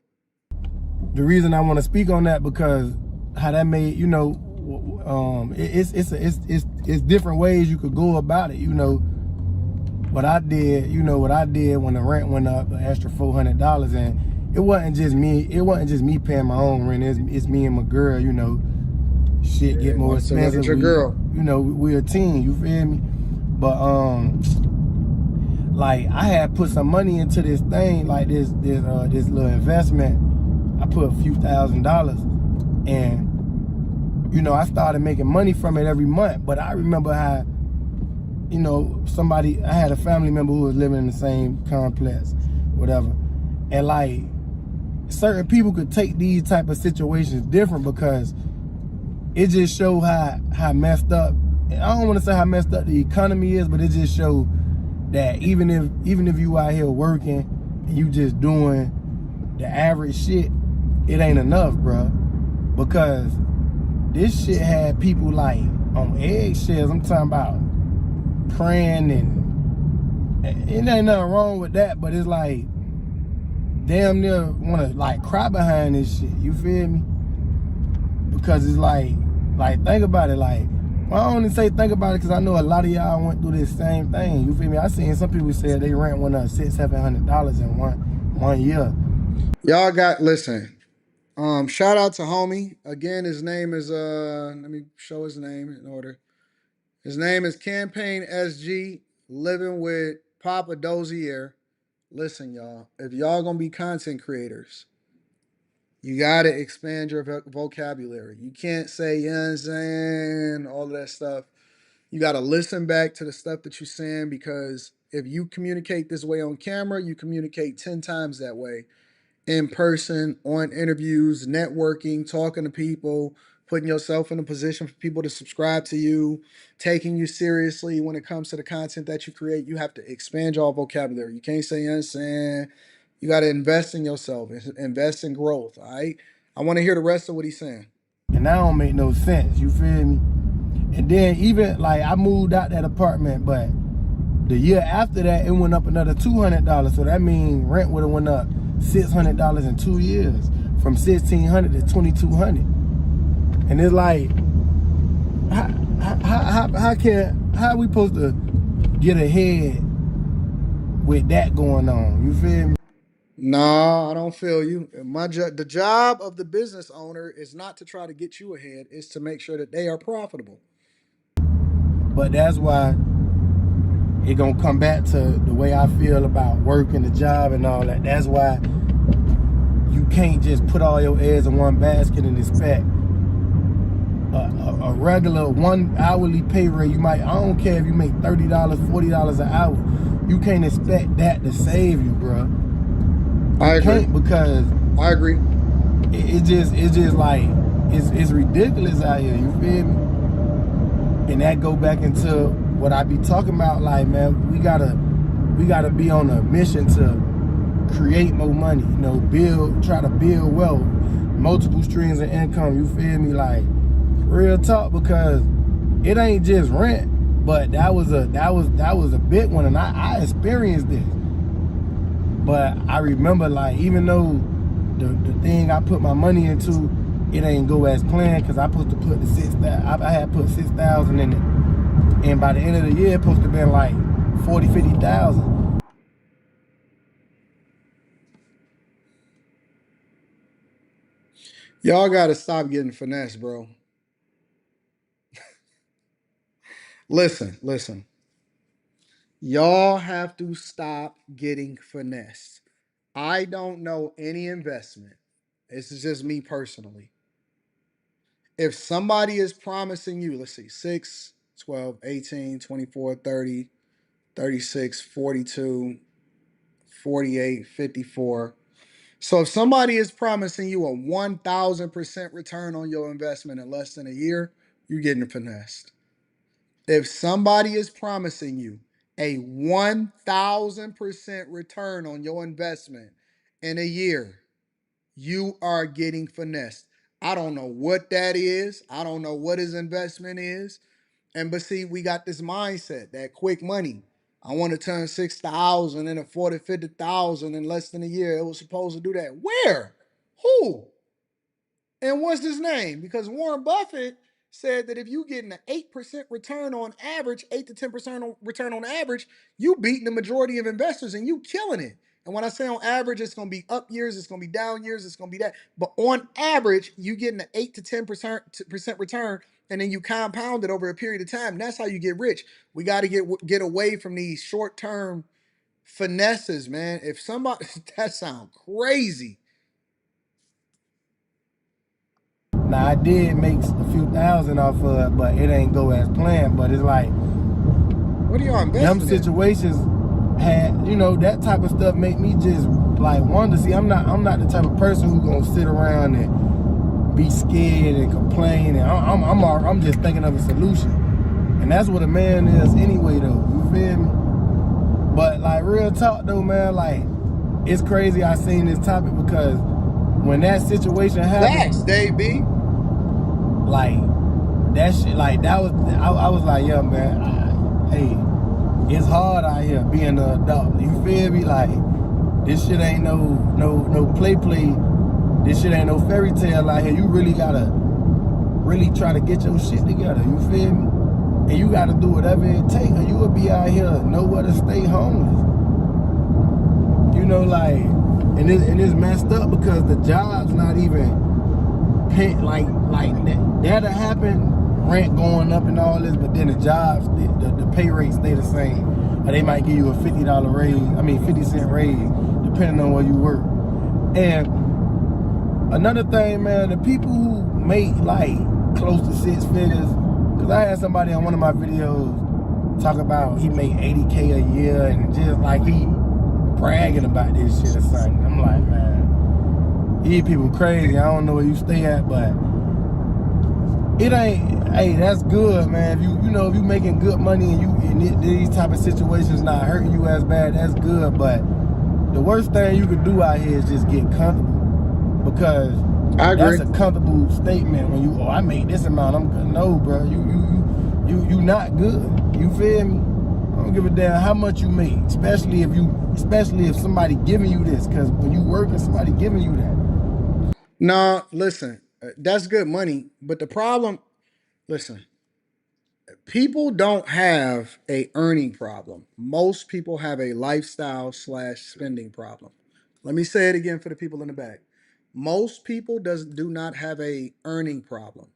The reason I want to speak on that because how that made, you know, it's different ways you could go about it. You know, what I did when the rent went up an extra $400, and it wasn't just me paying my own rent. It's me and my girl. You know, shit get more expensive. Your girl. You know, we're a team. You feel me? But like I had put some money into this thing, like this little investment. I put a few $1,000s, and you know, I started making money from it every month. But I remember how, you know, I had a family member who was living in the same complex, whatever, and like certain people could take these type of situations different because it just showed how messed up. I don't want to say how messed up the economy is, but it just showed that even if you out here working and you just doing the average shit, it ain't enough, bro. Because this shit had people like on eggshells. I'm talking about praying, and it ain't nothing wrong with that, but it's like damn near want to like cry behind this shit. You feel me? Because it's like think about it. Like, well, I only say think about it because I know a lot of y'all went through this same thing. You feel me? I seen some people say they rent went up $600-700 in one year. Y'all got, listen. Shout out to homie. Again, his name is let me show his name in order. His name is Campaign SG, living with Papa Dozier. Listen, y'all, if y'all gonna be content creators, you gotta expand your vocabulary. You can't say, you know what I'm saying, all of that stuff. You gotta listen back to the stuff that you're saying, because if you communicate this way on camera, you communicate 10 times that way in person, on interviews, networking, talking to people, putting yourself in a position for people to subscribe to you, taking you seriously when it comes to the content that you create. You have to expand your vocabulary. You can't say, you know what I'm saying? You got to invest in yourself, invest in growth, all right? I want to hear the rest of what he's saying. And that don't make no sense, you feel me? And then even like I moved out that apartment, but the year after that, it went up another $200. So that means rent would have went up $600 in 2 years, from $1,600 to $2,200. And it's like, how are we supposed to get ahead with that going on? You feel me? Nah, I don't feel you. The job of the business owner is not to try to get you ahead. It's to make sure that they are profitable. But that's why it gonna come back to the way I feel about work and the job and all that. That's why you can't just put all your eggs in one basket and expect a regular 1 hourly pay rate. You might, I don't care if you make $30, $40 an hour. You can't expect that to save you, bro. I agree. Can't, because I agree. It's just like it's ridiculous out here. You feel me? And that go back into what I be talking about. Like, man, we gotta be on a mission to create more money. You know, try to build wealth, multiple streams of income. You feel me? Like, real talk, because it ain't just rent, but that was a big one, and I experienced this. But I remember, like, even though the thing I put my money into, it ain't go as planned, because I supposed to put the I had put $6,000 in it, and by the end of the year, it supposed to been like $40,000, $50,000. Y'all gotta stop getting finessed, bro. Listen. Y'all have to stop getting finessed. I don't know any investment. This is just me personally. If somebody is promising you, let's see, 6, 12, 18, 24, 30, 36, 42, 48, 54. So if somebody is promising you a 1,000% return on your investment in less than a year, you're getting finessed. If somebody is promising you a 1,000% return on your investment in a year, you are getting finessed. I don't know what that is. I don't know what his investment is. But see, we got this mindset, that quick money. I want to turn 6,000 into 40, 50,000 in less than a year. It was supposed to do that. Where? Who? And what's his name? Because Warren Buffett said that if you getting an 8% return on average, 8 to 10% return on average, you beating the majority of investors and you killing it. And when I say on average, it's going to be up years, it's going to be down years, it's going to be that. But on average, you getting an 8 to 10% return, and then you compound it over a period of time. That's how you get rich. We got to get away from these short-term finesses, man. If somebody, that sounds crazy. Now, I did make a few thousand off of it, but it ain't go as planned. But it's like, what are y'all investing them situations had, you know, that type of stuff make me just like wonder. See, I'm not the type of person who gonna sit around and be scared and complain. And I'm just thinking of a solution, and that's what a man is anyway, though. You feel me? But like, real talk though, man, like, it's crazy I seen this topic, because when that situation happened, facts, Dave B. Like, that shit, like, that was, I was like, yeah, man, hey, it's hard out here being an adult. You feel me? Like, this shit ain't no play. This shit ain't no fairy tale out here. You really gotta really try to get your shit together. You feel me? And you gotta do whatever it takes, or you will be out here nowhere to stay homeless. You know, like, and it's messed up, because the job's not even pay, like that'll happen, rent going up and all this, but then the jobs, the pay rate stay the same. Or they might give you a $50 raise, 50-cent raise, depending on where you work. And another thing, man, the people who make like close to 6 figures, because I had somebody on one of my videos talk about he made 80K a year, and just like he bragging about this shit or something. I'm like, man, these people crazy. I don't know where you stay at, but it ain't, hey, that's good, man. If if you making good money and these type of situations not hurting you as bad, that's good. But the worst thing you could do out here is just get comfortable, because I agree. That's a comfortable statement when you, oh, I made this amount, I'm good. No, bro, you not good. You feel me? I don't give a damn how much you make, especially if somebody giving you this, because when you working, somebody giving you that. No, listen, that's good money, but the problem, listen, people don't have a earning problem. Most people have a lifestyle slash spending problem. Let me say it again for the people in the back. Most people do not have a earning problem.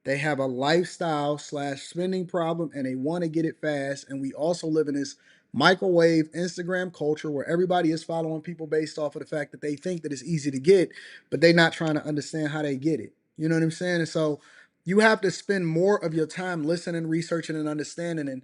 They have a lifestyle slash spending problem and they want to get it fast. And we also live in this microwave Instagram culture where everybody is following people based off of the fact that they think that it's easy to get, but they're not trying to understand how they get it. You know what I'm saying? And so you have to spend more of your time listening, researching, and understanding.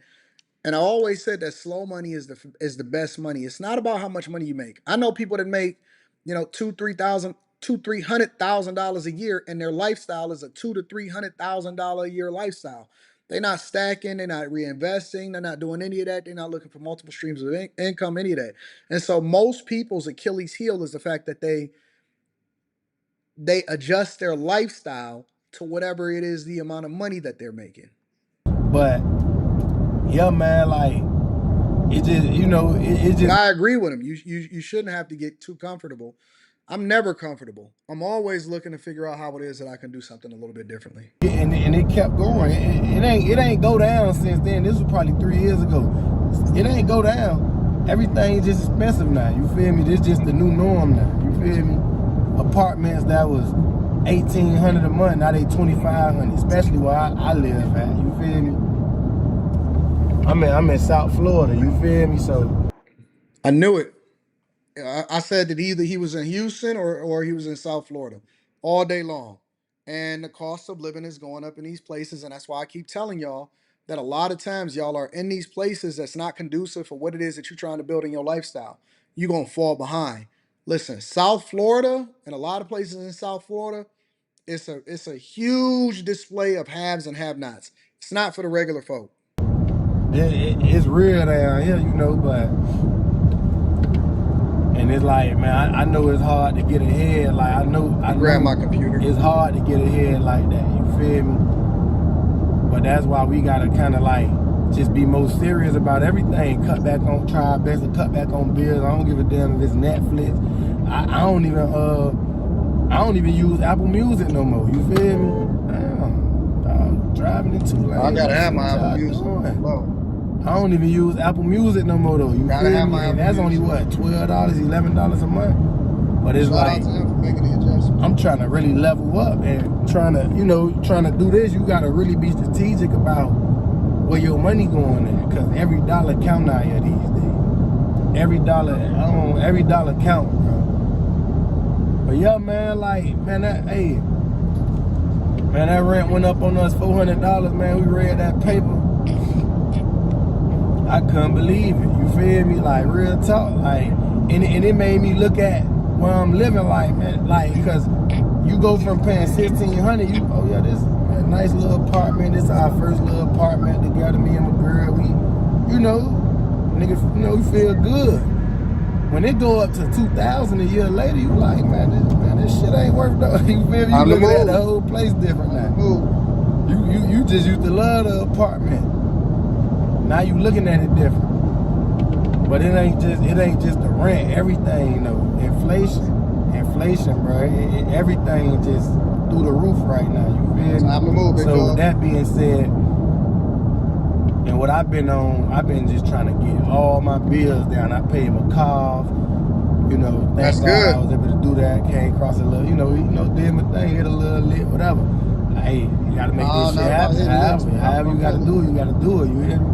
And I always said that slow money is the best money. It's not about how much money you make. I know people that make, $200,000 a year, and their lifestyle is a $200,000 to $300,000 a year lifestyle. They're not stacking, they're not reinvesting, they're not doing any of that. They're not looking for multiple streams of income, any of that. And so most people's Achilles heel is the fact that they adjust their lifestyle to whatever it is the amount of money that they're making. But yeah, man, like it just, it just. I agree with him. You shouldn't have to get too comfortable. I'm never comfortable. I'm always looking to figure out how it is that I can do something a little bit differently. And it kept going. It ain't go down since then. This was probably 3 years ago. It ain't go down. Everything's just expensive now. You feel me? This just the new norm now. You feel me? Apartments that was $1,800 a month, now they $2,500. Especially where I live at. You feel me? I'm in South Florida. You feel me? So I knew it. I said that either he was in Houston or he was in South Florida all day long. And the cost of living is going up in these places. And that's why I keep telling y'all that a lot of times y'all are in these places that's not conducive for what it is that you're trying to build in your lifestyle. You're going to fall behind. Listen, South Florida and a lot of places in South Florida, it's a huge display of haves and have-nots. It's not for the regular folk. It's real down here, but and it's like, man, I know it's hard to get ahead. Like I know grab my computer. It's hard to get ahead like that. You feel me? But that's why we gotta kind of like just be more serious about everything. Try our best to cut back on bills. I don't give a damn if it's Netflix. I don't even use Apple Music no more. You feel me? I'm driving in 2 lanes. I gotta have my Apple Music. I don't even use Apple Music no more though. You feel me? And that's only what, $12, $11 a month. But it's like I'm trying to really level up and trying to do this. You gotta really be strategic about where your money going in, because every dollar count out here these days. Every dollar count, bro. But yeah, man, that rent went up on us $400, man. We read that paper. I couldn't believe it. You feel me? Like real talk. Like, and it made me look at where I'm living, like, man, like, because you go from paying $1,600, this is a nice little apartment. This is our first little apartment together, me and my girl. We, nigga, we feel good. When it go up to $2,000 a year later, you like, man, this shit ain't worth though. You feel me? You looking at the whole place different now. You just used to love the apartment. Now you looking at it different. But it ain't just the rent. Everything, inflation, bro. Everything just through the roof right now. You feel me? Time to move, so with that being said, and what I've been just trying to get all my bills down. I paid my car. Thank God I was able to do that. Came across a little, did my thing, hit a little lit, whatever. Hey, you gotta make this shit happen. However you gotta do it, you gotta do it. You hear me?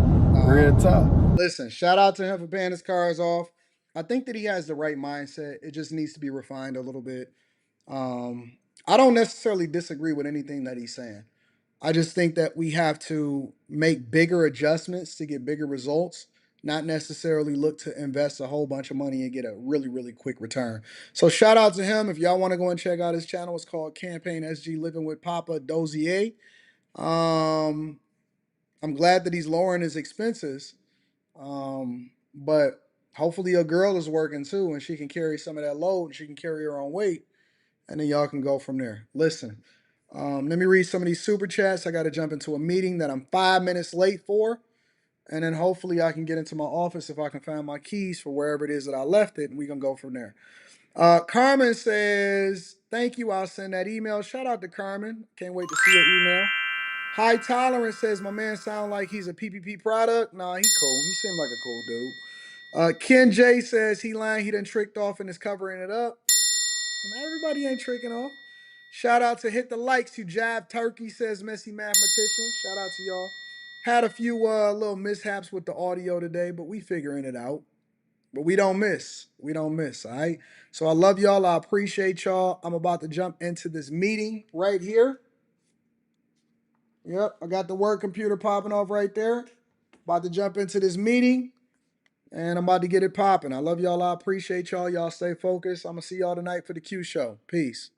Real talk. Listen, shout out to him for paying his cars off. I think that he has the right mindset. It just needs to be refined a little bit. I don't necessarily disagree with anything that he's saying. I just think that we have to make bigger adjustments to get bigger results, not necessarily look to invest a whole bunch of money and get a really, really quick return. So shout out to him. If y'all want to go and check out his channel, it's called Campaign SG Living with Papa Dozier. I'm glad that he's lowering his expenses. But hopefully your girl is working too and she can carry some of that load and she can carry her own weight. and then y'all can go from there. Listen, let me read some of these super chats. I got to jump into a meeting that I'm 5 minutes late for, and then hopefully I can get into my office if I can find my keys for wherever it is that I left it, and we can go from there. Carmen says, thank you, I'll send that email. Shout out to Carmen. Can't wait to see your email. High Tolerance says, my man sound like he's a PPP product. Nah, he cool. He seemed like a cool dude. Ken J says he lying, he done tricked off and is covering it up. Not everybody ain't tricking off. Shout out to Hit the Likes, you jive turkey, says Messy Mathematician. Shout out to y'all. Had a few little mishaps with the audio today, but we figuring it out. But we don't miss. We don't miss, all right? So I love y'all. I appreciate y'all. I'm about to jump into this meeting right here. Yep, I got the work computer popping off right there. About to jump into this meeting, and I'm about to get it popping. I love y'all. I appreciate y'all. Y'all stay focused. I'm going to see y'all tonight for the Q show. Peace.